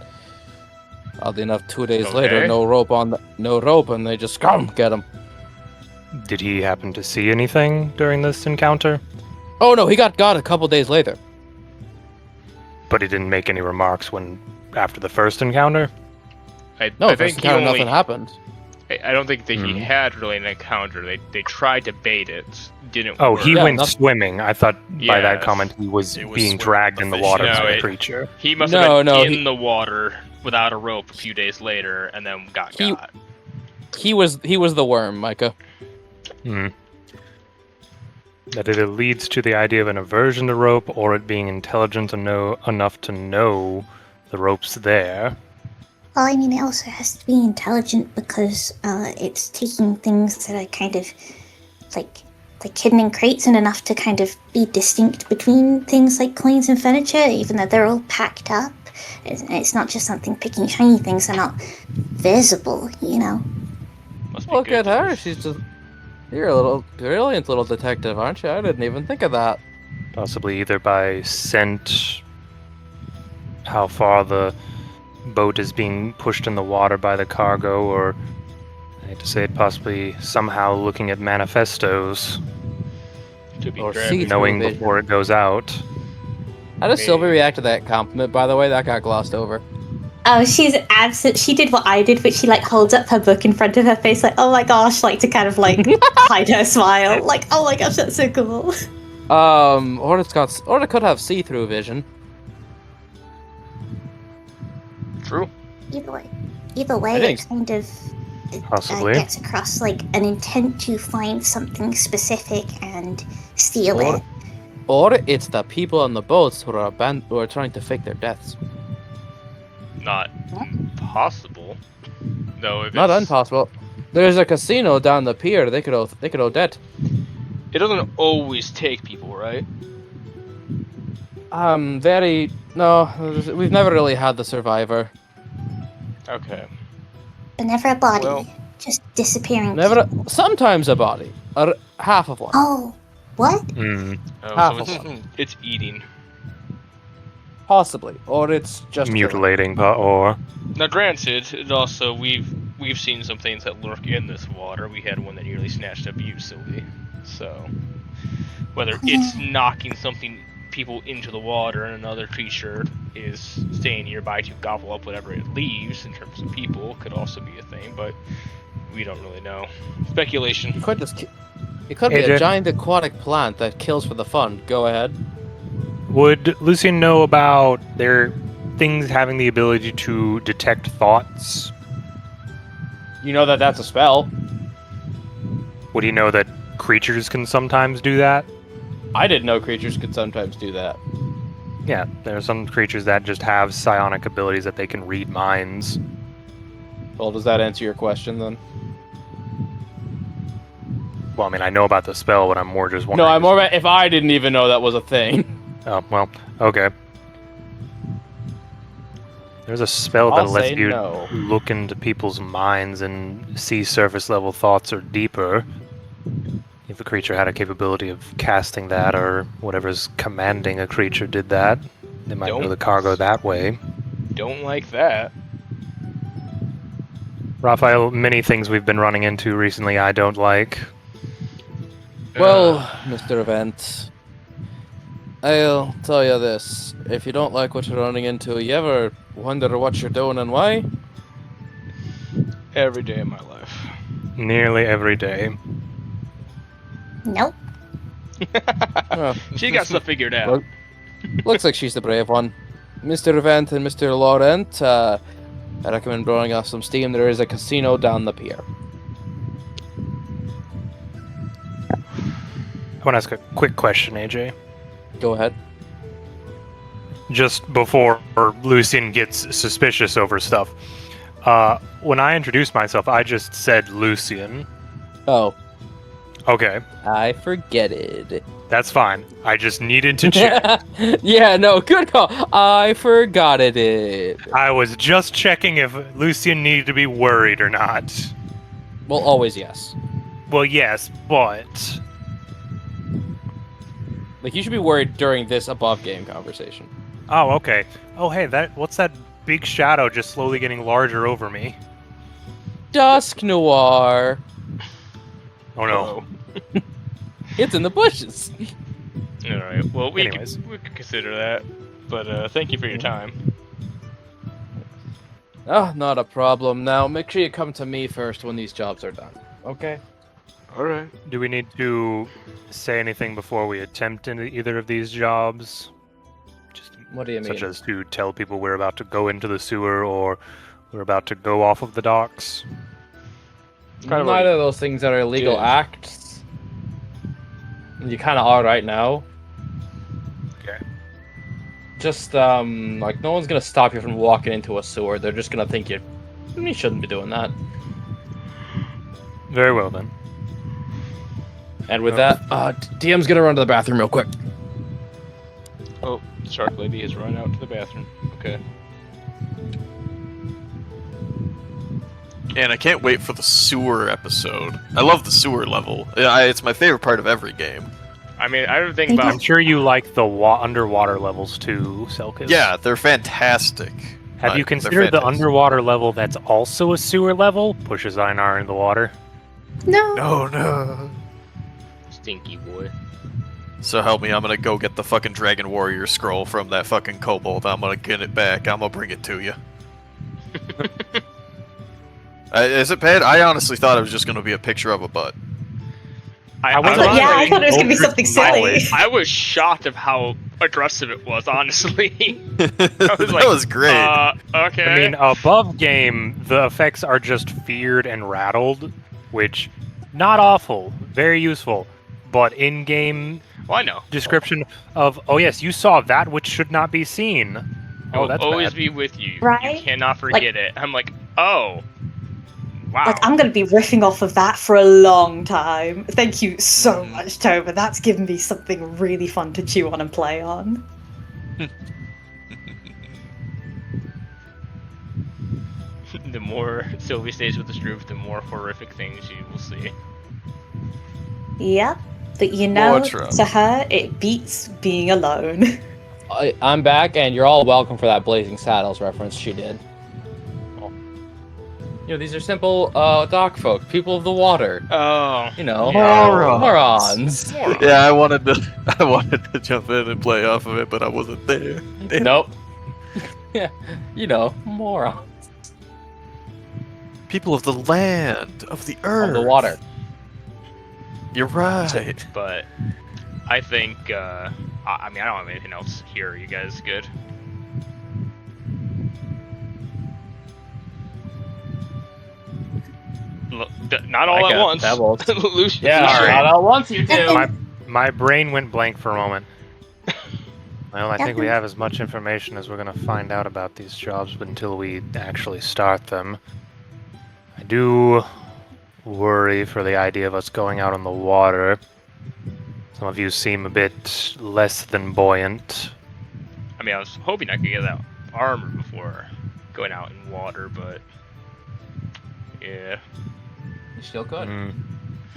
Oddly enough, 2 days later, no rope, and they just come get them. Did he happen to see anything during this encounter? Oh no, he got a couple days later. But he didn't make any remarks after the first encounter? I First think encounter, nothing happened. I don't think that he had really an encounter. They tried to bait it, didn't Oh, work. he went swimming. I thought by that Yes. comment he was It was being swimming dragged with in the the water fish. by No, a it- creature. He must have been No, in the water without a rope a few days later, and then got. He was the worm, Micah. Hmm. That it leads to the idea of an aversion to rope, or it being intelligent enough to know the rope's there. well, I mean, it also has to be intelligent because it's taking things that are kind of like hidden in crates and enough to kind of be distinct between things like coins and furniture, even though they're all packed up. It's not just something picking shiny things; they're not visible, you know. Must be Look good at her. to- She's just. You're a little brilliant little detective, aren't you? I didn't even think of that. Possibly either by scent, how far the boat is being pushed in the water by the cargo, or I hate to say it, possibly somehow looking at manifestos, to be Or grabbed. see- knowing vision. before it goes out. How does Maybe. Sylvie react to that compliment, by the way? That got glossed over. Oh, she's absent. She did what I did, but she like holds up her book in front of her face, like, oh my gosh, like to kind of like hide her smile. Like, oh my gosh, that's so cool. Or it could have see-through vision. True. Either way, I think- it kind of Possibly. gets across like an intent to find something specific and steal Or- it. Or it's the people on the boats who are trying to fake their deaths. Not impossible. Though if Not it's- impossible. There's a casino down the pier. They could owe debt. It doesn't always take people, right? No. We've never really had the survivor. Okay. But never a body, Well- just disappearing. Never. people. Sometimes a body. Or half of one. Oh, what? Hmm. Oh, Half so of it's, one. it's eating. Possibly. Or it's just killing. Mutilating, or Now, granted, it also we've seen some things that lurk in this water. We had one that nearly snatched up you, Sylvie. So whether it's knocking people into the water and another creature is staying nearby to gobble up whatever it leaves in terms of people could also be a thing, but we don't really know. Speculation. It could be AJ? a giant aquatic plant that kills for the fun. Go ahead. would Lucian know about their things having the ability to detect thoughts? You know that that's a spell. Would he know that creatures can sometimes do that? I didn't know creatures could sometimes do that. Yeah, there are some creatures that just have psionic abilities that they can read minds. Well, does that answer your question then? Well, I mean, I know about the spell, but I'm more just wondering. No, I'm more about if I didn't even know that was a thing. Oh, well, okay. There's a spell that I'll lets say you no. look into people's minds and see surface level thoughts or deeper. If a creature had a capability of casting that, or whatever's commanding a creature did that, they might know Don't- the cargo that way. Don't like that. Raphael, many things we've been running into recently I don't like. Well, Mr. Event, I'll tell you this. If you don't like what you're running into, you ever wonder what you're doing and why? Every day of my life. Nearly every day. Nope. Oh. She got stuff figured out. Look- Looks like she's the brave one. Mr. Event and Mr. Laurent, I recommend blowing off some steam. There is a casino down the pier. I want to ask a quick question, AJ. Go ahead. Just before Lucian gets suspicious over stuff. When I introduced myself, I just said Lucian. Oh, Okay, I forgetted. that's fine. I just needed to check. Yeah, no, good call. I forgot it. I was just checking if Lucian needed to be worried or not. Well, always yes. Well, yes, but... Like, you should be worried during this above game conversation. Oh, okay. Oh, hey, what's that big shadow just slowly getting larger over me? Dusk Noir. Oh, no. It's in the bushes. All right. Well, we Anyways. could consider that. But thank you for your time. Oh, not a problem. Now, make sure you come to me first when these jobs are done. Okay? All right. Do we need to say anything before we attempt into either of these jobs? Just What do you mean? such as to tell people we're about to go into the sewer or we're about to go off of the docks? kind of Neither of those things are illegal Yeah. acts. You kind of are right now. Okay. Just, like, no one's gonna stop you from walking into a sewer. They're just gonna think you shouldn't be doing that. Very well, then. And with that, DM's gonna run to the bathroom real quick. Oh, Shark Lady has run out to the bathroom. Okay. And I can't wait for the sewer episode. I love the sewer level. It's my favorite part of every game. I mean, I don't think Thank I'm about. sure you like the underwater levels too, Selkis. Yeah, they're fantastic. Have you They're considered the fantastic. underwater level that's also a sewer level? Pushes Einar in the water. No. No. Stinky boy. So help me, I'm gonna go get the fucking Dragon Warrior scroll from that fucking kobold. I'm gonna get it back. I'm gonna bring it to you. Is it bad? I honestly thought it was just gonna be a picture of a butt. I was honestly- Yeah, I thought it was gonna be something silly. I was shocked of how aggressive it was, honestly. That was like, was great. Okay. I mean, above game, the effects are just feared and rattled, which, not awful, very useful. But in-game well, I know. description of, oh yes, you saw that which should not be seen. Oh, I'll that's always bad. be with you. Right? You cannot forget it. I'm like, oh. Wow. Like, I'm going to be riffing off of that for a long time. Thank you so much, Tova. That's given me something really fun to chew on and play on. The more Sylvie stays with the Stroop, the more horrific things you will see. Yep. But you know, More trouble. to her, it beats being alone. I'm back, and you're all welcome for that Blazing Saddles reference she did. You know, these are simple dock folk, people of the water. Oh. You know, Morons. morons. Yeah, I wanted to jump in and play off of it, but I wasn't there. Damn. Nope. Yeah, you know, morons. People of the land, of the earth. Of the water. You're right. But I think, I mean, I don't have anything else here. Are you guys good? Not all I at got once. pebbles. Lucian, Yeah, Lucian. not all at once, you do. My brain went blank for a moment. Well, I think we Captain. have as much information as we're going to find out about these jobs until we actually start them. I do worry for the idea of us going out on the water. Some of you seem a bit less than buoyant. I mean, I was hoping I could get that armor before going out in water, but yeah. You still could.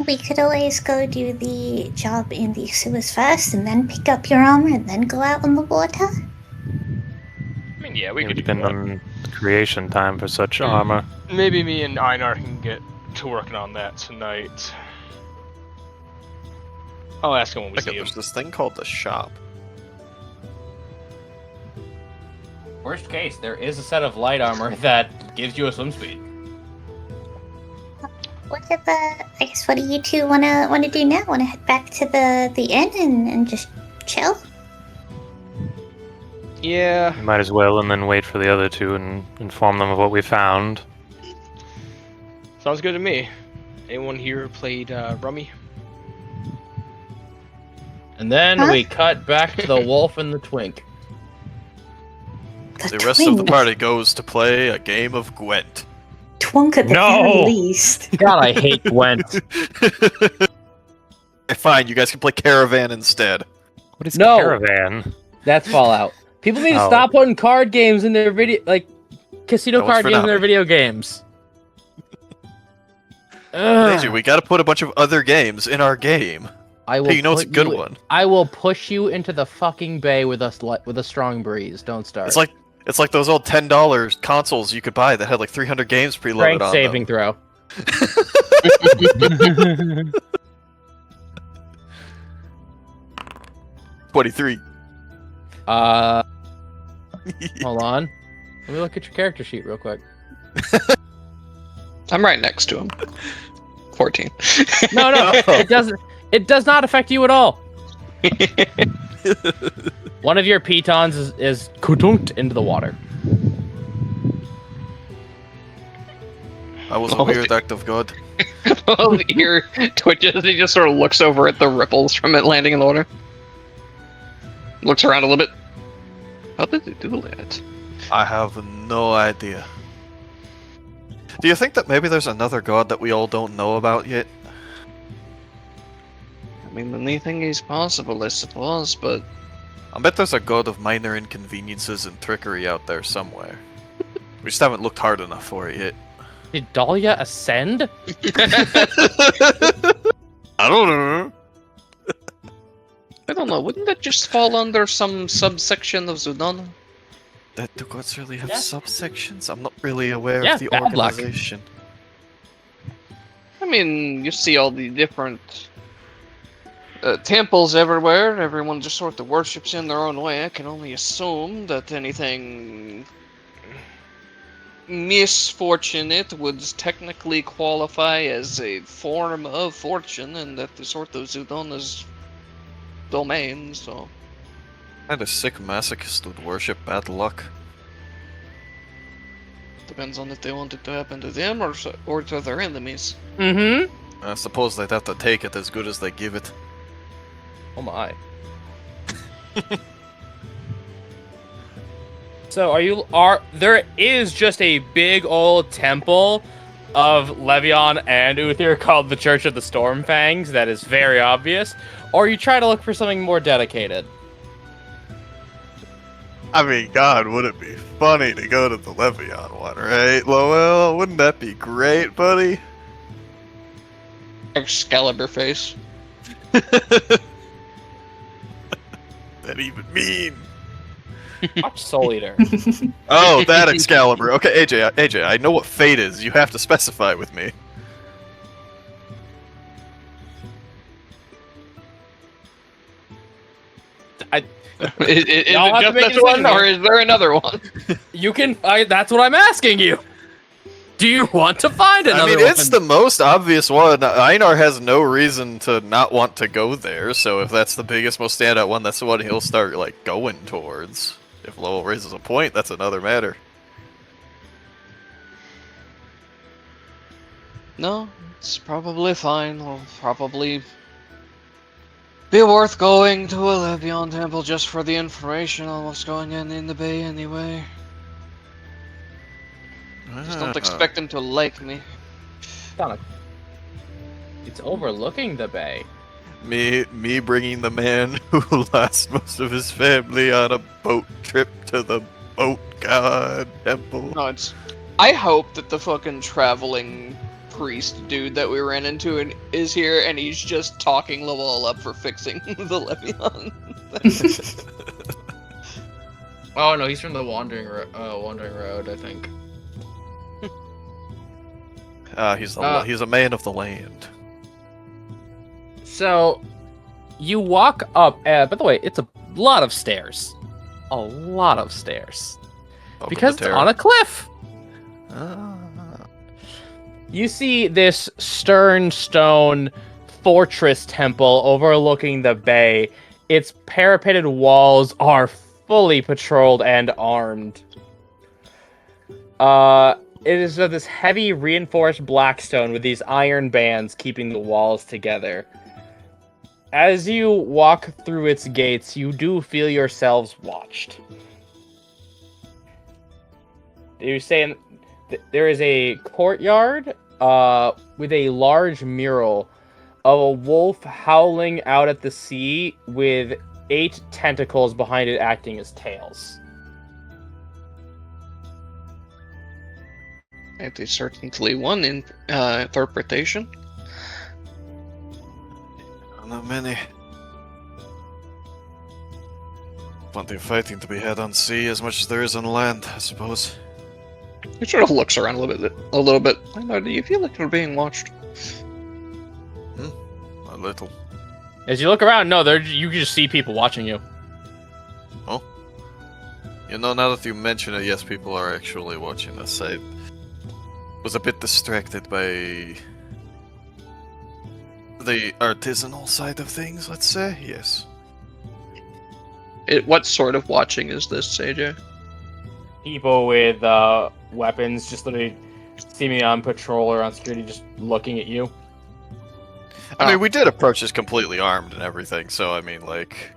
We could always go do the job in the sewers first and then pick up your armor and then go out on the water. I mean, yeah, we It would could do depend that. on creation time for such armor. Maybe me and Einar can get to working on that tonight. I'll ask him when we see him. There's this thing called the shop. Worst case, there is a set of light armor that gives you a swim speed. what do you two wanna do now? Wanna head back to the inn and just chill? Yeah. You might as well, and then wait for the other two and inform them of what we found. Sounds good to me. Anyone here played Rummy? And then we cut back to the wolf and the twink. The rest of the party goes to play a game of Gwent. Twunk at the very least. God, I hate Gwent. Fine, you guys can play Caravan instead. What is Caravan? That's Fallout. People need to stop putting card games in their casino card games in their video games. Lazy, we gotta put a bunch of other games in our game. Hey, you know it's a good one. I will push you into the fucking bay with a strong breeze. Don't start. It's like those old $10 consoles you could buy that had like 300 games preloaded on saving them. throw. 23. Hold on. Let me look at your character sheet real quick. I'm right next to him. 14. No, it doesn't. It does not affect you at all. One of your pitons is kudunked into the water. I was a weird act of God. Well, ear twitches. He just sort of looks over at the ripples from it landing in the water. Looks around a little bit. How did he do that? I have no idea. Do you think that maybe there's another god that we all don't know about yet? I mean, anything is possible, I suppose, but... I bet there's a god of minor inconveniences and trickery out there somewhere. We just haven't looked hard enough for it yet. Did Dahlia ascend? I don't know. I don't know, wouldn't that just fall under some subsection of Zudana? Do gods really have subsections? I'm not really aware of the bad luck. organization. I mean, you see all the different temples everywhere. Everyone just sort of worships in their own way. I can only assume that anything misfortunate would technically qualify as a form of fortune, and that the sort of Zudana's domain, so... And a sick masochist would worship bad luck. Depends on if they want it to happen to them or to their enemies. Mm-hmm. I suppose they'd have to take it as good as they give it. Oh my. So there is just a big old temple of Levion and Uthir called the Church of the Stormfangs that is very obvious, or you try to look for something more dedicated. I mean, God, would it be funny to go to the Levion one, right, Lowell? Wouldn't that be great, buddy? Excalibur face. That even mean? Watch Soul Eater. Oh, that Excalibur. Okay, AJ, I know what fate is. You have to specify with me. Is it just this one, or is there another one? You can. That's what I'm asking you. Do you want to find another one? I mean, it's the most obvious one. Einar has no reason to not want to go there, so if that's the biggest, most standout one, that's the one he'll start, like, going towards. If Lowell raises a point, that's another matter. No, it's probably fine. It'll probably be worth going to a Levion temple just for the information on what's going on in the bay anyway. Just don't expect him to like me. It's overlooking the bay. Me bringing the man who lost most of his family on a boat trip to the boat god temple. No, it's... I hope that the fucking traveling priest dude that we ran into is here, and he's just talking Lowell up for fixing the Levion. Oh no, he's from the Wandering Road, I think. He's a man of the land. So, you walk up, by the way, it's a lot of stairs. A lot of stairs. Welcome Because to it's Terra. on a cliff. You see this stern stone fortress temple overlooking the bay. Its parapeted walls are fully patrolled and armed. It is of this heavy reinforced black stone with these iron bands keeping the walls together. As you walk through its gates, you do feel yourselves watched. You're saying there is a courtyard with a large mural of a wolf howling out at the sea with 8 tentacles behind it acting as tails. It is certainly one interpretation. Not many. Plenty of fighting to be had on sea, as much as there is on land, I suppose. It sort of looks around a little bit. Einar, do you feel like you're being watched? A little. As you look around, no, you can just see people watching you. Oh. You know, now that you mention it, yes, people are actually watching us. I was a bit distracted by the artisanal side of things, let's say, yes. What sort of watching is this, AJ? People with weapons just literally seemingly on patrol or on security just looking at you. I mean, we did approach this completely armed and everything, so I mean, like,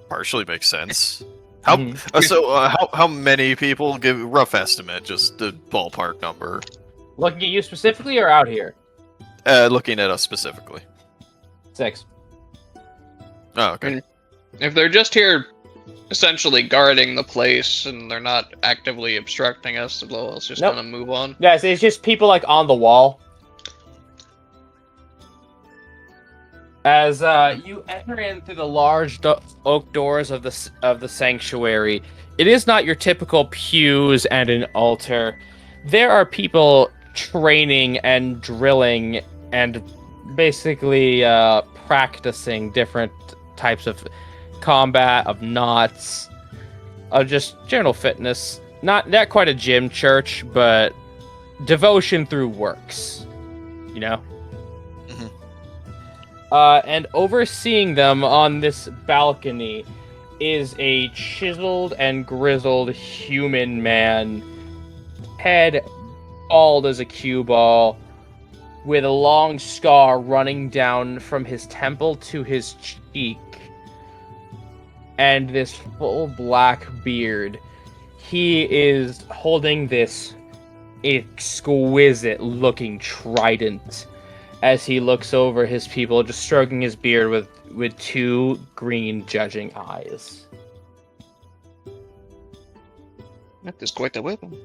partially makes sense. How many people? Give a rough estimate, just a ballpark number. Looking at you specifically or out here? Looking at us specifically. 6. Oh, okay. If they're just here essentially guarding the place and they're not actively obstructing us, well, it's just gonna move on. Yes, it's just people like on the wall. As you enter in through the large oak doors of the sanctuary, it is not your typical pews and an altar. There are people training and drilling and basically practicing different types of combat, of knots, of just general fitness. Not quite a gym church, but devotion through works, you know? And overseeing them on this balcony is a chiseled and grizzled human man, head bald as a cue ball, with a long scar running down from his temple to his cheek, and this full black beard. He is holding this exquisite looking trident as he looks over his people, just stroking his beard with 2 green judging eyes. That is quite a weapon.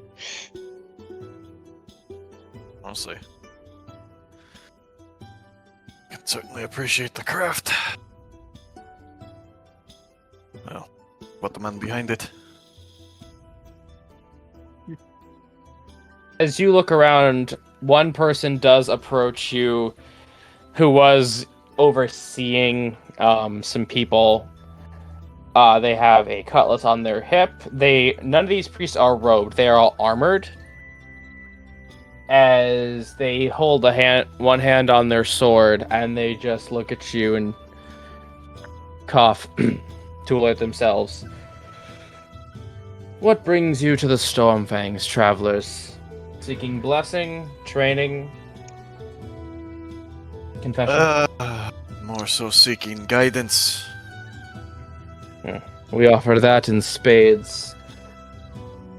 Honestly, can certainly appreciate the craft. Well, what the man behind it? As you look around, one person does approach you who was overseeing some people. They have a cutlass on their hip. None of these priests are robed. They are all armored. As they hold one hand on their sword, and they just look at you and cough to alert themselves. What brings you to the Stormfangs, travelers? Seeking blessing, training, confession? More so seeking guidance. We offer that in spades.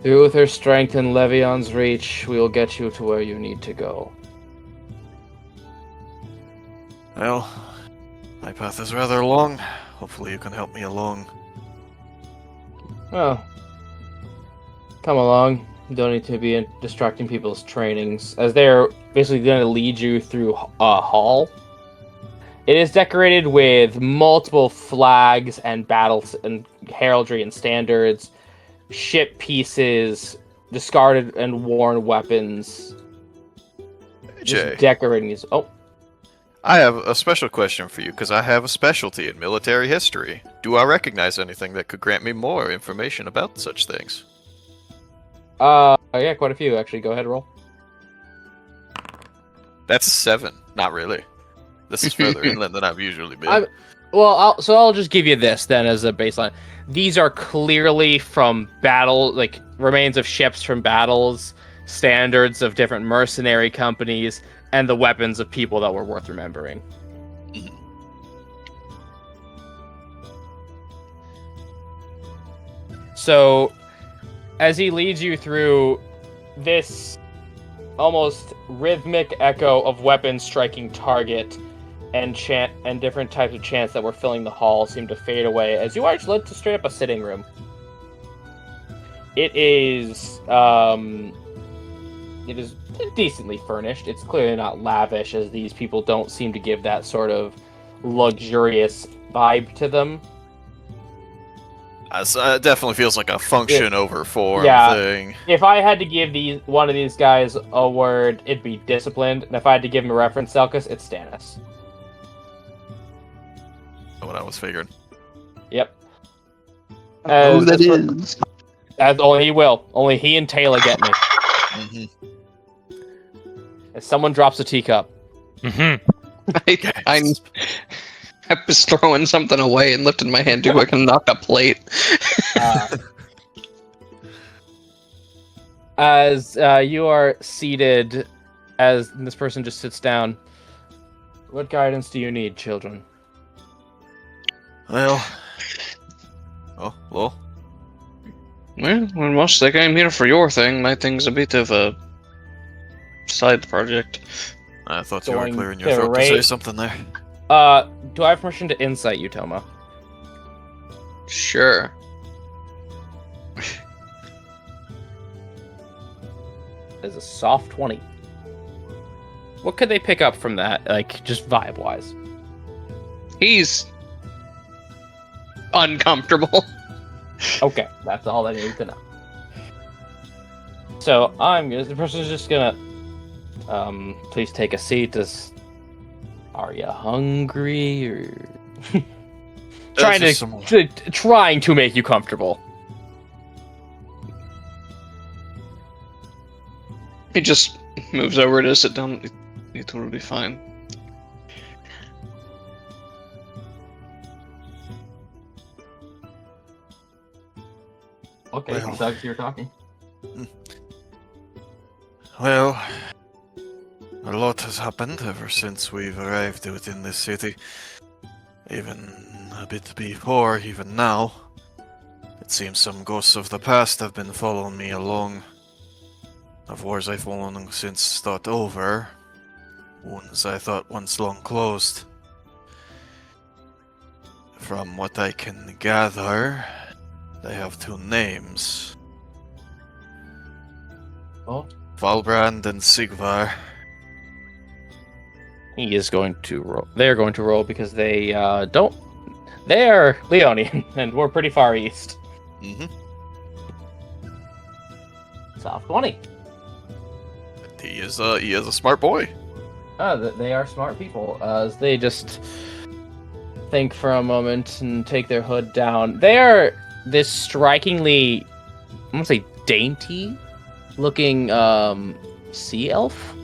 Through Uther's strength and Levion's reach, we will get you to where you need to go. Well, my path is rather long. Hopefully you can help me along. Well, come along. You don't need to be distracting people's trainings, as they're basically going to lead you through a hall. It is decorated with multiple flags and battles and heraldry and standards, ship pieces, discarded and worn weapons. Jay, decorating these. Oh, I have a special question for you, because I have a specialty in military history. Do I recognize anything that could grant me more information about such things? Yeah, quite a few actually. Go ahead, roll. That's a 7. Not really. This is further inland than I've usually been. I'll just give you this then as a baseline. These are clearly from battle, like remains of ships from battles, standards of different mercenary companies, and the weapons of people that were worth remembering. So, as he leads you through this almost rhythmic echo of weapons striking target and chant and different types of chants that were filling the hall seem to fade away as you are led to straight up a sitting room. It is decently furnished. It's clearly not lavish, as these people don't seem to give that sort of luxurious vibe to them. It definitely feels like a function over form thing. If I had to give one of these guys a word, it'd be disciplined. And if I had to give him a reference, Selkus, it's Stannis. What I was figuring. Yep. Who that is? As only he will. Only he and Taylor get me. Mm-hmm. As someone drops a teacup. Mm-hmm. I was throwing something away and lifted my hand too quick and knocked a plate. As you are seated, as this person just sits down, what guidance do you need, children? Well, Well, when most they came here for your thing, my thing's a bit of a side project. I thought you were Going clearing your to throat to rate- say something there. Do I have permission to insight you, Toma? Sure. As a soft 20. What could they pick up from that, like, just vibe-wise? He's uncomfortable. Okay, that's all I need to know. So, the person's just gonna, please take a seat. Are you hungry, or... trying to make you comfortable. He just moves over to sit down. It will be fine. Okay, Well. Doug, you're talking. Well, a lot has happened ever since we've arrived within this city. Even a bit before, even now. It seems some ghosts of the past have been following me along. Of wars I've long since thought over. Wounds I thought once long closed. From what I can gather, they have 2 names. Oh? Valbrand and Sigvar. He is going to roll. They're going to roll because they don't. They're Leonian, and we're pretty far east. Mm-hmm. Soft 20. He is a smart boy. They are smart people. As they just think for a moment and take their hood down. They are this strikingly, I want to say, dainty-looking sea elf.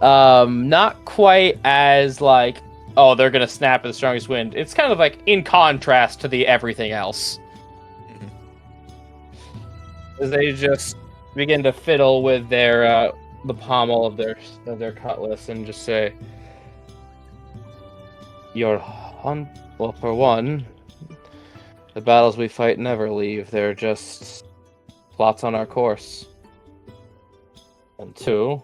Not quite as like, oh, they're gonna snap at the strongest wind. It's kind of like in contrast to the everything else. As they just begin to fiddle with their the pommel of their cutlass and just say, "Your hunt." Well, for one, the battles we fight never leave. They're just plots on our course. And 2,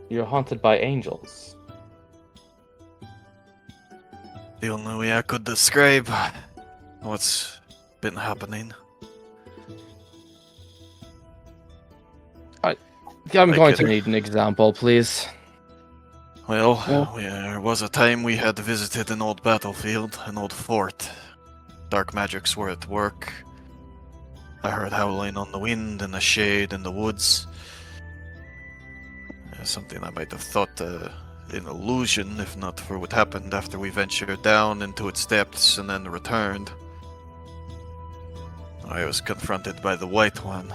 you're haunted by angels. The only way I could describe what's been happening. I'm I going could- to need an example, please. Well, Yeah. there was a time we had visited an old battlefield, an old fort. Dark magics were at work. I heard howling on the wind and the shade in the woods. Something I might have thought an illusion, if not for what happened after we ventured down into its depths and then returned. I was confronted by the White One.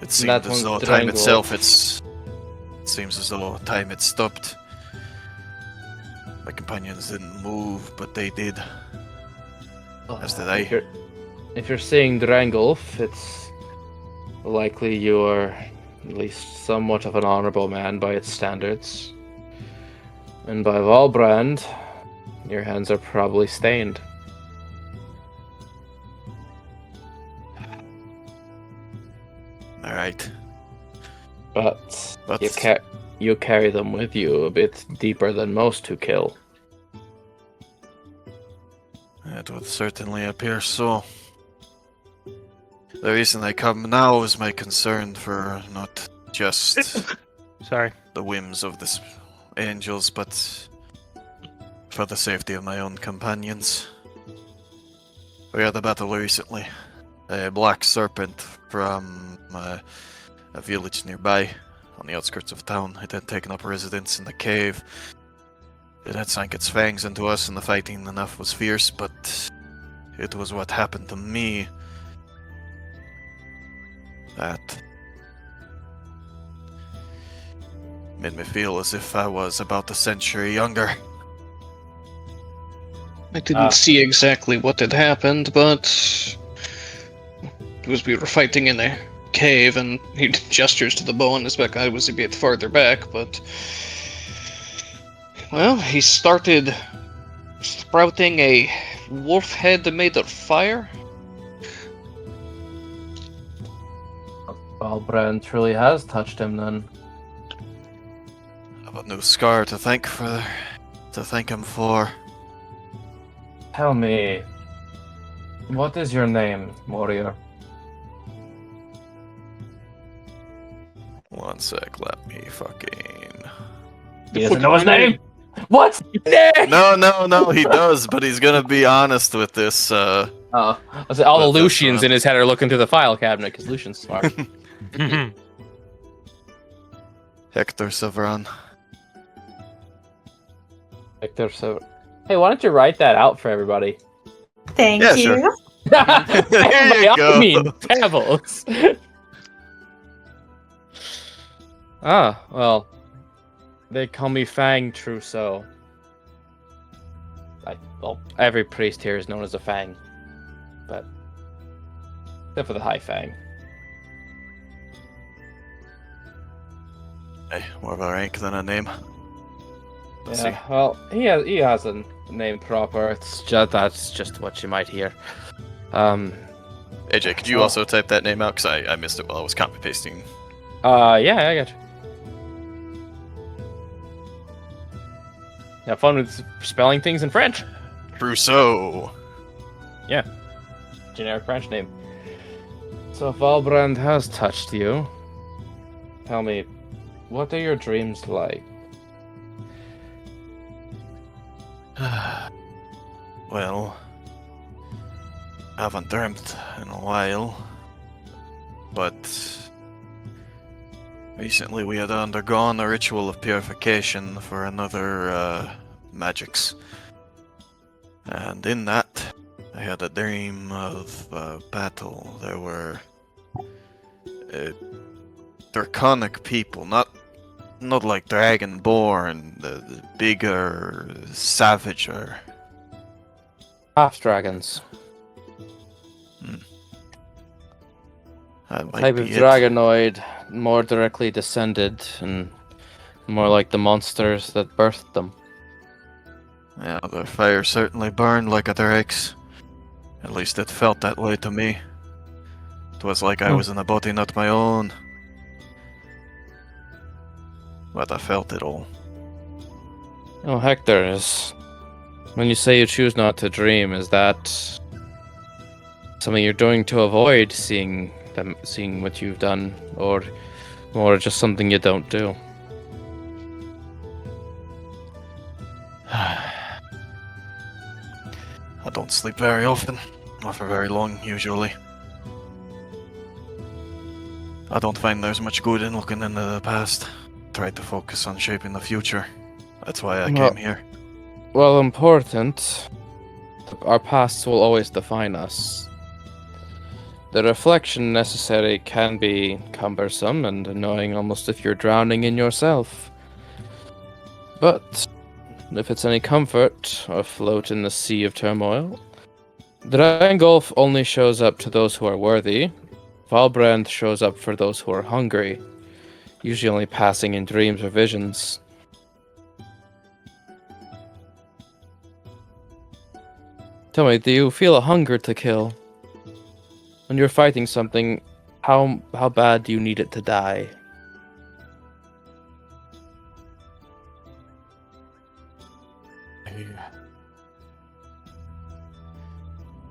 It seemed That as though one's time Drangolf. itself, it seems as though time had stopped. My companions didn't move, but they did. As did I. If you're saying Drangolf, it's likely you're at least somewhat of an honorable man by its standards. And by Valbrand, your hands are probably stained. Alright. But But you carry them with you a bit deeper than most who kill. it would certainly appear so. The reason I come now is my concern for not just Sorry. the whims of the angels, but for the safety of my own companions. We had a battle recently. A black serpent from a village nearby, on the outskirts of town. It had taken up residence in the cave. It had sank its fangs into us, and the fighting enough was fierce, but it was what happened to me that made me feel as if I was about a century younger. I didn't see exactly what had happened, but it was we were fighting in a cave, and he gestures to the bow on his back. I was a bit farther back, but well, he started sprouting a wolf head made of fire. Valbrand truly has touched him then. I have a new scar to thank him for. Tell me, what is your name, warrior? One sec, let me fucking... He doesn't know his name! What's his name? No, he does, but he's gonna be honest with this, Oh, all But the that's Lucians not- in his head are looking through the file cabinet, because Lucian's smart. Hector Severan. Victor, so... Hey, why don't you write that out for everybody? Thank Yeah, you. sure. Everybody, you go. I mean, pebbles. Well, they call me Fang Trousseau. Well, every priest here is known as a Fang, but except for the High Fang. Hey, more of a rank than a name. Let's Yeah, well, he has a name proper. That's just what you might hear. AJ, could you also type that name out? Because I missed it while I was copy pasting. Yeah, I got you. Have fun with spelling things in French. Trousseau. Generic French name. So if Valbrand has touched you, tell me, what are your dreams like? Well, I haven't dreamt in a while, but recently we had undergone a ritual of purification for another magics. And in that, I had a dream of battle. There were draconic people, not like Dragonborn, the bigger, savager. Half dragons. That might Type of be it. dragonoid, more directly descended, and more like the monsters that birthed them. Yeah, the fire certainly burned like a drake's. At least it felt that way to me. It was like I was in a body not my own. But I felt it all. Oh, Hector, when you say you choose not to dream, is that something you're doing to avoid seeing what you've done, or more just something you don't do? I don't sleep very often, not for very long, usually. I don't find there's much good in looking into the past. Try to focus on shaping the future. That's why I Well- came here. while important, our pasts will always define us. The reflection necessary can be cumbersome and annoying almost if you're drowning in yourself. But if it's any comfort, afloat in the sea of turmoil, Drangolf only shows up to those who are worthy. Valbrand shows up for those who are hungry, usually only passing in dreams or visions. Tell me, do you feel a hunger to kill? When you're fighting something, how bad do you need it to die?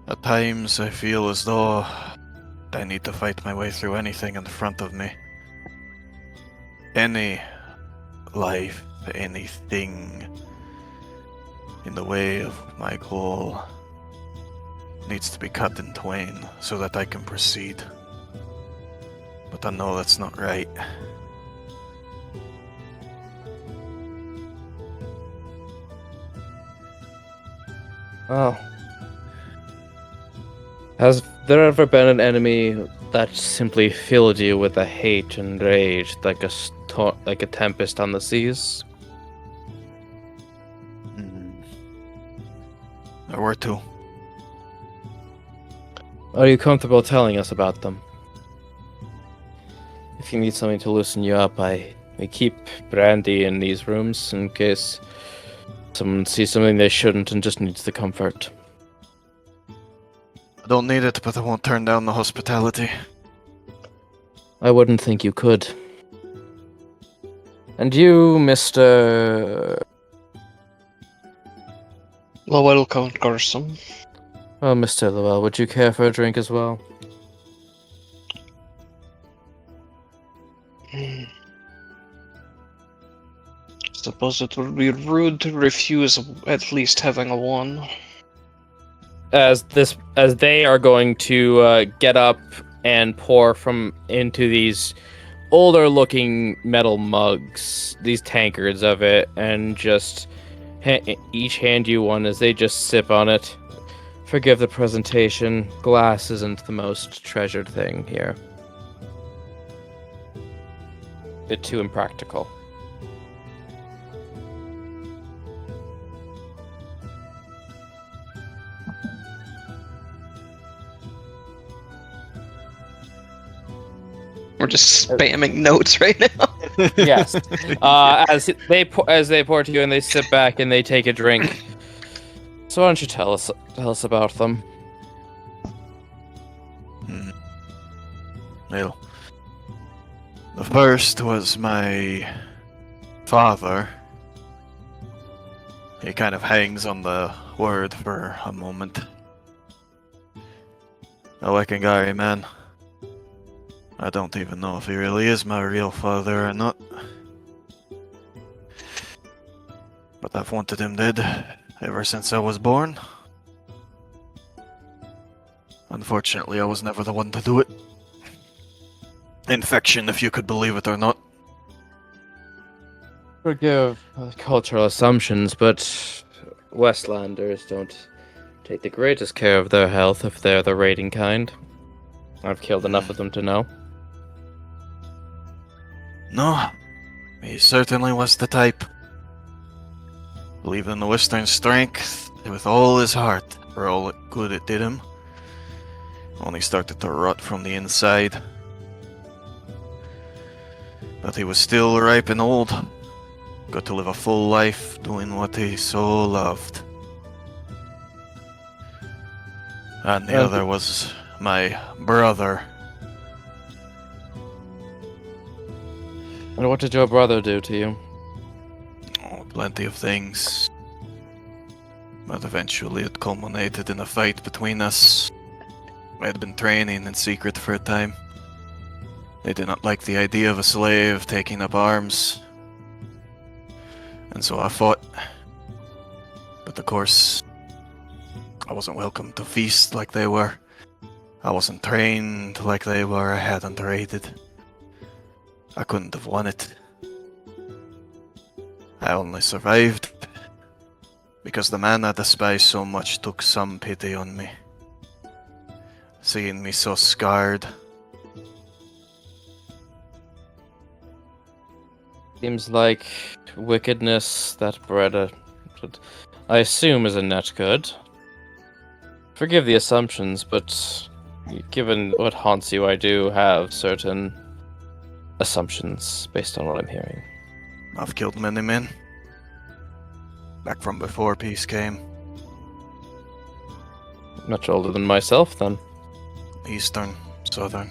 At times, I feel as though I need to fight my way through anything in front of me. Any life, anything in the way of my goal needs to be cut in twain so that I can proceed. But I know that's not right. Oh. Has there ever been an enemy that simply filled you with a hate and rage like a tempest on the seas? There were two. Are you comfortable telling us about them? If you need something to loosen you up, we keep brandy in these rooms in case someone sees something they shouldn't and just needs the comfort. I don't need it, but I won't turn down the hospitality. I wouldn't think you could. And you, Mr... Lowell Carson. Well, Mr. Lowell, would you care for a drink as well? Suppose it would be rude to refuse at least having a one. As they are going to get up and pour from into these older-looking metal mugs, these tankards of it, and just each hand you one as they just sip on it. Forgive the presentation. Glass isn't the most treasured thing here. Bit too impractical. We're just spamming notes right now. Yes. As they pour to you and they sit back and they take a drink. So why don't you tell us about them? Well, the first was my father. He kind of hangs on the word for a moment. A Wekingari man. I don't even know if he really is my real father or not. But I've wanted him dead ever since I was born. Unfortunately, I was never the one to do it. Infection, if you could believe it or not. Forgive cultural assumptions, but Westlanders don't take the greatest care of their health if they're the raiding kind. I've killed enough of them to know. No, he certainly was the type. Believed in the Western strength with all his heart for all good it did him. Only started to rot from the inside. But he was still ripe and old. Got to live a full life doing what he so loved. And the other was my brother. And what did your brother do to you? Oh, plenty of things. But eventually it culminated in a fight between us. I had been training in secret for a time. They did not like the idea of a slave taking up arms. And so I fought. But of course, I wasn't welcome to feast like they were. I wasn't trained like they were. I hadn't raided. I couldn't have won it. I only survived Because the man I despise so much took some pity on me. Seeing me so scarred. Seems like wickedness that I assume is a net good. Forgive the assumptions, but given what haunts you, I do have certain assumptions based on what I'm hearing. I've killed many men. Back from before peace came. Much older than myself, then. Eastern, Southern.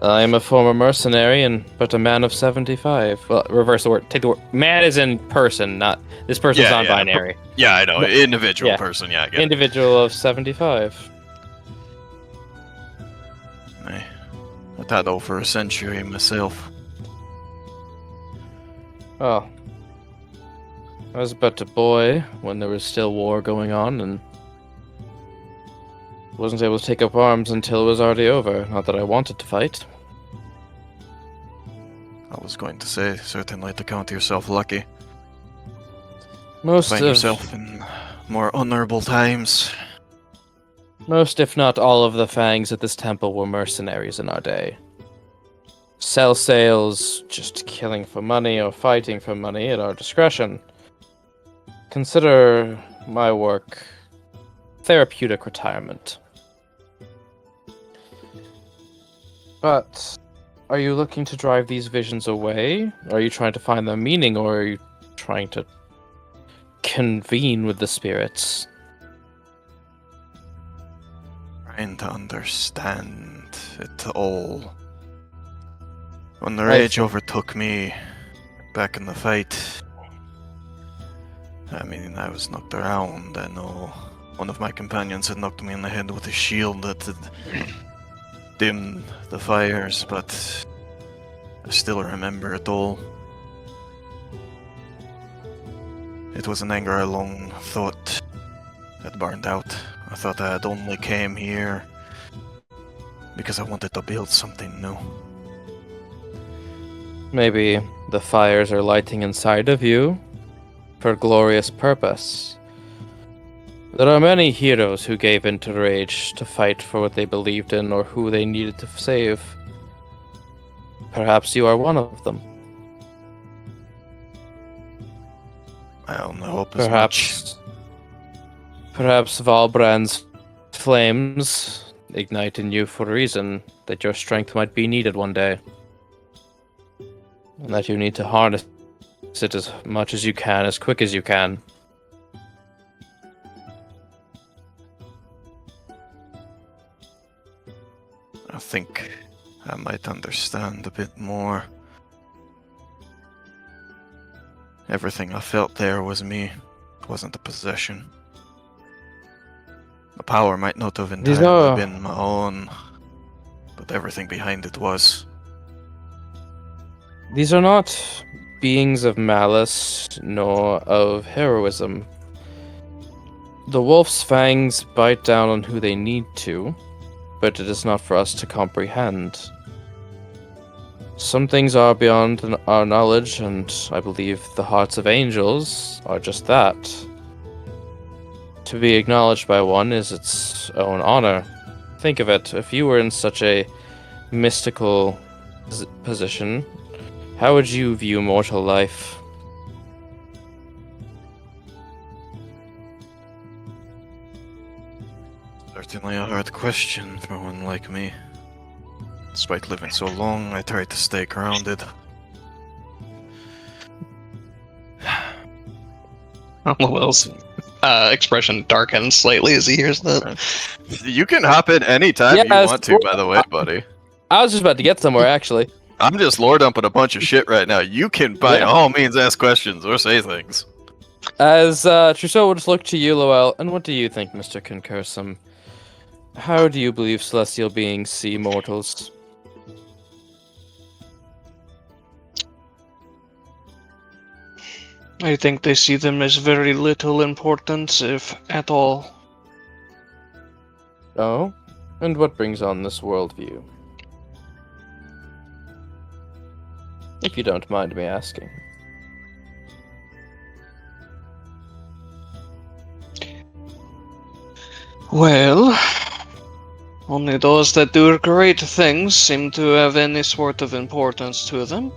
I am a former mercenary, but a man of 75. Well, reverse the word. Take the word. Man is in person, not... This person's non-binary. Yeah, I know. Individual person, yeah, I get it. Individual of 75. I've had over a century myself. Oh. I was but a boy when there was still war going on, and wasn't able to take up arms until it was already over. Not that I wanted to fight. I was going to say, certainly to count yourself lucky. Most Find yourself in more honorable times. Most, if not all, of the fangs at this temple were mercenaries in our day. Sell sales, just killing for money or fighting for money at our discretion. Consider my work therapeutic retirement. But are you looking to drive these visions away? Are you trying to find their meaning, or are you trying to convene with the spirits? Trying to understand it all. When the rage overtook me back in the fight, I mean, I was knocked around. I know one of my companions had knocked me in the head with a shield that had dimmed the fires, but I still remember it all. It was an anger I long thought had burned out. I thought I had only came here because I wanted to build something new. Maybe the fires are lighting inside of you for glorious purpose. There are many heroes who gave in to rage to fight for what they believed in or who they needed to save. Perhaps you are one of them. I only hope as much. Perhaps Valbrand's flames ignite in you for a reason, that your strength might be needed one day. And that you need to harness it as much as you can, as quick as you can. I think I might understand a bit more. Everything I felt there was me. It wasn't a possession. The power might not have entirely been my own, but everything behind it was. These are not beings of malice, nor of heroism. The wolf's fangs bite down on who they need to, but it is not for us to comprehend. Some things are beyond our knowledge, and I believe the hearts of angels are just that. To be acknowledged by one is its own honor. Think of it, if you were in such a mystical position, how would you view mortal life? Certainly a hard question for one like me. Despite living so long, I try to stay grounded. Lowell's expression darkens slightly as he hears that. You can hop in anytime you want to, by the way, buddy. I was just about to get somewhere, actually. I'm just lore dumping a bunch of shit right now. You can, by all means, ask questions or say things. As Trousseau will just look to you, Lowell, and what do you think, Mr. Concursum? How do you believe celestial beings see mortals? I think they see them as very little importance, if at all. Oh? And what brings on this worldview? If you don't mind me asking. Well, only those that do great things seem to have any sort of importance to them.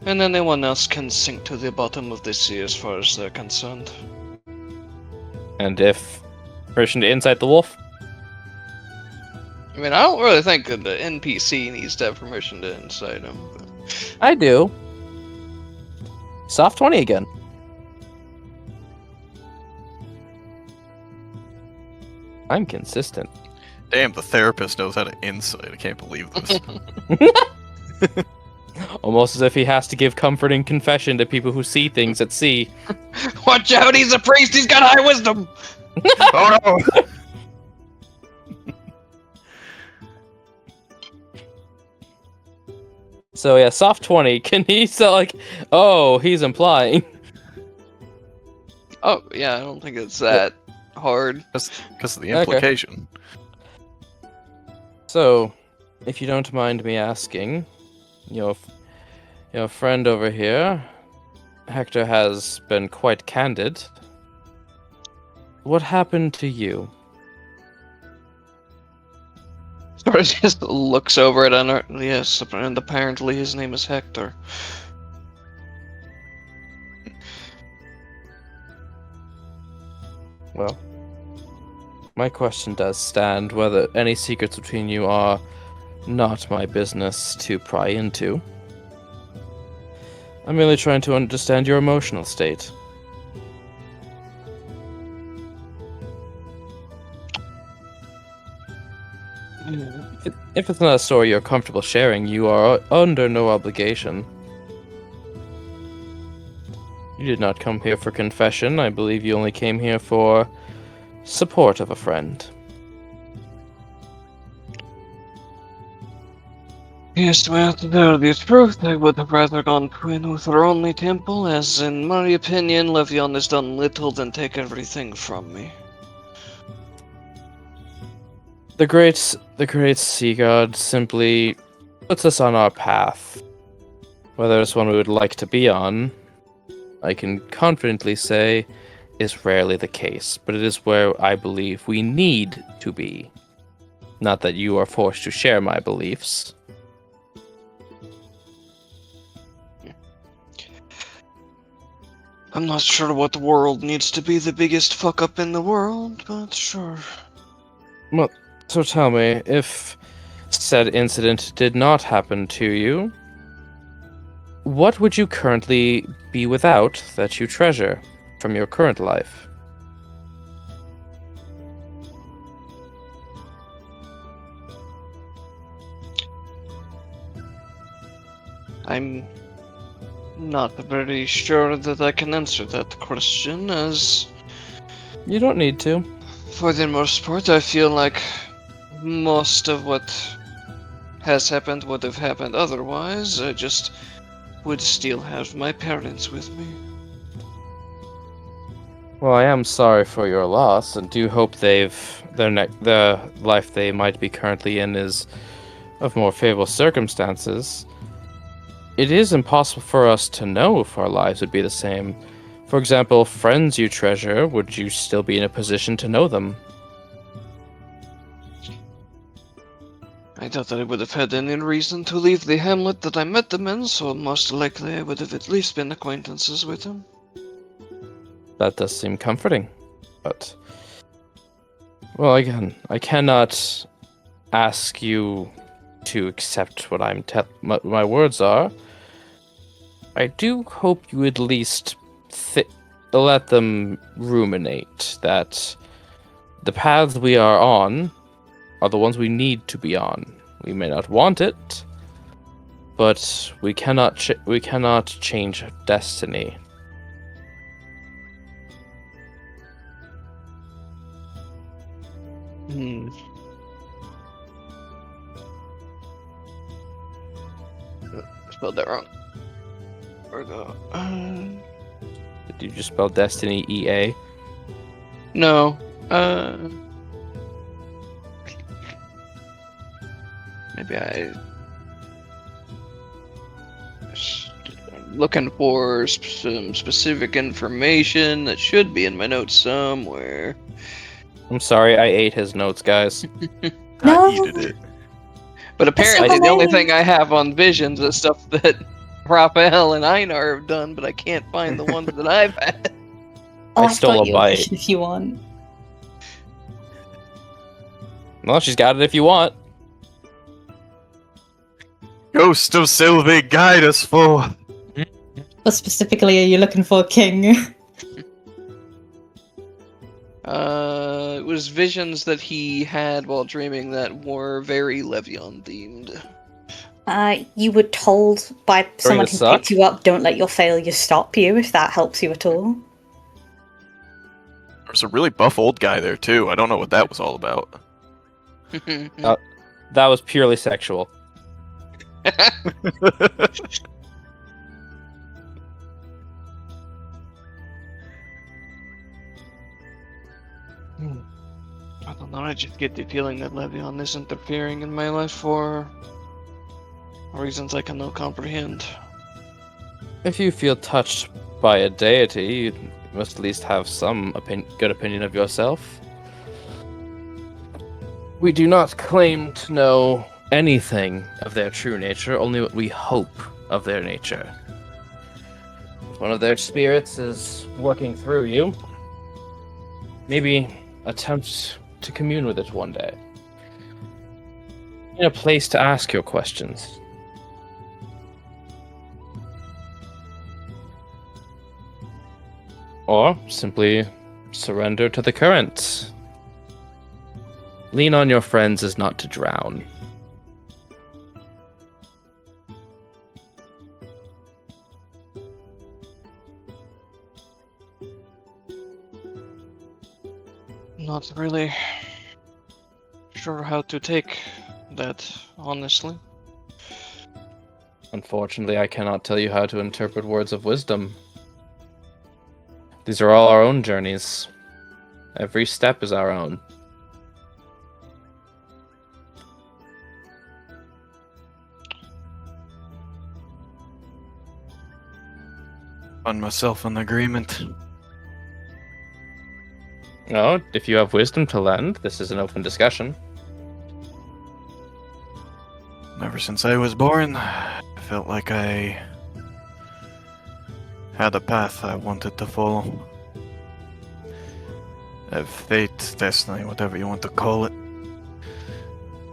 And anyone else can sink to the bottom of the sea as far as they're concerned. And if permission to incite the wolf? I mean, I don't really think that the NPC needs to have permission to incite him. But... I do. Soft 20 again. I'm consistent. Damn, the therapist knows how to insight. I can't believe this. Almost as if he has to give comforting confession to people who see things at sea. Watch out, he's a priest, he's got high wisdom! Oh no! So yeah, soft 20. Can he oh, he's implying. Oh, yeah, I don't think it's that hard. Because of the implication. Okay. So, if you don't mind me asking, your friend over here, Hector, has been quite candid. What happened to you? Sora just looks over at Einar. Yes, and apparently his name is Hector. Well, my question does stand. Whether any secrets between you are not my business to pry into. I'm merely trying to understand your emotional state. If it's not a story you're comfortable sharing, you are under no obligation. You did not come here for confession. I believe you only came here for support of a friend. Yes, well, to tell the truth, I would have rather gone Queen with her only temple, as in my opinion, Levion has done little than take everything from me. The great sea god simply puts us on our path. Whether it's one we would like to be on, I can confidently say, is rarely the case, but it is where I believe we need to be. Not that you are forced to share my beliefs. I'm not sure what world needs to be the biggest fuck up in the world, but sure. Well, so tell me, if said incident did not happen to you, what would you currently be without that you treasure from your current life? I'm not very sure that I can answer that question, as... You don't need to. For the most part, I feel like most of what has happened would have happened otherwise. I just would still have my parents with me. Well, I am sorry for your loss, and do hope the life they might be currently in is of more favorable circumstances. It is impossible for us to know if our lives would be the same. For example, friends you treasure, would you still be in a position to know them? I doubt that I would have had any reason to leave the hamlet that I met them in, so most likely I would have at least been acquaintances with them. That does seem comforting, but... Well, again, I cannot ask you to accept what my words are. I do hope you at least let them ruminate that the paths we are on are the ones we need to be on. We may not want it, but we cannot change destiny. Spelled that wrong. Did you just spell destiny EA? No. Maybe I'm looking for some specific information that should be in my notes somewhere. I'm sorry, I ate his notes, guys. No. I heated it. But apparently, the only hilarious. thing I have on Visions is stuff that Raphael and Einar have done, but I can't find the ones that I've had. I I've stole got a your bite. vision if you want. Well, she's got it if you want. Ghost of Sylvie, guide us for. What specifically are you looking for, King? It was visions that he had while dreaming that were very Levion themed. You were told by someone to who suck? picked you up, don't let your failure stop you, if that helps you at all. There's a really buff old guy there too. I don't know what that was all about. That was purely sexual. I don't know, I just get the feeling that Levion is interfering in my life for reasons I cannot comprehend. If you feel touched by a deity, you must at least have some good opinion of yourself. We do not claim to know anything of their true nature, only what we hope of their nature. If one of their spirits is working through you, maybe attempt to commune with it one day. In a place to ask your questions. Or simply surrender to the current. Lean on your friends is not to drown. Not really sure how to take that, honestly. Unfortunately, I cannot tell you how to interpret words of wisdom. These are all our own journeys. Every step is our own. Find myself an agreement. No, if you have wisdom to lend, this is an open discussion. Ever since I was born, I felt like I had a path I wanted to follow. Have fate, destiny, whatever you want to call it.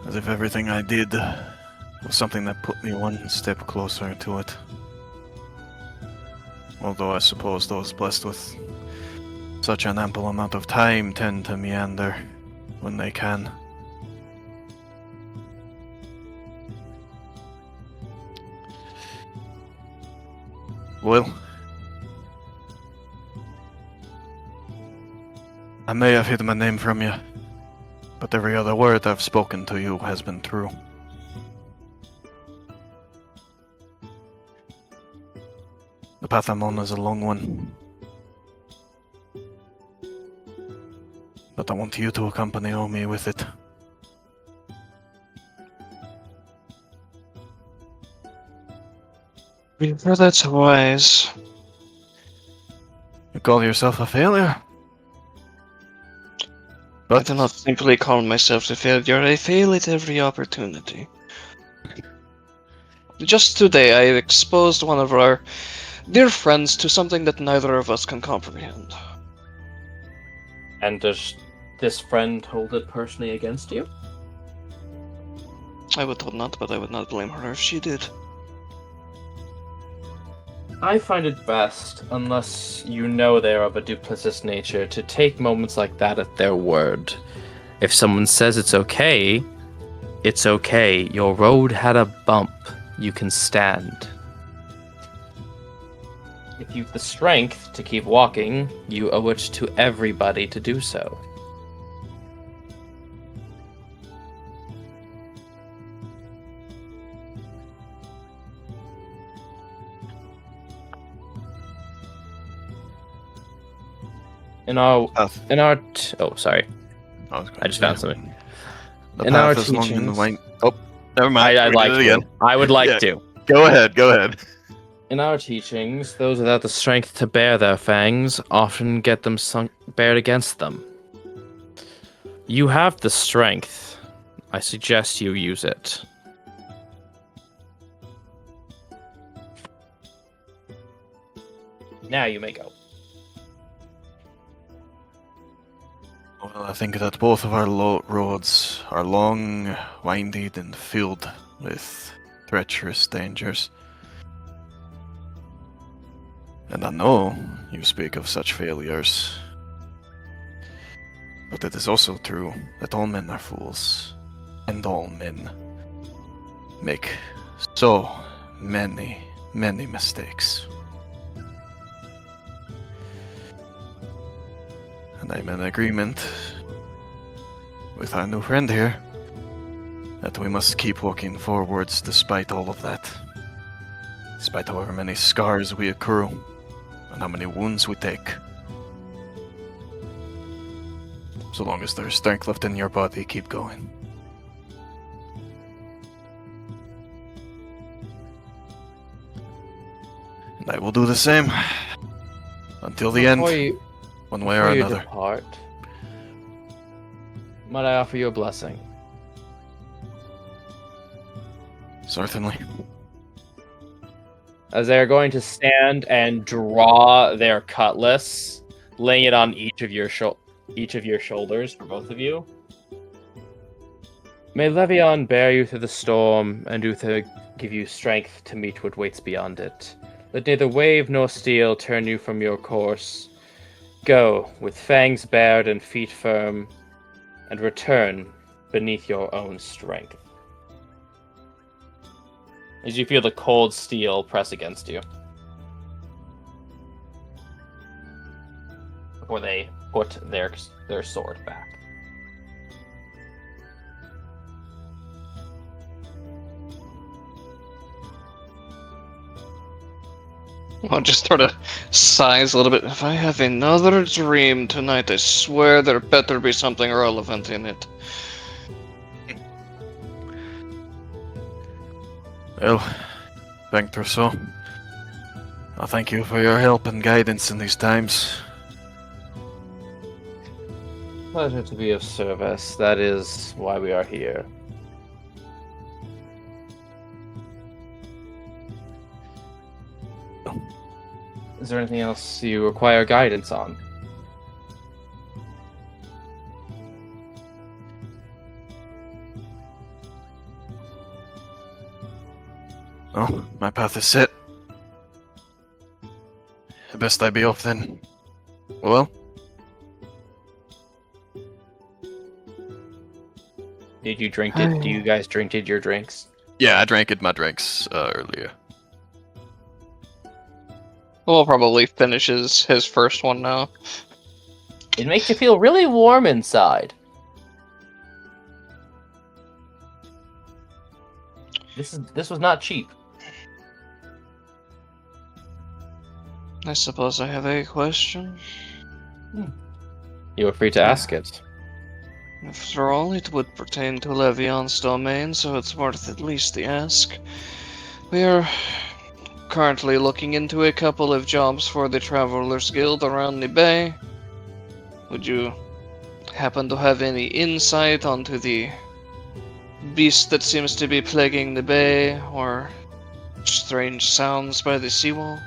As if everything I did was something that put me one step closer to it. Although I suppose those blessed with such an ample amount of time tend to meander when they can. Well, I may have hid my name from you, but every other word I've spoken to you has been true. The path I'm on is a long one, but I want you to accompany me with it. Well, that's wise. You call yourself a failure? I But do not simply call myself a failure, I fail at every opportunity. Just today, I exposed one of our dear friends to something that neither of us can comprehend. And does this friend hold it personally against you? I would hope not, but I would not blame her if she did. I find it best, unless you know they're of a duplicitous nature, to take moments like that at their word. If someone says it's okay, it's okay. Your road had a bump. You can stand. If you've the strength to keep walking, you owe it to everybody to do so. Oh, sorry. I just found something. The In path our is long and teachings- wide. Oh, never mind. I'd We like did it to. again. I would like Yeah. to. Go ahead. Go ahead. In our teachings, those without the strength to bear their fangs often get them bared against them. You have the strength. I suggest you use it. Now you may go. Well, I think that both of our roads are long, windy, and filled with treacherous dangers. And I know you speak of such failures. But it is also true that all men are fools, and all men make so many, many mistakes. And I'm in agreement with our new friend here that we must keep walking forwards despite all of that. Despite however many scars we accrue and how many wounds we take. So long as there's strength left in your body, keep going. And I will do the same until the end, one way or Before you another. depart, might I offer you a blessing? Certainly. As they are going to stand and draw their cutlass, laying it on each of your shoulders for both of you. May Levion bear you through the storm, and Uther give you strength to meet what waits beyond it. Let neither wave nor steel turn you from your course. Go, with fangs bared and feet firm, and return beneath your own strength. As you feel the cold steel press against you. Before they put their sword back. I'll just sort of sighs a little bit. If I have another dream tonight, I swear there better be something relevant in it. Well, Vector, so I thank you for your help and guidance in these times. Pleasure to be of service. That is why we are here. Is there anything else you require guidance on? Oh, my path is set. Best I be off then. Well? Did you drink it? Do you guys drink your drinks? Yeah, I drank my drinks earlier. We'll probably finish his first one now. It makes you feel really warm inside. This was not cheap. I suppose I have a question. You are free to ask it. After all, it would pertain to Levion's domain, so it's worth at least the ask. We are currently looking into a couple of jobs for the Travelers Guild around the bay. Would you happen to have any insight onto the beast that seems to be plaguing the bay, or strange sounds by the seawall?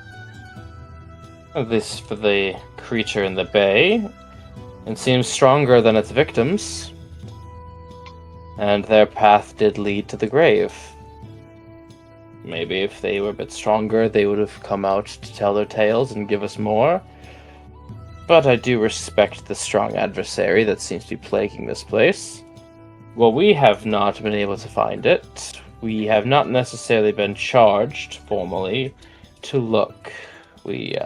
This for the creature in the bay. It seems stronger than its victims. And their path did lead to the grave. Maybe if they were a bit stronger, they would have come out to tell their tales and give us more. But I do respect the strong adversary that seems to be plaguing this place. Well, we have not been able to find it. We have not necessarily been charged formally to look. We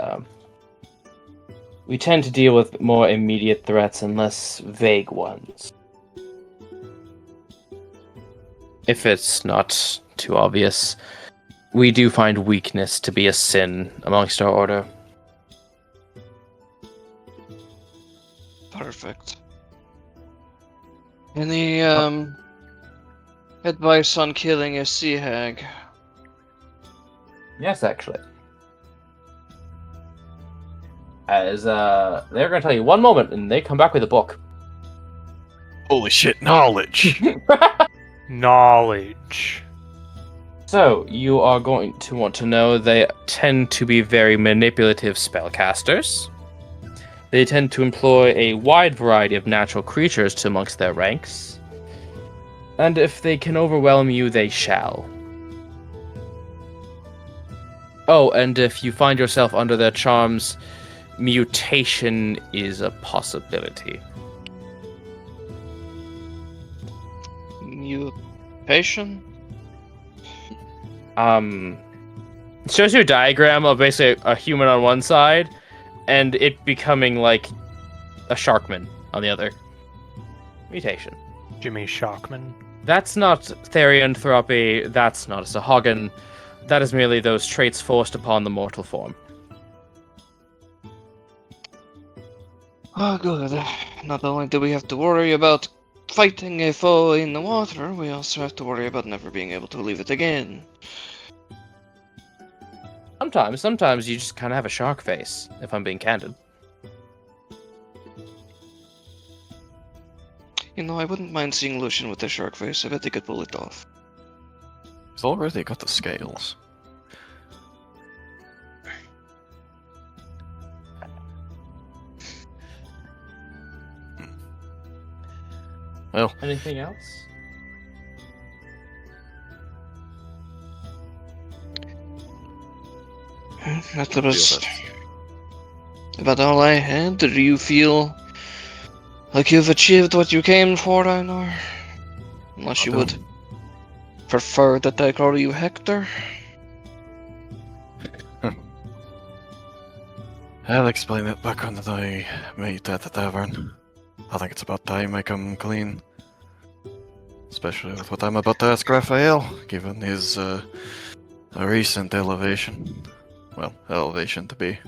tend to deal with more immediate threats and less vague ones. If it's not too obvious, we do find weakness to be a sin amongst our order. Perfect. Any advice on killing a sea hag? Yes, actually. As they're going to tell you one moment, and they come back with a book. Holy shit, knowledge! Knowledge. So, you are going to want to know they tend to be very manipulative spellcasters. They tend to employ a wide variety of natural creatures to amongst their ranks. And if they can overwhelm you, they shall. Oh, and if you find yourself under their charms, mutation is a possibility. Mutation? It shows you a diagram of basically a human on one side, and it becoming like a Sharkman on the other. Mutation. Jimmy Shockman. That's not Therianthropy, that's not a Sahagin. That is merely those traits forced upon the mortal form. Oh, good. Not only do we have to worry about fighting a foe in the water, we also have to worry about never being able to leave it again. Sometimes you just kind of have a shark face, if I'm being candid. You know, I wouldn't mind seeing Lucian with a shark face. I bet he could pull it off. He's already got the scales. Well, Anything else? That's about all I had. Do you feel like you've achieved what you came for, Einar? Unless you would prefer that I call you Hector? I'll explain it back when I meet at the tavern. I think it's about time I come clean. Especially with what I'm about to ask Raphael, given his recent elevation. Well, elevation to be.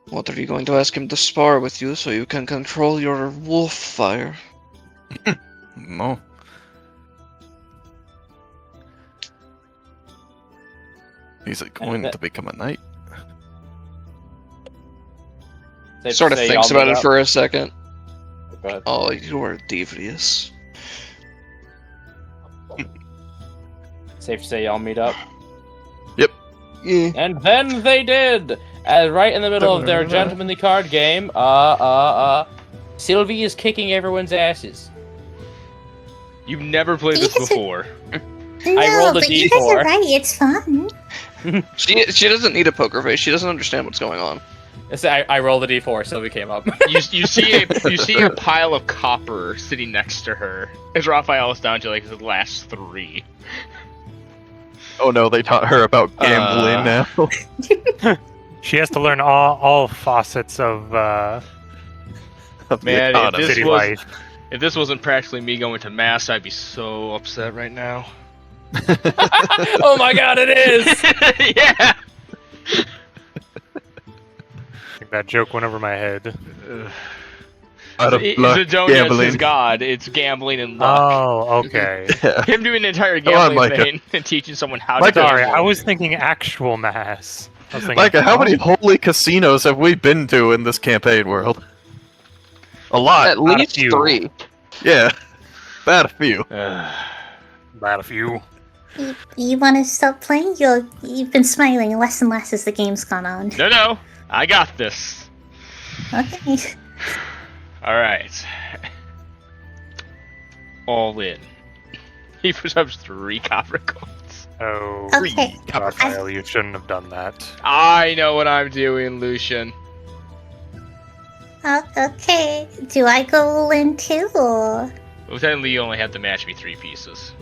What are you going to ask him to spar with you so you can control your wolf fire? No. He's going to become a knight. Sort of thinks about it for a second. But Oh, you are devious. safe to say y'all meet up. Yeah. And then they did! Right in the middle of their gentlemanly card game, Sylvie is kicking everyone's asses. You've never played this before. No, I rolled a but you guys are D4. right. It's fun. She doesn't need a poker face. She doesn't understand what's going on. I rolled a D4, Sylvie came up. You see a pile of copper sitting next to her as Raphael is down to like the last 3. Oh no, they taught her about gambling now. She has to learn all facets of Of the Man, economy. city life. If this wasn't practically me going to mass, I'd be so upset right now. Oh my god, it is! Yeah. I think that joke went over my head. Out of luck, Zidonia's gambling. his god. It's gambling and luck. Oh, okay. Yeah. Him doing an entire Come on, gambling Micah. thing and teaching someone how to Micah, gamble. Sorry, I was thinking actual mass. I was thinking, Micah, how oh, many holy casinos have we been to in this campaign world? A lot. At not a least few. 3. Yeah. Bad a few. About a few. You want to stop playing? You've been smiling less and less as the game's gone on. No, I got this. Okay. All right. All in. He puts up 3 copper coins. Oh, Okay. Raphael, you shouldn't have done that. I know what I'm doing, Lucian. Okay. Do I go all in too, or? Well, technically, you only have to match me 3 pieces.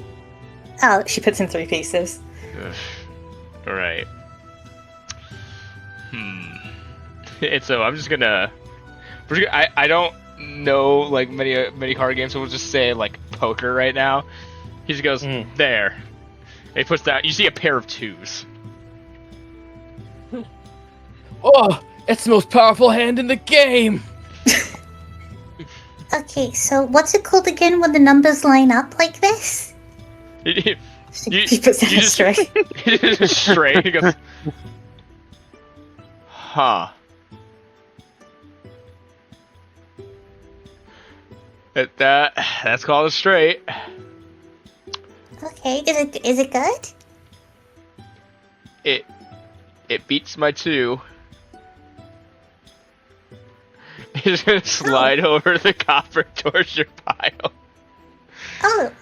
Oh, she puts in 3 pieces. Ugh. All right. And so I'm just gonna. I don't know like many card games, so we'll just say like poker right now. He just goes there. And he puts down. You see a pair of 2s. Oh, it's the most powerful hand in the game! Okay, so what's it called again when the numbers line up like this? You He puts down you a just- straight. Straight. He goes, huh. That's called a straight. Okay, is it good? It beats my 2. He's gonna slide over the copper towards your pile. Oh,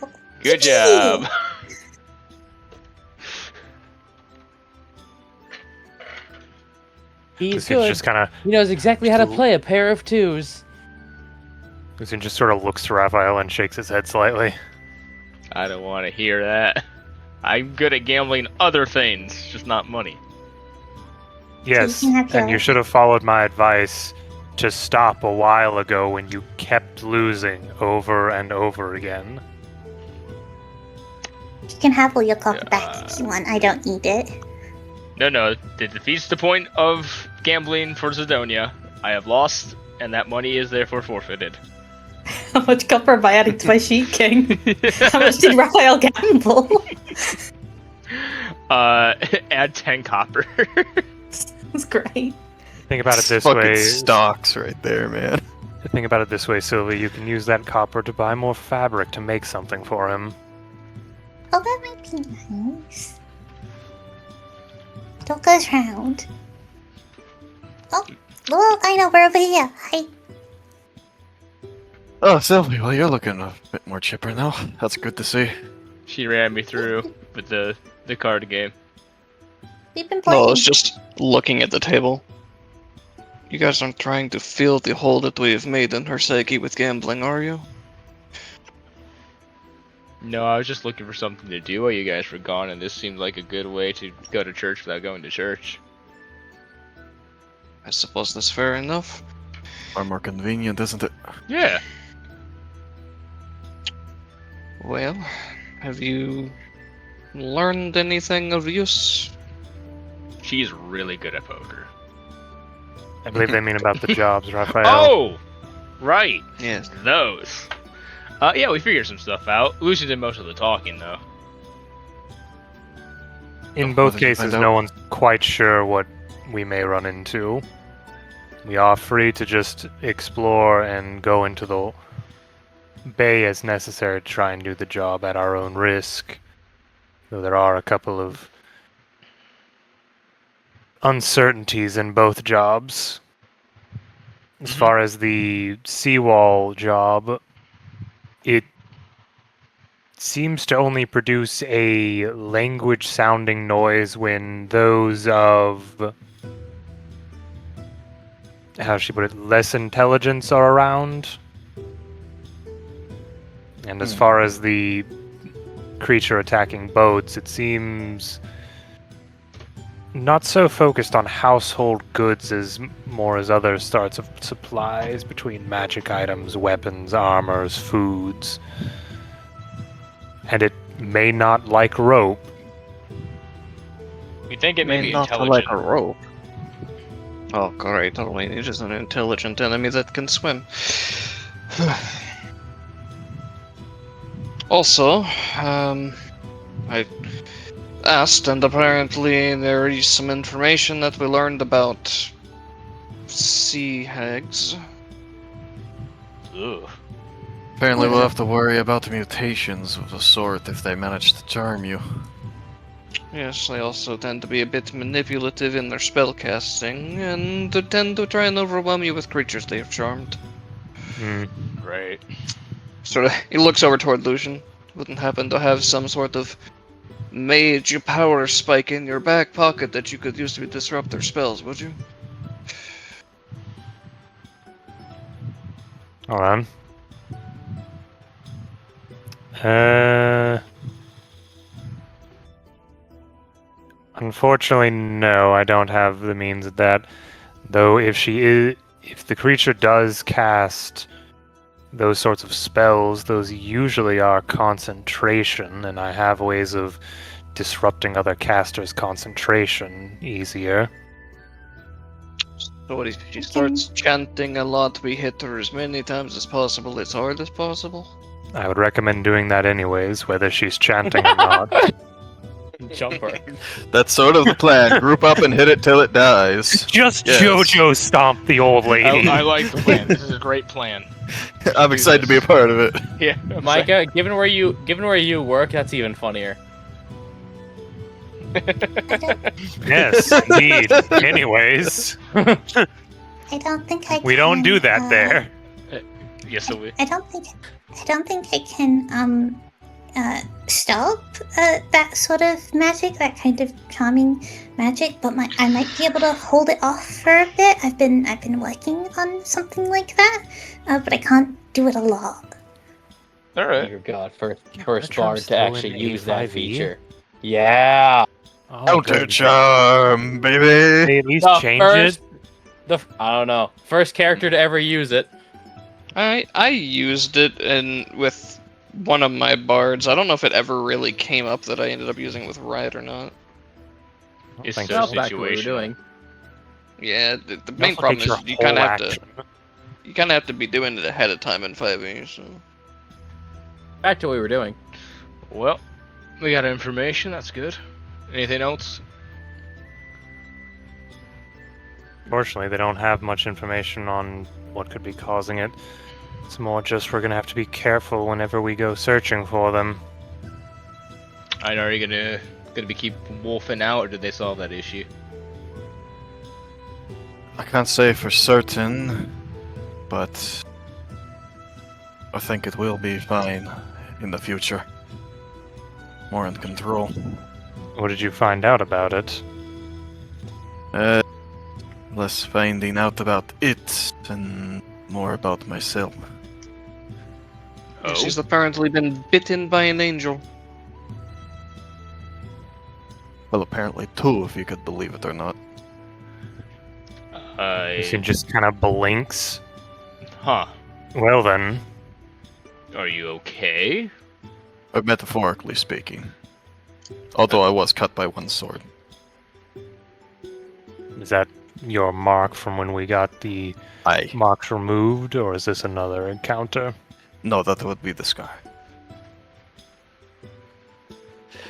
Good yippee! job. He's Lucian good. just kind of He knows exactly how to play a pair of 2s. Lucian just sort of looks to Raphael and shakes his head slightly. I don't want to hear that. I'm good at gambling other things, just not money. Yes, you can have and you yours. should have followed my advice to stop a while ago when you kept losing over and over again. You can have all your copper back if you want. I don't need it. No, it defeats the point of gambling for Zidonia. I have lost, and that money is therefore forfeited. How much copper am I adding to my sheet king? How much did Raphael gamble? Add 10 copper. That's great. Think about it this Fucking way. stocks right there, man. Think about it this way, Sylvie. You can use that copper to buy more fabric to make something for him. Oh, that might be nice. It all goes round. Oh, well, I know, we're over here. Hi. Oh, Sylvie, well, you're looking a bit more chipper now. That's good to see. She ran me through with the card game. We've been playing. No, it's just looking at the table. You guys aren't trying to fill the hole that we have made in her psyche with gambling, are you? No, I was just looking for something to do while you guys were gone, and this seemed like a good way to go to church without going to church. I suppose that's fair enough. Far more convenient, isn't it? Yeah. Well, have you learned anything of use? She's really good at poker. I believe they mean about the jobs, Raphael. Oh! Right. Yes. Those. Yeah, we figured some stuff out. Lucian did most of the talking, though. In What both did you cases, find out? no one's quite sure what we may run into. We are free to just explore and go into the bay as necessary to try and do the job at our own risk. Though there are a couple of uncertainties in both jobs. As far as the seawall job, it seems to only produce a language-sounding noise when those of, how she put it, less intelligence are around. And as far as the creature attacking boats, it seems not so focused on household goods as more as other sorts of supplies between magic items, weapons, armors, foods. And it may not like rope. You think it may be not intelligent. like a rope. Oh, great. All we need is an intelligent enemy that can swim. Also, I asked, and apparently there is some information that we learned about sea hags. Ugh. Apparently, we'll have to worry about the mutations of the sort if they manage to charm you. Yes, they also tend to be a bit manipulative in their spellcasting, and they tend to try and overwhelm you with creatures they have charmed. Right. Sort of, he looks over toward Lucian. Wouldn't happen to have some sort of mage power spike in your back pocket that you could use to disrupt their spells, would you? Hold on. Unfortunately, no, I don't have the means of that. Though if the creature does cast those sorts of spells, those usually are concentration, and I have ways of disrupting other casters' concentration easier. So what if she starts chanting a lot, we hit her as many times as possible, as hard as possible? I would recommend doing that anyways, whether she's chanting or not. Jumper. That's sort of the plan. Group up and hit it till it dies. Just Yes. JoJo stomp the old lady. I like the plan. This is a great plan. I'm excited to be a part of it. Yeah, I'm Micah, given where you work, that's even funnier. Yes, indeed. Anyways, I don't think I. we don't can, do that there. Yes, so we. I don't think I can stop that sort of magic, that kind of charming magic. But I might be able to hold it off for a bit. I've been working on something like that, but I can't do it a lot. All right. Dear God, first charm's bard to still in actually use that A5e? feature. Yeah. Oh, Counter good. charm, baby. They at least The change first- it. I don't know. First character to ever use it. I used it with one of my bards. I don't know if it ever really came up that I ended up using it with Riot or not. It's Thank so you. Back to what we were situational. doing. Yeah, the Don't main problem forget is your you kind whole of have to action. be doing it ahead of time in 5e. So Back to what we were doing. Well, we got information. That's good. Anything else? Fortunately, they don't have much information on what could be causing it. It's more just we're gonna have to be careful whenever we go searching for them. Are you gonna be keep wolfing out, or did they solve that issue? I can't say for certain, but I think it will be fine in the future. More in control. What did you find out about it? Less finding out about it and more about myself. Oh, she's apparently been bitten by an angel. Well, apparently two, if you could believe it or not. She just kind of blinks. Huh. Well then, Are you okay? Metaphorically speaking. Although I was cut by one sword. is that your mark from when we got the Aye. marks removed, or is this another encounter? No, that would be the scar.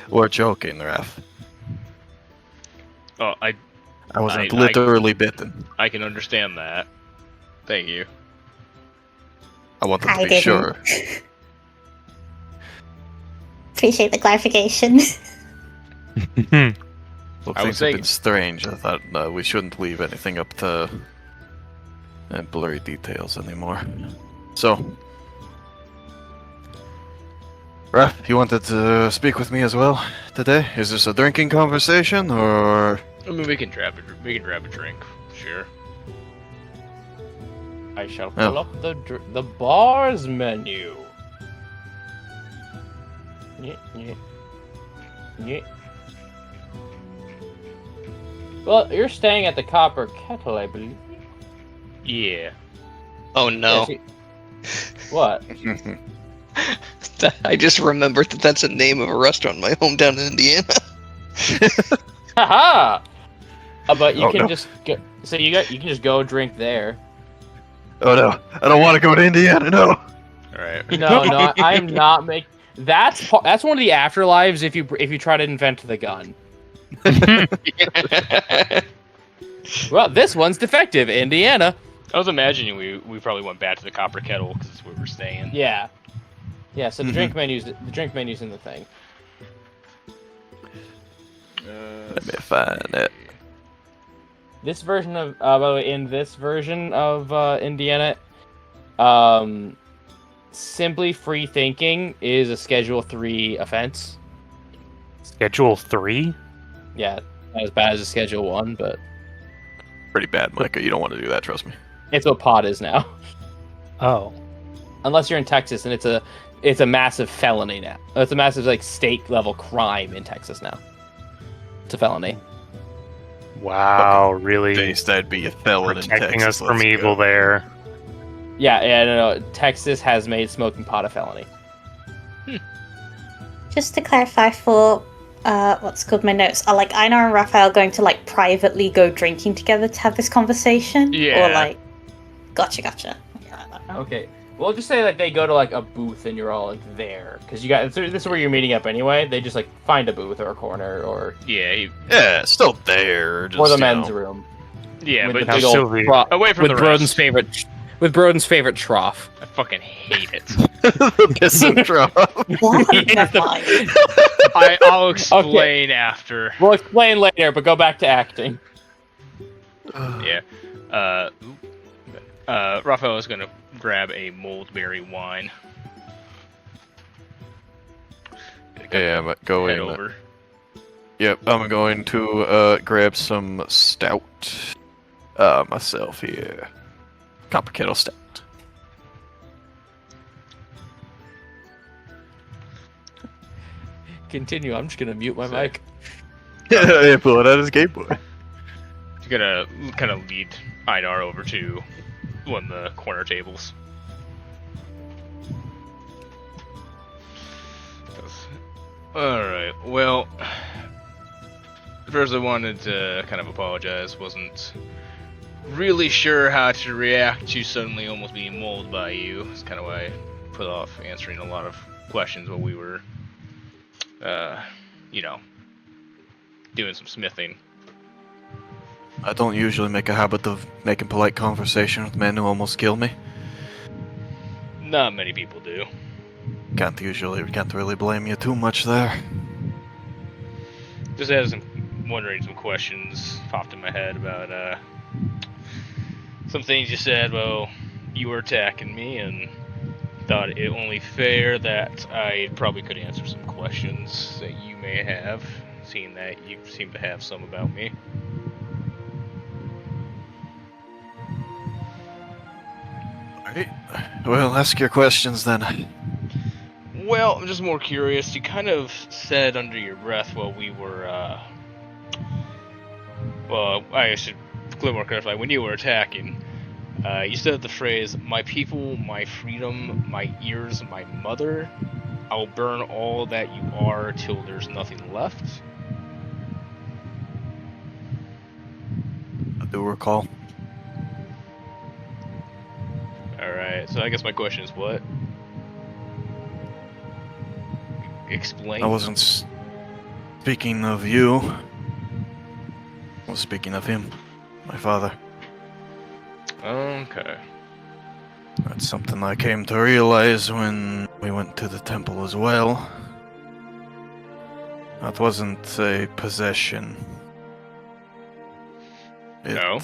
We're joking, Raph. Oh, I wasn't I- literally bitten. I can understand that. Thank you. I wanted I to be didn't. sure. Appreciate the clarification. Look, I things was have saying- been strange. I thought we shouldn't leave anything up to blurry details anymore. So, Raph, you wanted to speak with me as well today? Is this a drinking conversation, or...? I mean, we can grab a drink. Sure. I shall pull up the bars menu. Yeah. Well, you're staying at the Copper Kettle, I believe. Yeah. Oh no! Yeah, what? I just remembered that that's a name of a restaurant in my hometown in Indiana. Haha! But you Oh, can no. just go. So you can just go drink there. Oh no, I don't want to go to Indiana, no! All right. No, I am not making. That's one of the afterlives if you try to invent the gun. Well, this one's defective, Indiana. I was imagining we probably went back to the Copper Kettle because it's where we're staying. Yeah. So the Mhm. drink menu's in the thing. Let me find it. This version of by the way, in this version of Indiana, simply free thinking is a Schedule 3 offense. Schedule 3? Yeah, not as bad as a Schedule 1, but Pretty bad, Micah. You don't want to do that, trust me. it's what pot is now. Oh. Unless you're in Texas, and it's a massive felony now. It's a massive state level crime in Texas now. It's a felony. Wow, really Based, that'd be a felon in protecting Texas. us from let's evil go. there. Yeah, no. Texas has made smoking pot a felony. Just to clarify for what's called my notes, are Einar and Raphael going to privately go drinking together to have this conversation? Yeah. Or gotcha. Okay. We'll just say that they go to like a booth and you're all like there because you got this is where you're meeting up anyway. They just like find a booth or a corner or Yeah, still there. Just, or the men's room. Yeah, with but the big old away from with the Broden's rest. with Broden's favorite trough. I fucking hate it. the pissing drop. I'll explain after. We'll explain later, but go back to acting. Yeah. Raphael is gonna grab a moldberry wine. Yeah, I'm going. Head over. Yep, I'm going to grab some stout myself here. Copper kettle stout. Continue. I'm just gonna mute my mic. Yeah, pull it out his Game Boy. He's gonna kind of lead Einar over to one of the corner tables. Alright, well, first I wanted to kind of apologize. Wasn't really sure how to react to suddenly almost being mauled by you. It's kind of why I put off answering a lot of questions while we were, doing some smithing. I don't usually make a habit of making polite conversation with men who almost kill me. Not many people do. Can't really blame you too much there. Just had some questions popped in my head about some things you said. Well, you were attacking me, and thought it only fair that I probably could answer some questions that you may have, seeing that you seem to have some about me. Alright. Well, ask your questions then. Well, I'm just more curious. You kind of said under your breath while we were, well, I should more clarify. When you were attacking, you said the phrase, "My people, my freedom, my ears, my mother. I'll burn all that you are till there's nothing left." I do recall. Alright, so I guess my question is what? Explain. I wasn't speaking of you. I was speaking of him. My father. Okay. That's something I came to realize when we went to the temple as well. That wasn't a possession. No?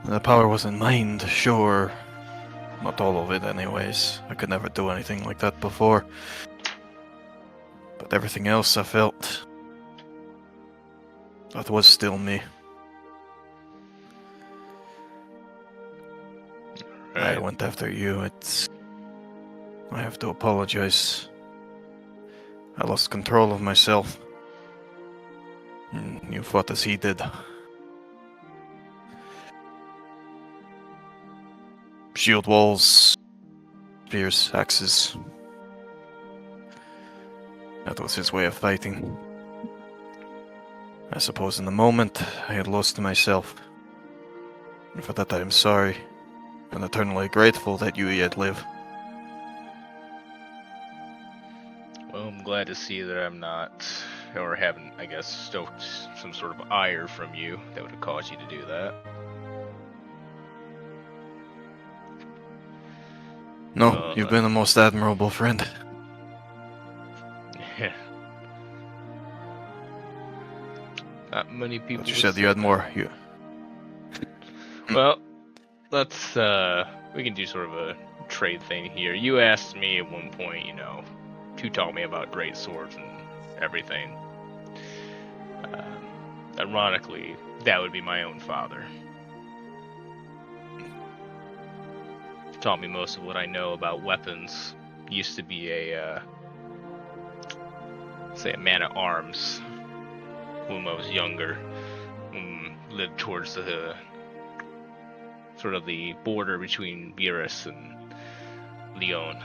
The power wasn't mine, sure. Not all of it, anyways. I could never do anything like that before. But everything else I felt, that was still me. Right. I went after you. I have to apologize. I lost control of myself. You fought as he did. Shield walls, spears, axes. That was his way of fighting. I suppose in the moment I had lost myself. And for that I am sorry, and eternally grateful that you yet live. Well, I'm glad to see that I'm not, or haven't, I guess, stoked some sort of ire from you that would have caused you to do that. No, you've been a most admirable friend. Yeah. Not many people. But you would said say you had that. more. Well, let's we can do sort of a trade thing here. You asked me at one point, to taught me about great swords and everything. Ironically, that would be my own father. Taught me most of what I know about weapons. Used to be a man-at-arms when I was younger. Lived towards the sort of the border between Beerus and Lyon.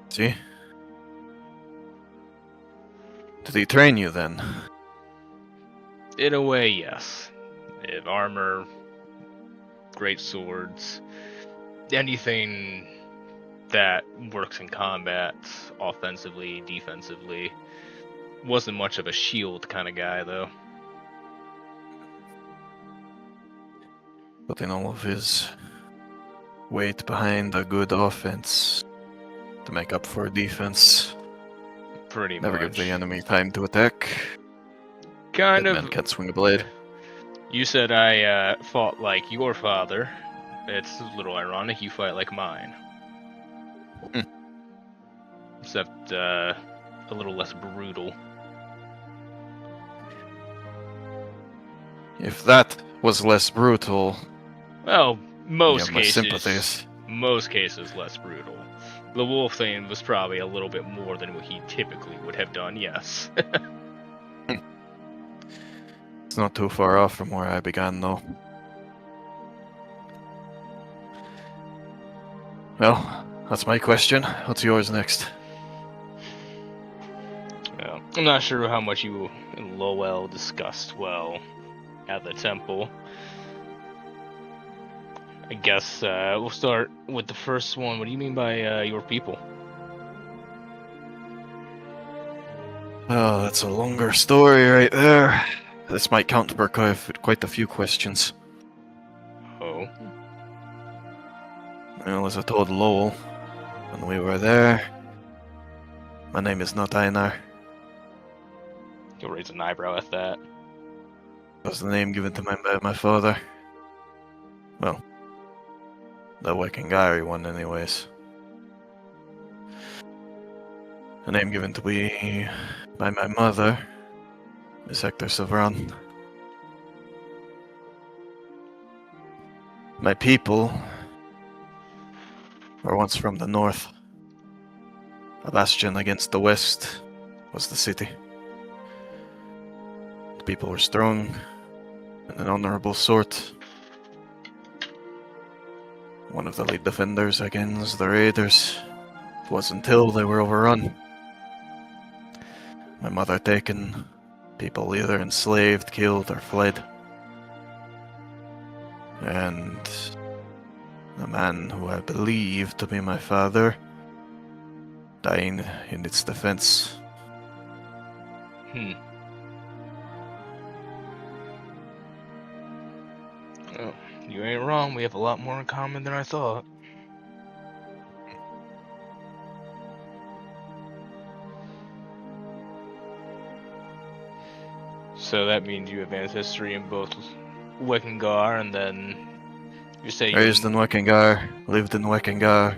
See? Did he train you then? In a way, yes. They have armor, great swords, anything that works in combat, offensively, defensively. Wasn't much of a shield kind of guy, though. Putting all of his weight behind a good offense to make up for defense. Pretty Never much. give the enemy time to attack. Kind Dead of. men can't swing a blade. You said I fought like your father. It's a little ironic. You fight like mine. Except a little less brutal. If that was less brutal, Well, you most have my cases. sympathies. Most cases less brutal. The wolf thing was probably a little bit more than what he typically would have done. Yes. It's not too far off from where I began, though. Well, that's my question. What's yours next? Well, I'm not sure how much you and Lowell discussed well at the temple. I guess we'll start with the first one. What do you mean by your people? Oh, that's a longer story right there. This might count for quite a few questions. Oh. Well, as I told Lowell when we were there, my name is not Einar. You'll raise an eyebrow at that. It was the name given to me by my father. Well, the Wekingari one anyways. The name given to me by my mother is Hector Sevran. My people were once from the north. A bastion against the west was the city. The people were strong and an honorable sort. One of the lead defenders against the raiders. It was until they were overrun. My mother taken, people either enslaved, killed, or fled. And the man who I believe to be my father, dying in its defense. Oh, you ain't wrong. We have a lot more in common than I thought. So that means you have ancestry in both Wekengar and then you say Raised in Wekengar, lived in Wekengar.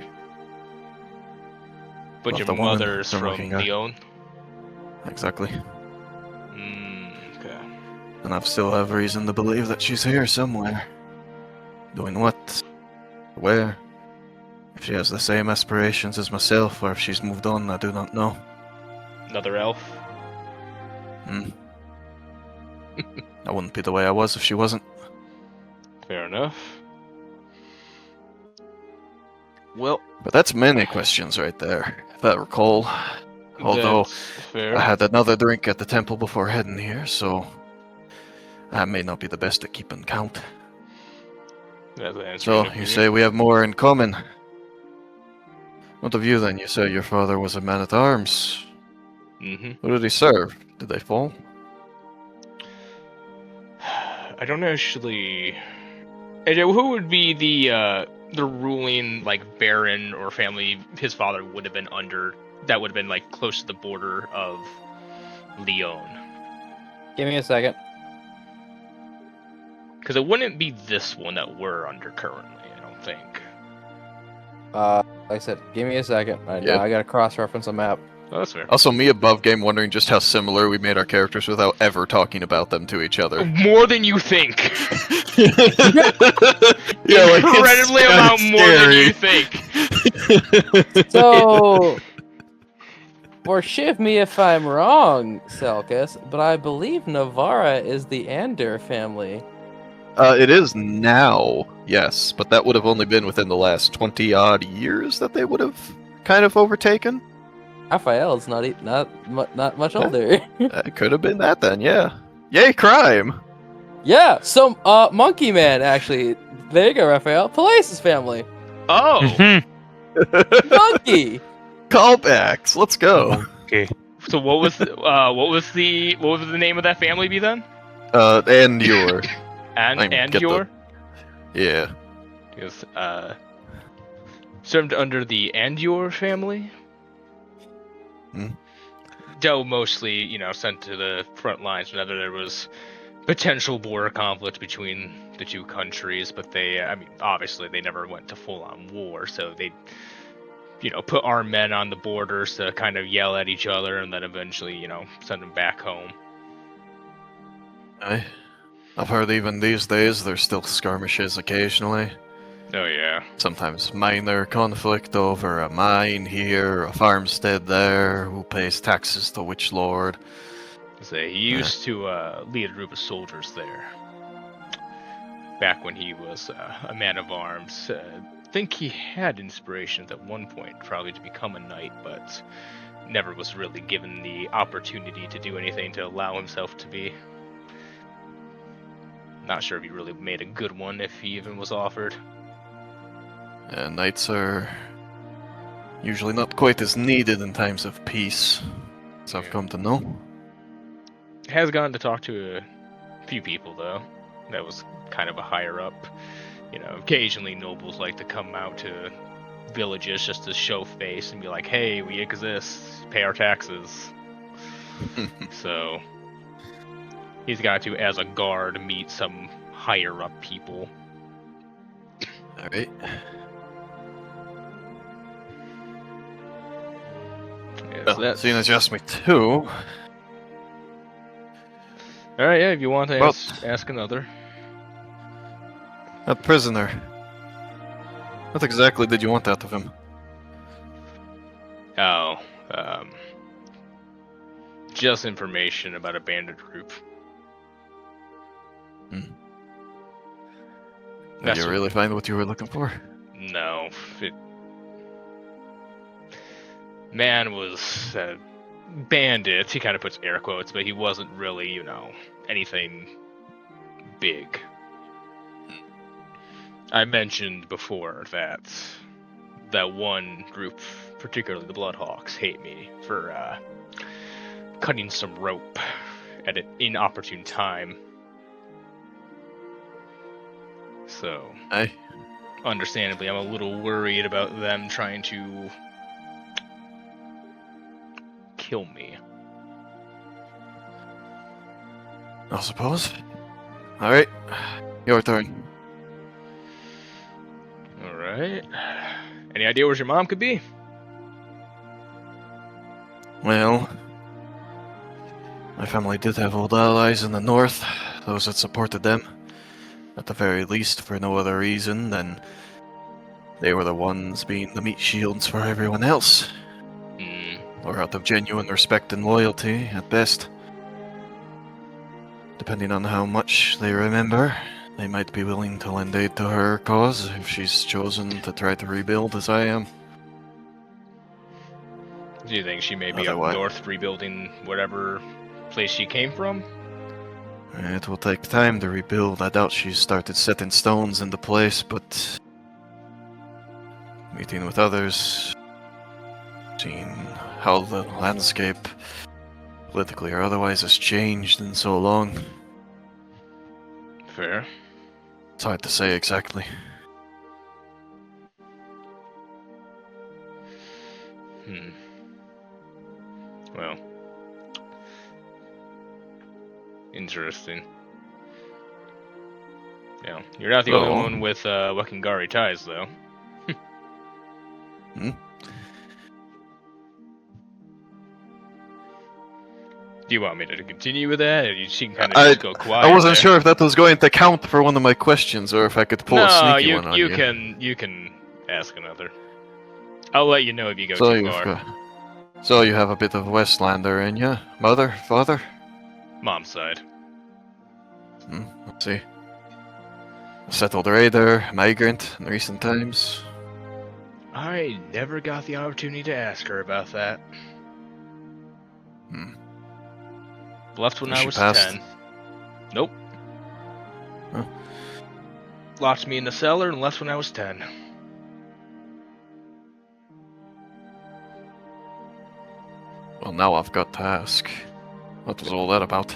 but Well, your the woman mother's from from Wekengar. Leon? Exactly. Okay. And I still have reason to believe that she's here somewhere. Doing what? Where? If she has the same aspirations as myself, or if she's moved on, I do not know. Another elf? I wouldn't be the way I was if she wasn't. Fair enough. Well, But that's many questions right there, if I recall. Although, that's fair. I had another drink at the temple before heading here, so I may not be the best at keeping count. That's the answer. So, you say we have more in common. What of you then? You say your father was a man-at-arms. Mm-hmm. Who did he serve? Did they fall? I don't actually. Who would be the ruling like baron or family his father would have been under? That would have been like close to the border of Leon. Give me a second. Because it wouldn't be this one that we're under currently. I don't think. Like I said, give me a second. I gotta cross-reference a map. Oh, that's fair. Also, me above game wondering just how similar we made our characters without ever talking about them to each other. More than you think. Yeah, like, Incredibly it's amount more than scary. you think. So, forgive me if I'm wrong, Selkis, but I believe Navarra is the Ander family. It is now, yes, but that would have only been within the last 20-odd years that they would have kind of overtaken. Raphael's not much older. That could have been that then, yeah. Yay, crime! Yeah, so Monkey Man actually. There you go, Raphael. Palace's family. Oh, Monkey. Callbacks. Let's go. Okay. so what was the name of that family be then? And your. And your Yeah. because served under the and your family. Though mostly, sent to the front lines whenever there was potential border conflict between the two countries, but obviously they never went to full-on war, so they, put armed men on the borders to kind of yell at each other, and then eventually, send them back home. I've heard even these days there's still skirmishes occasionally. Oh yeah. Sometimes minor conflict over a mine here, a farmstead there, who pays taxes to which lord. He used to lead a group of soldiers there. Back when he was a man of arms. I think he had inspirations at one point, probably to become a knight, but never was really given the opportunity to do anything to allow himself to be. Not sure if he really made a good one, if he even was offered. Knights are usually not quite as needed in times of peace, as I've come to know. Has gotten to talk to a few people, though. That was kind of a higher up. Occasionally nobles like to come out to villages just to show face and be like, hey, we exist, pay our taxes. So, he's got to, as a guard, meet some higher up people. Alright. Yeah, seeing as just me too. Alright, yeah, if you want to ask another. A prisoner. What exactly did you want out of him? Oh, just information about a bandit group. Did you really find what you were looking for? No. Man was a bandit. He kind of puts air quotes, but he wasn't really, anything big. I mentioned before that one group, particularly the Bloodhawks, hate me for cutting some rope at an inopportune time. So, understandably, I'm a little worried about them trying to kill me. I suppose. Alright, your turn. Alright. Any idea where your mom could be? Well, my family did have old allies in the north, those that supported them. At the very least, for no other reason than they were the ones being the meat shields for everyone else. Or out of genuine respect and loyalty, at best. Depending on how much they remember, they might be willing to lend aid to her cause if she's chosen to try to rebuild as I am. Do you think she may be up north rebuilding whatever place she came from? It will take time to rebuild. I doubt she's started setting stones into place, but meeting with others, seeing how the landscape, politically or otherwise, has changed in so long. Fair. It's hard to say exactly. Well. Interesting. Yeah, you're not the only one with Wakingari ties, though. Do you want me to continue with that, or she can kind of just go quiet? I wasn't sure if that was going to count for one of my questions, or if I could pull a sneaky one on you. You can ask another. I'll let you know if you go too far. So you have a bit of Westlander in you? Mother? Father? Mom's side. Let's see. A settled raider, migrant in recent times. I never got the opportunity to ask her about that. Left when Has I she was passed? 10. Nope. Huh. Locked me in the cellar and left when I was 10. Well, now I've got to ask. What was all that about?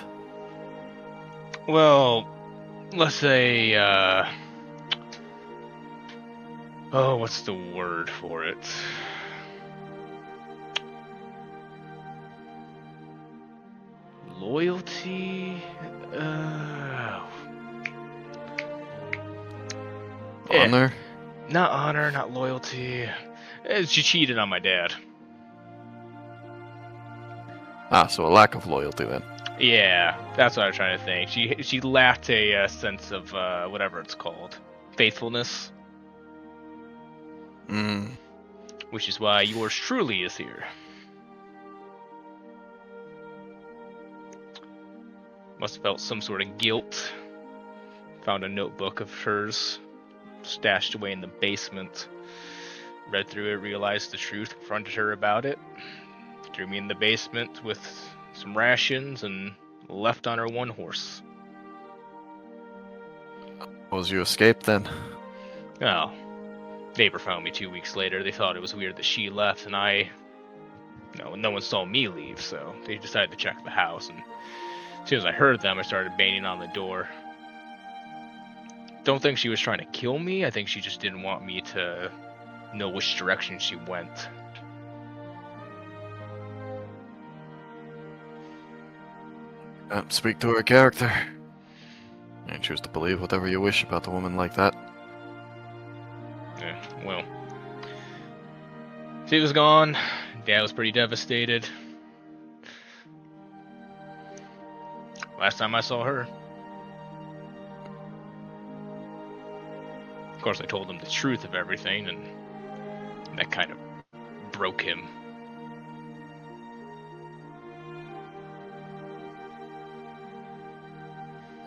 Well, let's say, oh, what's the word for it? Loyalty? Honor? Not honor, not loyalty. She cheated on my dad. Ah, so a lack of loyalty then. Yeah, that's what I was trying to think. She lacked a sense of whatever it's called, faithfulness. Which is why yours truly is here. Must have felt some sort of guilt. Found a notebook of hers stashed away in the basement. Read through it, realized the truth, confronted her about it. Threw me in the basement with some rations and left on her one horse. Suppose you escaped then? Oh. Neighbor found me 2 weeks later. They thought it was weird that she left and no one saw me leave, so they decided to check the house, and as soon as I heard them, I started banging on the door. Don't think she was trying to kill me. I think she just didn't want me to know which direction she went. Speak to her character. And choose to believe whatever you wish about a woman like that. Yeah, well. She was gone. Dad was pretty devastated. Last time I saw her. Of course, I told him the truth of everything, and that kind of broke him.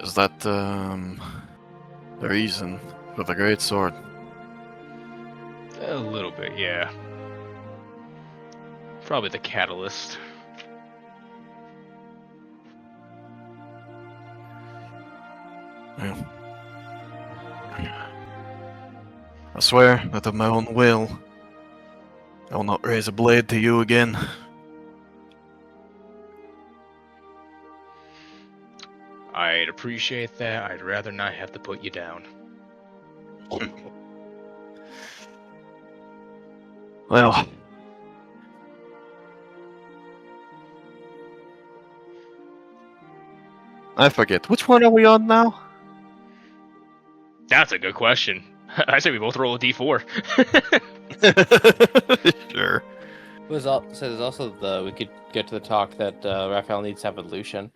Is that, the reason for the great sword? A little bit, yeah. Probably the catalyst. Yeah. I swear that of my own will, I will not raise a blade to you again. I'd appreciate that. I'd rather not have to put you down. Well, I forget. Which one are we on now? That's a good question. I say we both roll a d4. Sure. So there's also we could get to the talk that Raphael needs evolution.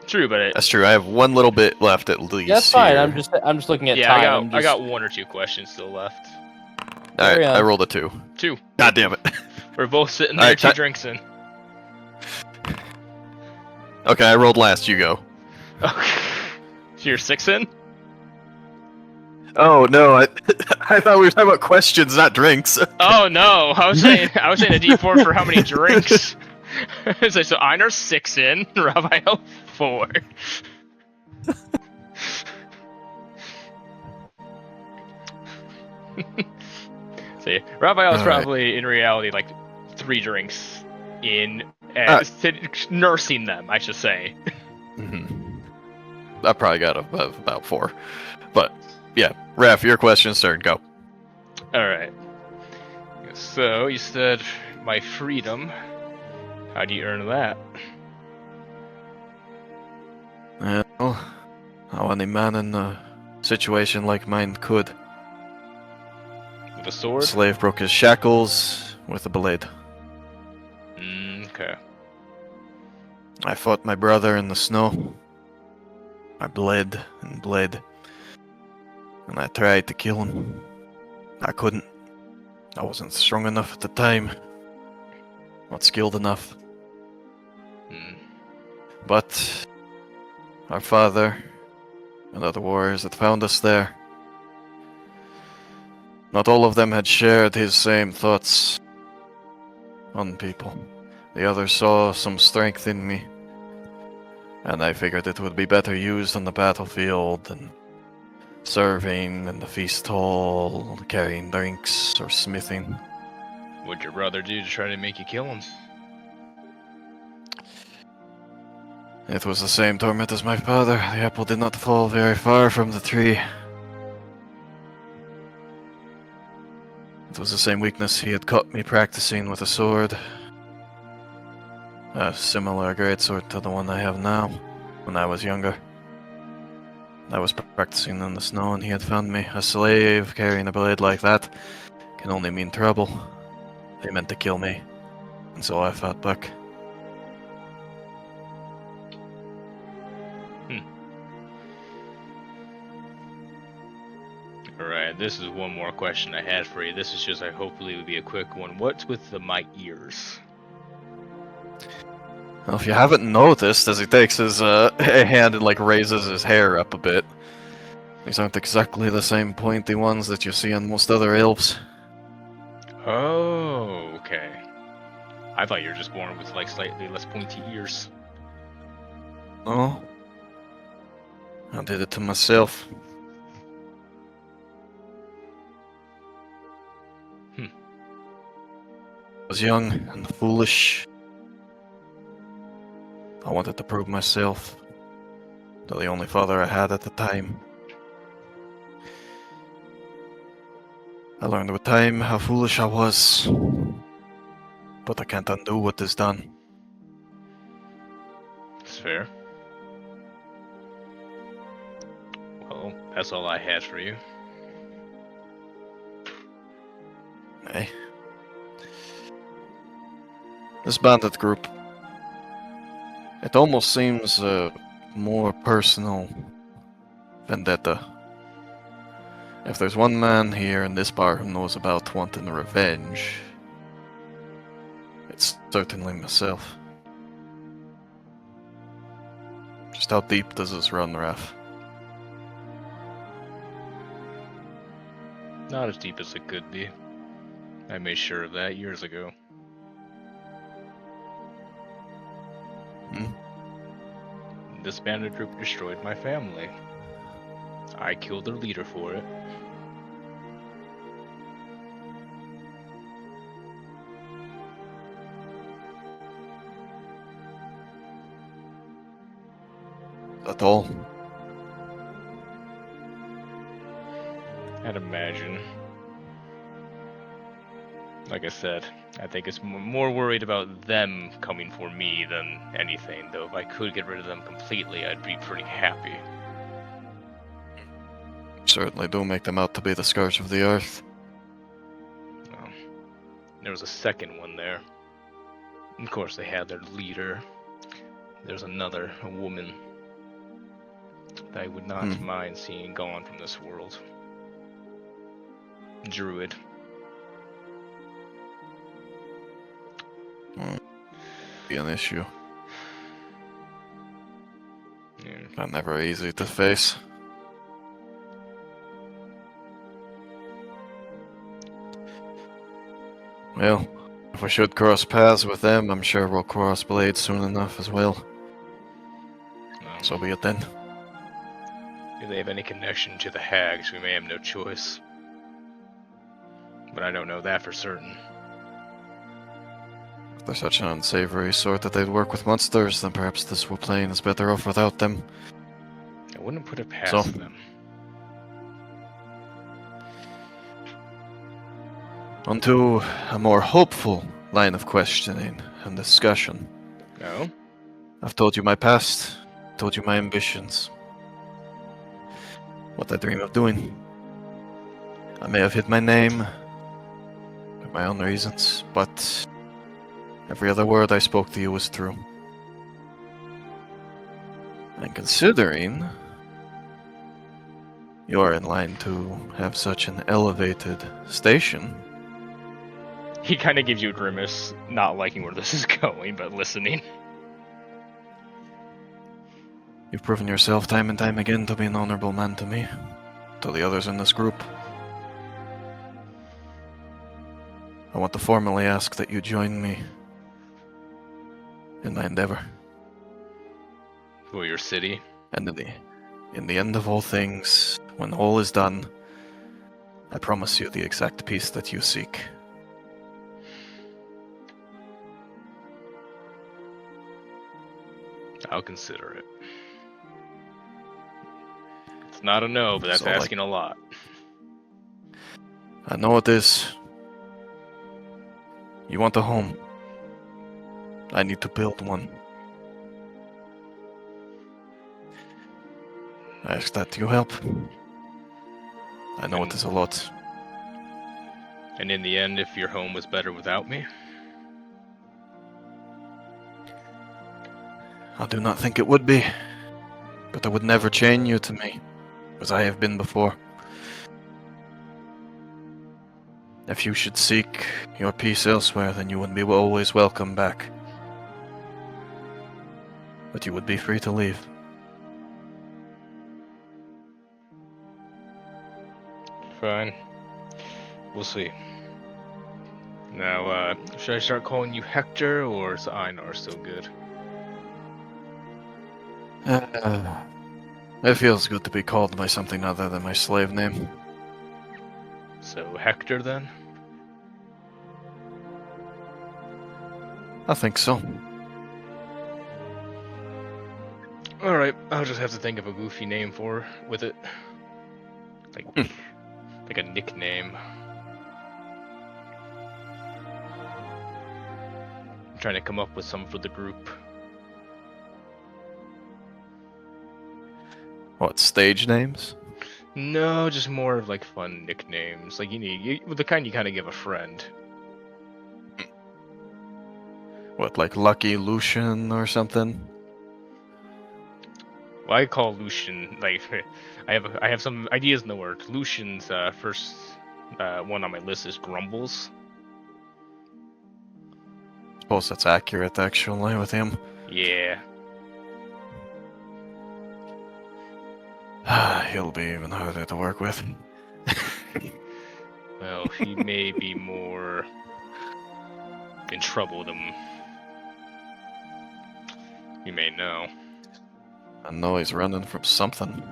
True, but That's true. I have one little bit left at least. Yeah, that's fine. here. I'm just looking at yeah, time. I got one or two questions still left. Alright, Carry on. I rolled a 2. 2. God damn it. We're both sitting there, Alright, 2 drinks in. Okay, I rolled last. You go. Okay. So you're 6 in? Oh no, I thought we were talking about questions, not drinks. Oh no, I was saying a d4 for how many drinks. So Einar's 6 in, Raphael 4. See, Raphael's probably in reality like 3 drinks in, nursing them, I should say. I probably got about 4, but yeah, Raph, your question's turn. Go. All right. So you said my freedom. How do you earn that? Well, how any man in a situation like mine could. With a sword? Slave broke his shackles with a blade. Okay. I fought my brother in the snow. I bled and bled. And I tried to kill him. I couldn't. I wasn't strong enough at the time. Not skilled enough. But our father and other warriors that found us there, not all of them had shared his same thoughts on people. The others saw some strength in me, and I figured it would be better used on the battlefield than serving in the feast hall, carrying drinks, or smithing. What'd your brother do to try to make you kill him? It was the same torment as my father. The apple did not fall very far from the tree. It was the same weakness he had caught me practicing with a sword. A similar greatsword to the one I have now, when I was younger. I was practicing in the snow and he had found me. A slave carrying a blade like that can only mean trouble. They meant to kill me, and so I fought back. Alright, this is one more question I had for you. This is just, hopefully it would be a quick one. What's with my ears? Well, if you haven't noticed, as he takes his hand and like raises his hair up a bit, these aren't exactly the same pointy ones that you see on most other elves. Oh, okay. I thought you were just born with like slightly less pointy ears. No, I did it to myself. I was young and foolish. I wanted to prove myself to the only father I had at the time. I learned with time how foolish I was, but I can't undo what is done. That's fair. Well, that's all I had for you. Hey. This bandit group, it almost seems a more personal vendetta. If there's one man here in this bar who knows about wanting revenge, it's certainly myself. Just how deep does this run, Raph? Not as deep as it could be. I made sure of that years ago. This bandit group destroyed my family. I killed their leader for it. That's all. I'd imagine. Like I said, I think it's more worried about them coming for me than anything, though if I could get rid of them completely, I'd be pretty happy. Certainly do make them out to be the scourge of the earth. Well, there was a second one there. Of course, they had their leader. There's another, a woman, that I would not mind seeing gone from this world. Druid. Be an issue. Yeah. Never easy to face. Well, if we should cross paths with them, I'm sure we'll cross blades soon enough as well. So be it then. If they have any connection to the hags, we may have no choice. But I don't know that for certain. If they're such an unsavory sort that they'd work with monsters, then perhaps this plane is better off without them. I wouldn't put it past them. On to a more hopeful line of questioning and discussion. No? I've told you my past, told you my ambitions. What I dream of doing. I may have hid my name for my own reasons, but every other word I spoke to you was true. And considering you're in line to have such an elevated station, He kind of gives you a grimace, not liking where this is going, but listening. you've proven yourself time and time again to be an honorable man to me, to the others in this group. I want to formally ask that you join me in my endeavor. For your city. And in the end of all things, when all is done, I promise you the exact peace that you seek. I'll consider it. It's not a no, but that's So, asking a lot. I know it is. You want a home. I need to build one. I ask that you help. I know it is a lot. And in the end, if your home was better without me? I do not think it would be. But I would never chain you to me, as I have been before. If you should seek your peace elsewhere, then you would be always welcome back. But you would be free to leave. Fine. We'll see. Now, should I start calling you Hector, or is Einar still good? It feels good to be called by something other than my slave name. So, Hector, then? I think so. Alright, I'll just have to think of a goofy name with it. Like a nickname. I'm trying to come up with some for the group. What, stage names? No, just more of like fun nicknames. Like the kind you kind of give a friend. What, like Lucky Lucian or something? Well, I call Lucian, like, I have some ideas in the works. Lucian's first one on my list is Grumbles. Suppose that's accurate, actually, with him. Yeah. He'll be even harder to work with. Well, he may be more in trouble than you may know. I know he's running from something.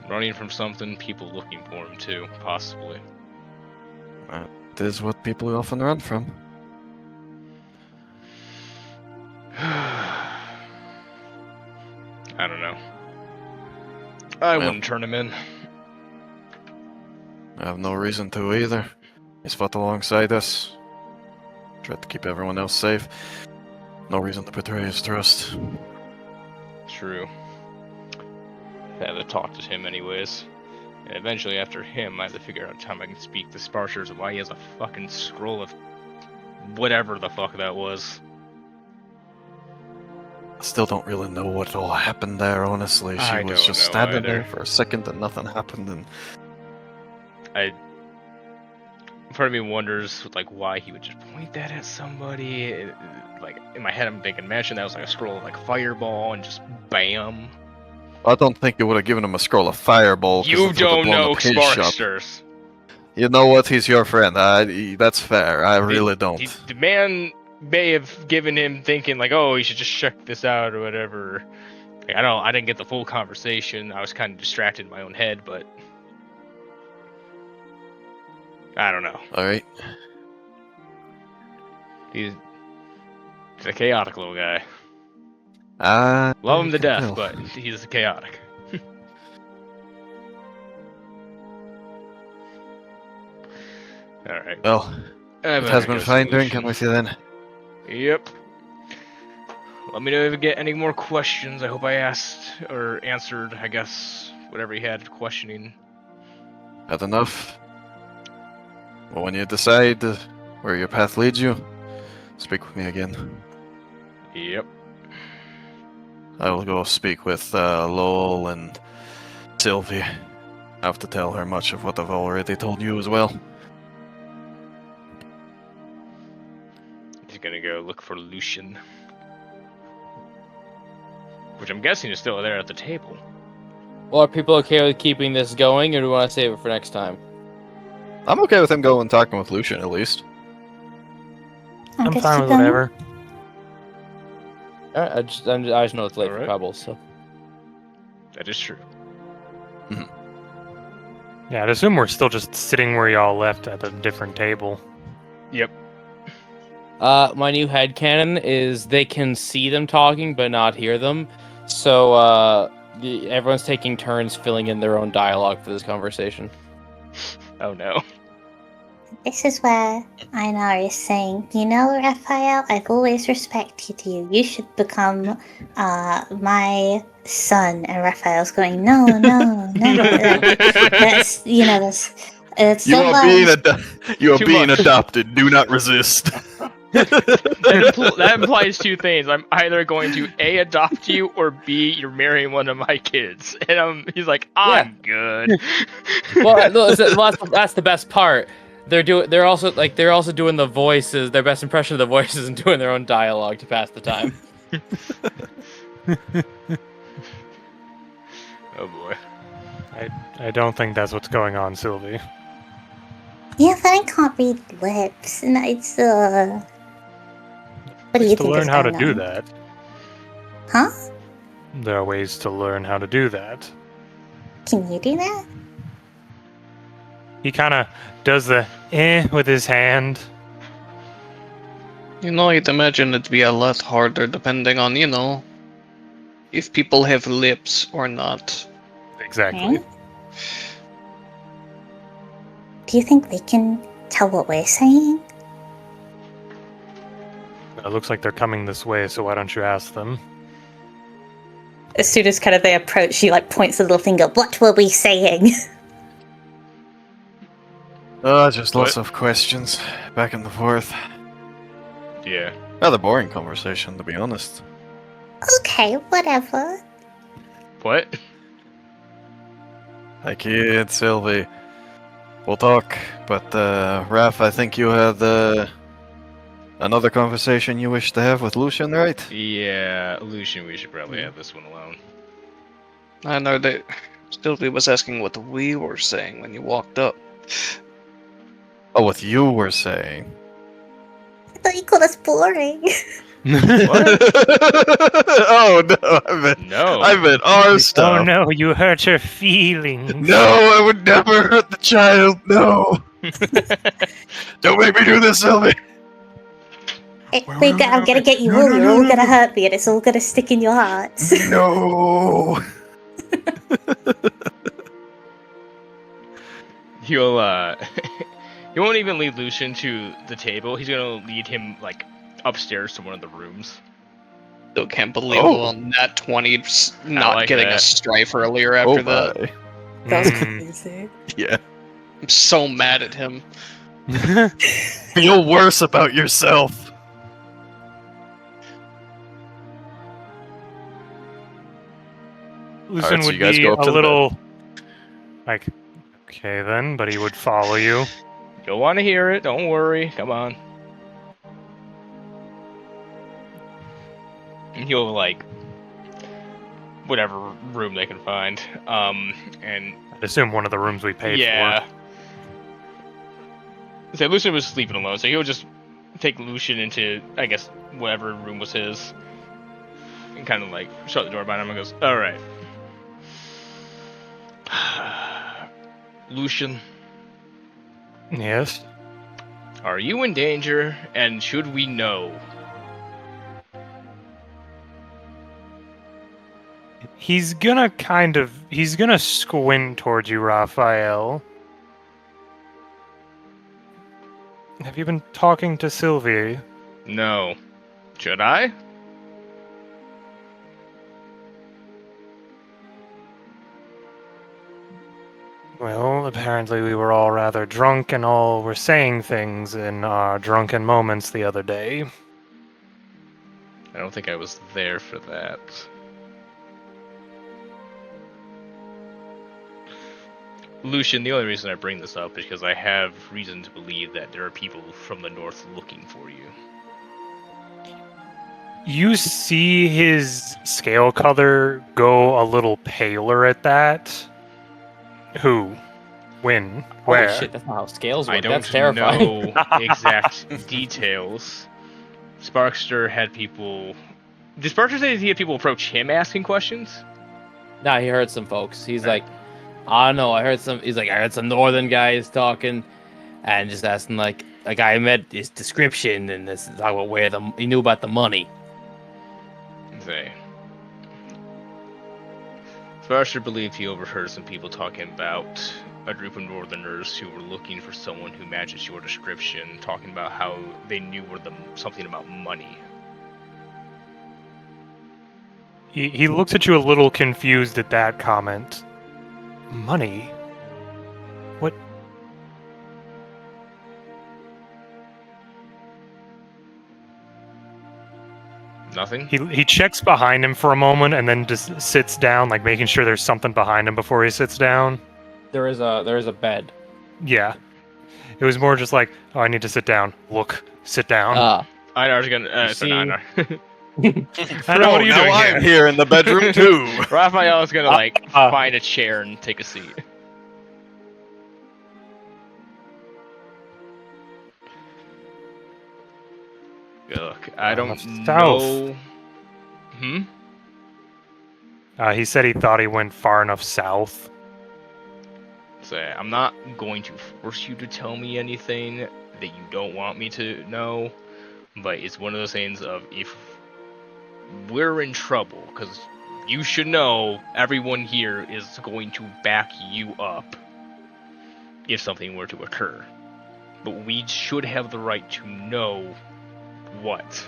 Running from something, people looking for him too, possibly. That is what people often run from. I don't know. I wouldn't turn him in. I have no reason to either. He's fought alongside us. Tried to keep everyone else safe. No reason to betray his trust. True. I have to talk to him anyways. And eventually after him, I have to figure out time I can speak to Sparshers and why he has a fucking scroll of whatever the fuck that was. I still don't really know what all happened there, honestly. She I was don't just know standing either. there for a second and nothing happened, and Part of me wonders, like, why he would just point that at somebody. Like, in my head, I'm thinking, imagine that was like a scroll of, like, fireball and just BAM. I don't think you would have given him a scroll of fireball. 'cause You it would have don't blown know up his shop. Sparksters. You know what? He's your friend. That's fair. I really don't. The man may have given him thinking, like, oh, you should just check this out or whatever. Like, I didn't get the full conversation. I was kind of distracted in my own head, but I don't know. Alright. He's a chaotic little guy. I Love him to can death, tell. but he's chaotic. Alright. Well, it has been fine drinking with you then. Yep. Let me know if you get any more questions. I hope I asked or answered, I guess, whatever you had questioning. Had enough? Well, when you decide where your path leads you, speak with me again. Yep. I will go speak with Lowell and Sylvie. I have to tell her much of what I've already told you as well. He's gonna go look for Lucian. Which I'm guessing is still there at the table. Well, are people okay with keeping this going, or do we want to save it for next time? I'm okay with him going and talking with Lucian at least. I'm guess fine you with can. whatever. I just know it's late for Alright. Pebbles, so. That is true. Yeah, I'd assume we're still just sitting where y'all left at a different table. Yep. My new headcanon is they can see them talking but not hear them. So everyone's taking turns filling in their own dialogue for this conversation. Oh no. This is where Einar is saying, you know, Raphael, I've always respected you. You should become my son. And Raphael's going, no. That's, you know, that's You don't are let- you are Too being much. adopted. Do not resist. That implies two things. I'm either going to A, adopt you, or B, you're marrying one of my kids. And he's like, I'm good. Well, that's the best part. They're also doing the voices, their best impression of the voices, and doing their own dialogue to pass the time. Oh boy. I don't think that's what's going on, Sylvie. Yeah, but I can't read lips. And it's, what do you To think learn is how to going do on? that, Huh? there are ways to learn how to do that. Can you do that? He kind of does the with his hand. You know, I'd imagine it'd be a lot harder depending on, if people have lips or not. Exactly. Hmm? Do you think they can tell what we're saying? It looks like they're coming this way, so why don't you ask them? As soon as kind of they approach, she like points a little finger. What were we saying? Just lots of questions, back and forth. Yeah. Rather boring conversation, to be honest. Okay, whatever. What? Hi, kid, Sylvie. We'll talk, but, Raph, I think you had, another conversation you wish to have with Lucian, right? Yeah, Lucian, we should probably have this one alone. I know that Sylvie was asking what we were saying when you walked up. Oh, what you were saying. I thought you called us boring. Oh, no, I meant our stuff. Oh no, you hurt her feelings. No, I would never hurt the child, no! Don't make me do this, Sylvie! I'm gonna get you all. You're all gonna hurt me, and it's all gonna stick in your hearts. No! He'll, he won't even lead Lucian to the table. He's gonna lead him, like, upstairs to one of the rooms. Still can't believe on that 20 not like getting a that. strife earlier after that. My. That was Mm. crazy. Yeah. I'm so mad at him. Feel worse about yourself. Lucian Alright, so would you guys be go up a to the little like, okay then, but he would follow you. You'll want to hear it. Don't worry. Come on. And he'll, like, whatever room they can find. And I'd assume one of the rooms we paid yeah. So Lucian was sleeping alone, so he'll just take Lucian into, I guess, whatever room was his, and kind of like shut the door behind him and goes, "All right, Lucian, for. Yes. are you in danger? And should we know?" He's gonna squint towards you, Raphael. Have you been talking to Sylvie? No. Should I? Well, apparently we were all rather drunk and all were saying things in our drunken moments the other day. I don't think I was there for that. Lucian, the only reason I bring this up is because I have reason to believe that there are people from the north looking for you. You see his scale color go a little paler at that. Who? When? Where? Holy shit, that's not how scales work. I don't That's terrifying. know exact details. Sparkster had people Does Sparkster say he had people approach him asking questions? Nah, he heard some folks. He's like, I don't know. I heard some northern guys talking, and just asking like a guy I met his description and this talk about where he knew about the money. Say. Sparkster believed he overheard some people talking about a group of northerners who were looking for someone who matches your description, talking about how they knew something about money. He looks at you a little confused at that comment. Money? What? Nothing? He checks behind him for a moment and then just sits down, like making sure there's something behind him before he sits down. There is a bed. Yeah. It was more just like, oh, I need to sit down. Look, sit down. Einar's gonna... see- Einar. I know, what are you doing I'm here? here in the bedroom too. Raphael's gonna, find a chair and take a seat. Look, I don't know... He said he thought he went far enough south. Say, I'm not going to force you to tell me anything that you don't want me to know, but it's one of those things of if we're in trouble, because you should know everyone here is going to back you up if something were to occur. But we should have the right to know what.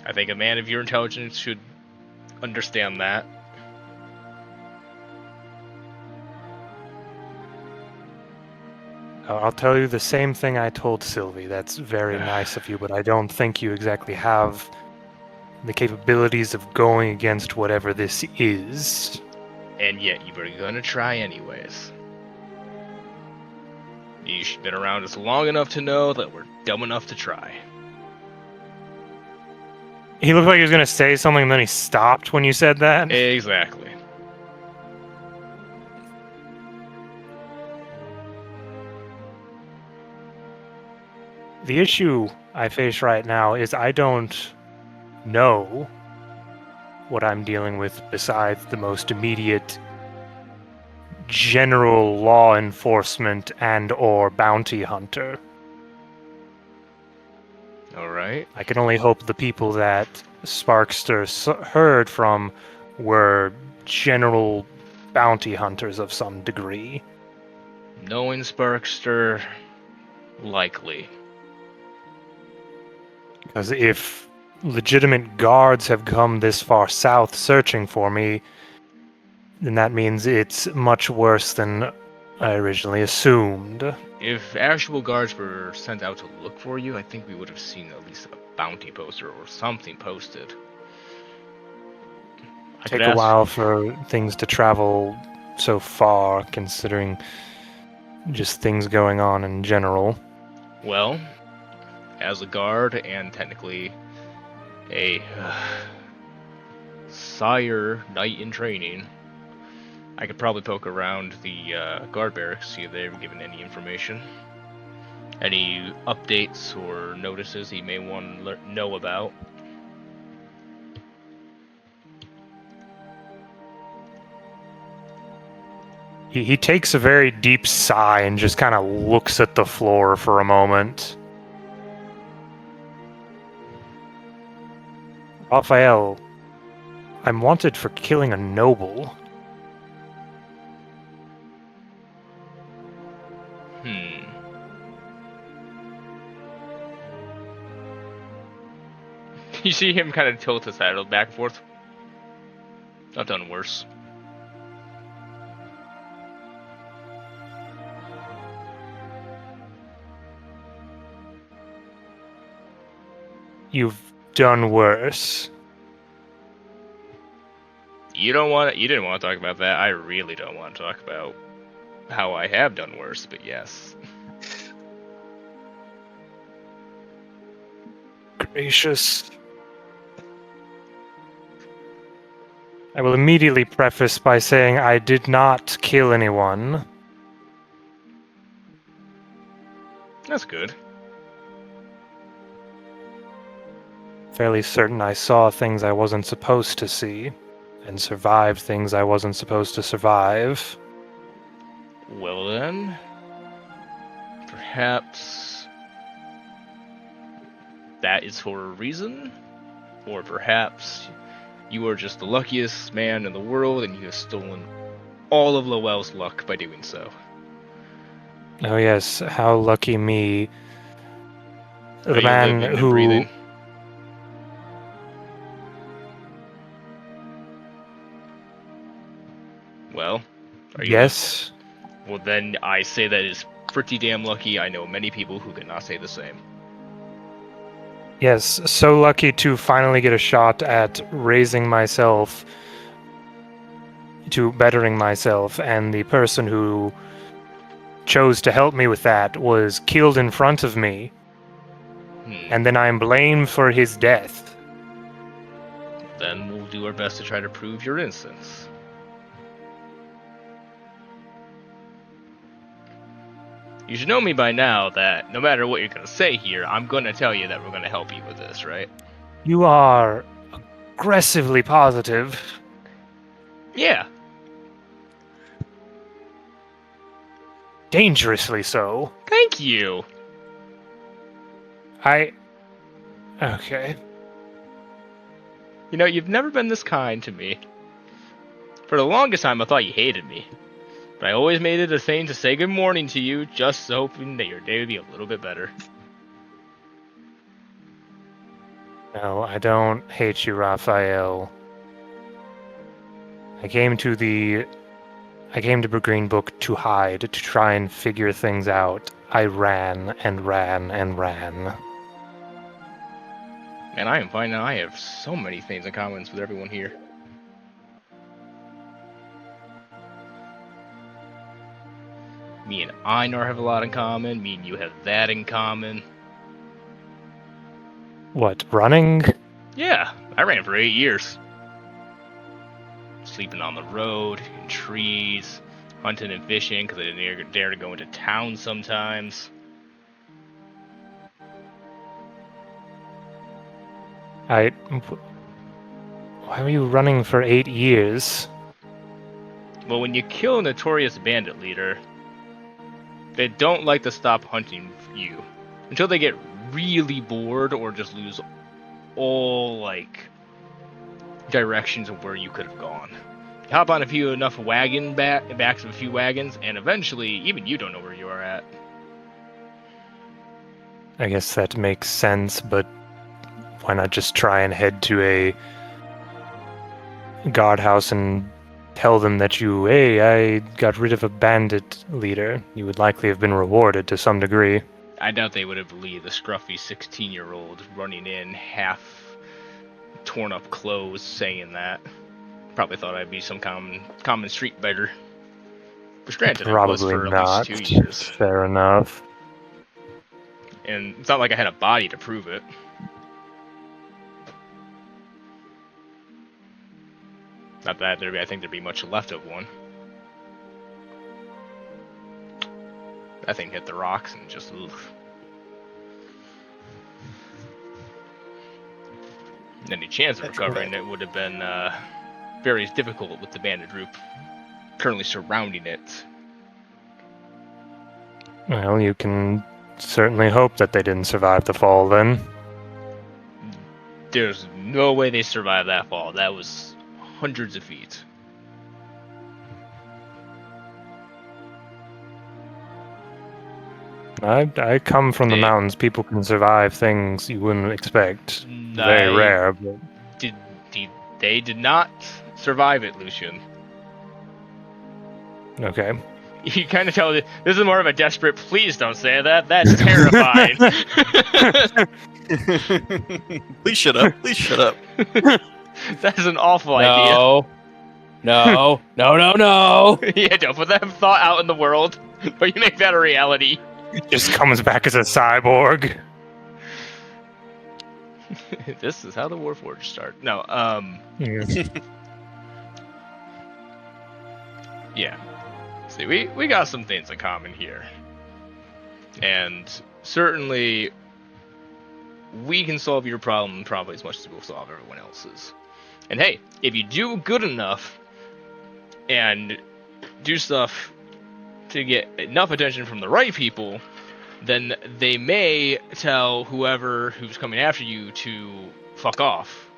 I think a man of your intelligence should understand that. I'll tell you the same thing I told Sylvie. That's very nice of you, but I don't think you exactly have the capabilities of going against whatever this is. And yet, you were gonna try anyways. You've been around us long enough to know that we're dumb enough to try. He looked like he was going to say something, and then he stopped when you said that. Exactly. The issue I face right now is I don't know what I'm dealing with besides the most immediate general law enforcement and or bounty hunter. Alright. I can only hope the people that Sparkster heard from were general bounty hunters of some degree. Knowing Sparkster, likely. Because if legitimate guards have come this far south searching for me, then that means it's much worse than I originally assumed. If actual guards were sent out to look for you, I think we would have seen at least a bounty poster or something posted. Take a while for things to travel so far, considering just things going on in general. Well, as a guard and technically a sire knight in training, I could probably poke around the guard barracks, see if they've given any information. Any updates or notices he may want to know about. He takes a very deep sigh and just kind of looks at the floor for a moment. Raphael, I'm wanted for killing a noble. You see him kind of tilt his head back and forth. I've done worse. You've done worse. You didn't want to talk about that. I really don't want to talk about how I have done worse, but yes. Gracious. I will immediately preface by saying I did not kill anyone. That's good. fairly certain I saw things I wasn't supposed to see, and survived things I wasn't supposed to survive. Well then, perhaps that is for a reason, or perhaps you are just the luckiest man in the world and you have stolen all of Lowell's luck by doing so. Oh yes, how lucky me. Are The you man living and who... breathing? Well, are you Yes. Well, then I say that is pretty damn lucky. I know many people who cannot say the same. Yes, so lucky to finally get a shot at raising myself to bettering myself, and the person who chose to help me with that was killed in front of me, and then I'm blamed for his death. Then we'll do our best to try to prove your innocence. You should know me by now that no matter what you're going to say here, I'm going to tell you that we're going to help you with this, right? You are aggressively positive. Yeah. Dangerously so. Thank you. Okay. You know, you've never been this kind to me. For the longest time, I thought you hated me. But I always made it a thing to say good morning to you, just hoping that your day would be a little bit better. No, I don't hate you, Raphael. I came to Green Book to hide, to try and figure things out. I ran and ran and ran. And I am finding I have so many things in common with everyone here. Me and Einar have a lot in common. Me and you have that in common. What, running? Yeah, I ran for 8 years. Sleeping on the road, in trees, hunting and fishing because I didn't dare to go into town sometimes. Why were you running for 8 years? Well, when you kill a notorious bandit leader, they don't like to stop hunting you until they get really bored or just lose all, directions of where you could have gone. You hop on enough backs of a few wagons, and eventually, even you don't know where you are at. I guess that makes sense, but why not just try and head to a guardhouse and tell them that I got rid of a bandit leader. You would likely have been rewarded to some degree. I doubt they would have believed the scruffy 16-year-old running in, half torn up clothes, saying that. Probably thought I'd be some common street beggar. But granted, Probably it was for not. at least 2 years. Fair enough. And it's not like I had a body to prove it. Not that I think there'd be much left of one. That thing hit the rocks and just oof. Any chance of recovering it would have been very difficult with the bandit group currently surrounding it. Well, you can certainly hope that they didn't survive the fall then. There's no way they survived that fall. That was hundreds of feet. I come from the mountains. People can survive things you wouldn't expect. Very rare, but... They did not survive it, Lucian. Okay. You kind of tell this is more of a desperate, please don't say that. That's terrifying. Please shut up. Please shut up. That is an awful idea. No. Yeah, don't put that thought out in the world, but you make that a reality. It just comes back as a cyborg. This is how the Warforged start. No, yeah. See, we got some things in common here. And certainly we can solve your problem probably as much as we'll solve everyone else's. And hey, if you do good enough and do stuff to get enough attention from the right people, then they may tell who's coming after you to fuck off,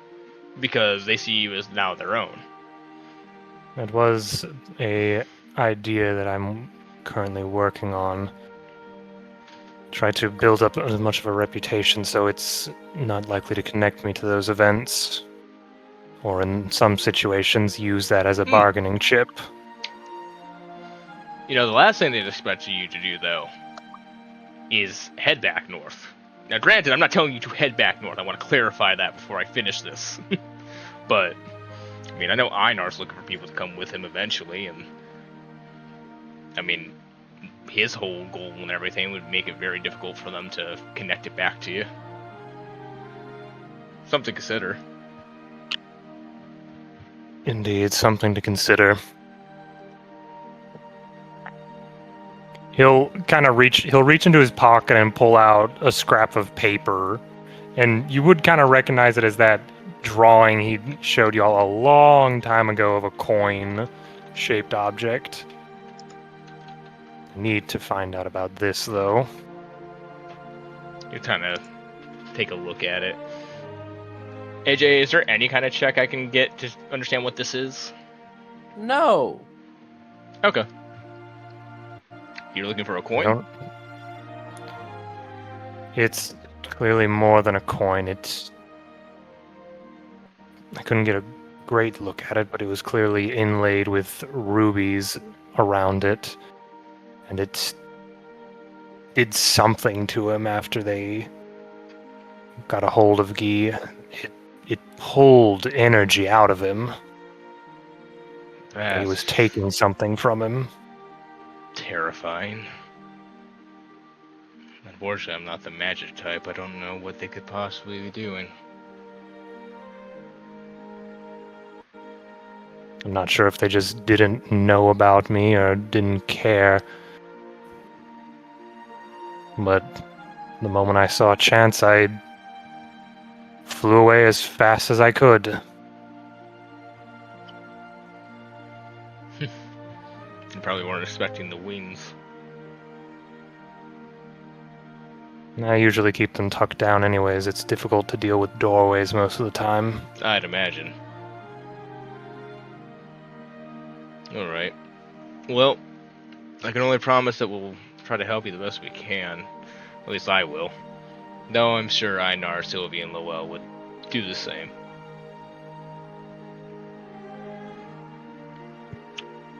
because they see you as now their own. It was a idea that I'm currently working on. Try to build up as much of a reputation so it's not likely to connect me to those events. Or in some situations, use that as a bargaining chip. You know, the last thing they'd expect you to do, though, is head back north. Now, granted, I'm not telling you to head back north. I want to clarify that before I finish this. But, I mean, I know Einar's looking for people to come with him eventually, and I mean, his whole goal and everything would make it very difficult for them to connect it back to you. Something to consider. Indeed, something to consider. He'll reach into his pocket and pull out a scrap of paper, and you would kind of recognize it as that drawing he showed y'all a long time ago of a coin-shaped object. Need to find out about this, though. You kind of take a look at it. AJ, is there any kind of check I can get to understand what this is? No. Okay. You're looking for a coin? It's clearly more than a coin. I couldn't get a great look at it, but it was clearly inlaid with rubies around it. And it did something to him after they got a hold of Guy. It pulled energy out of him. He was taking something from him. Terrifying. Unfortunately, I'm not the magic type. I don't know what they could possibly be doing. I'm not sure if they just didn't know about me or didn't care. But the moment I saw a chance, I flew away as fast as I could. You probably weren't expecting the wings. I usually keep them tucked down anyways. It's difficult to deal with doorways most of the time. I'd imagine. Alright. Well, I can only promise that we'll try to help you the best we can. At least I will. Though I'm sure Einar, Sylvie, and Lowell would do the same.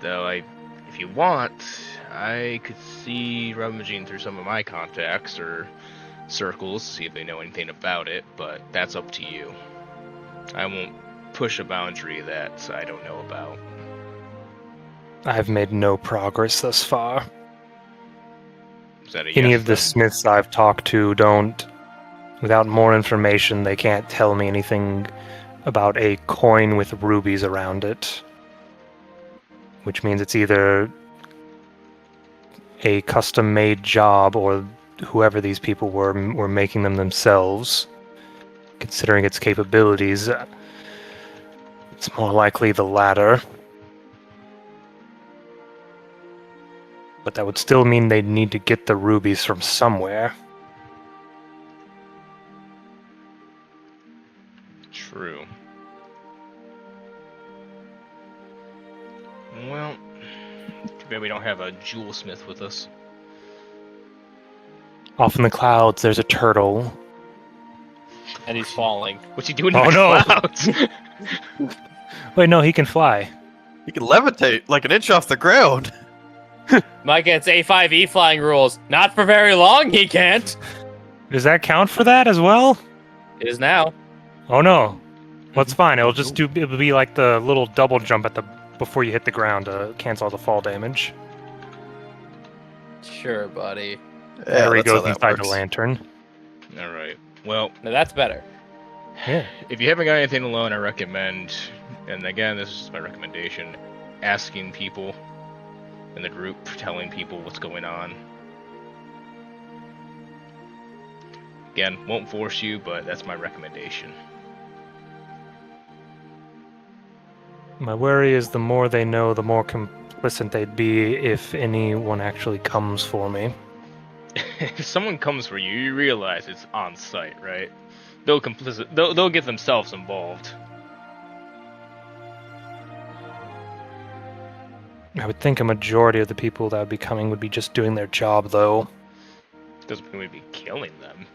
Though if you want, I could see rummaging through some of my contacts or circles to see if they know anything about it, but that's up to you. I won't push a boundary that I don't know about. I've made no progress thus far. Is that a Any yes, of the smiths I've talked to don't... Without more information, they can't tell me anything about a coin with rubies around it. Which means it's either a custom-made job or whoever these people were making them themselves. Considering its capabilities, it's more likely the latter. But that would still mean they'd need to get the rubies from somewhere. True. Well, too bad we don't have a jewelsmith with us. Off in the clouds, there's a turtle. And he's falling. What's he doing Oh, in the no. clouds? Wait, no, he can fly. He can levitate like an inch off the ground. Mike gets A5e flying rules. Not for very long, he can't. Does that count for that as well? It is now. Oh no. Well, it's fine. It'll be like the little double jump before you hit the ground to cancel all the fall damage. Sure, buddy. Yeah, There he that's how goes that inside works. the lantern. Alright. Well, Now that's better. Yeah. if you haven't got anything alone, I recommend, and again, this is my recommendation, asking people in the group, telling people what's going on. Again, won't force you, but that's my recommendation. My worry is the more they know, the more complicit they'd be if anyone actually comes for me. If someone comes for you, you realize it's on site, right? They'll get themselves involved. I would think a majority of the people that would be coming would be just doing their job, though. Doesn't mean we'd be killing them.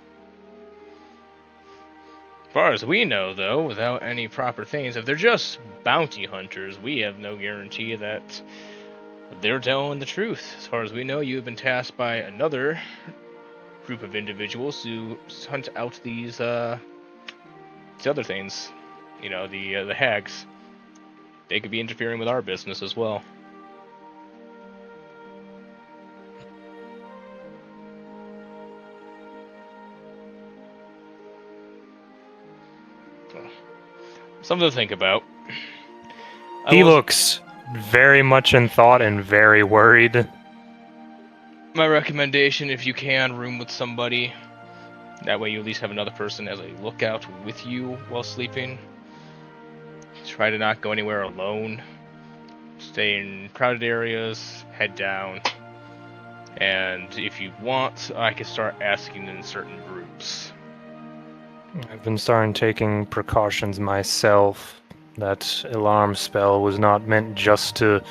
As far as we know, though, without any proper things, if they're just bounty hunters, we have no guarantee that they're telling the truth. As far as we know, you have been tasked by another group of individuals to hunt out these other things. You know, the hags. They could be interfering with our business as well. Something to think about. He looks very much in thought and very worried. My recommendation, if you can, room with somebody. That way you at least have another person as a lookout with you while sleeping. Try to not go anywhere alone. Stay in crowded areas, head down. And if you want, I can start asking in certain groups. I've been starting taking precautions myself. That alarm spell was not meant just to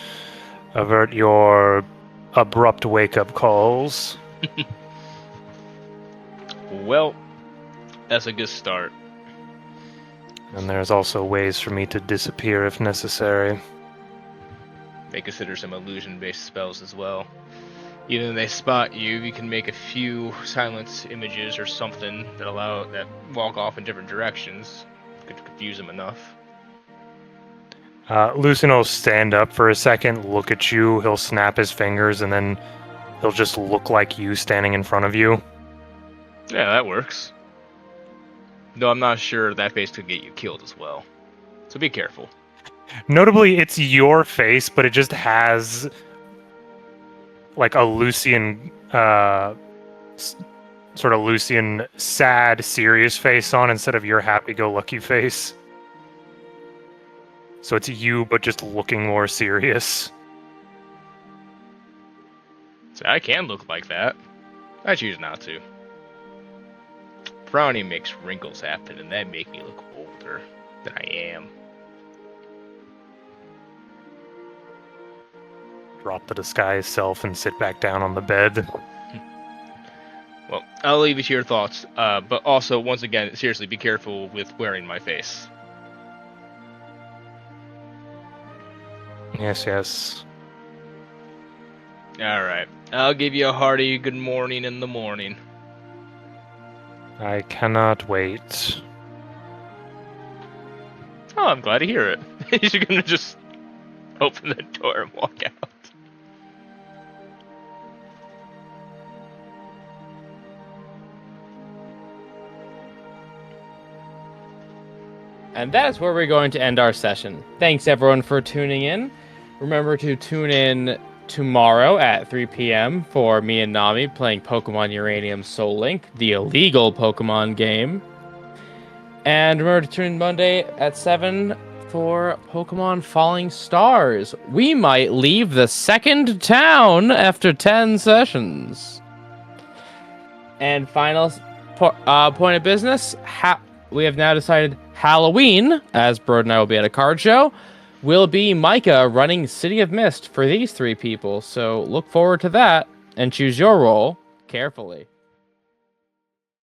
avert your abrupt wake-up calls. Well, that's a good start. And there's also ways for me to disappear if necessary. May consider some illusion-based spells as well. Even if they spot you, you can make a few silence images or something that walk off in different directions. Could confuse them enough. Lucien will stand up for a second, look at you, he'll snap his fingers, and then he'll just look like you standing in front of you. Yeah, that works. Though I'm not sure that face could get you killed as well. So be careful. Notably, it's your face, but it just has like a Lucien, sort of Lucien sad, serious face on instead of your happy-go-lucky face. So it's you, but just looking more serious. So I can look like that. I choose not to. Frowning makes wrinkles happen, and that make me look older than I am. Drop the disguise self and sit back down on the bed. Well, I'll leave it to your thoughts. But also, once again, seriously, be careful with wearing my face. Yes. Alright. I'll give you a hearty good morning in the morning. I cannot wait. Oh, I'm glad to hear it. You're gonna just open the door and walk out. And that is where we're going to end our session. Thanks everyone for tuning in. Remember to tune in tomorrow at 3 p.m. for me and Nami playing Pokemon Uranium Soul Link, the illegal Pokemon game. And remember to tune in Monday at 7 for Pokemon Falling Stars. We might leave the second town after 10 sessions. And final point of business, we have now decided Halloween, as Broad and I will be at a card show, will be Micah running City of Mist for these three people. So look forward to that and choose your role carefully.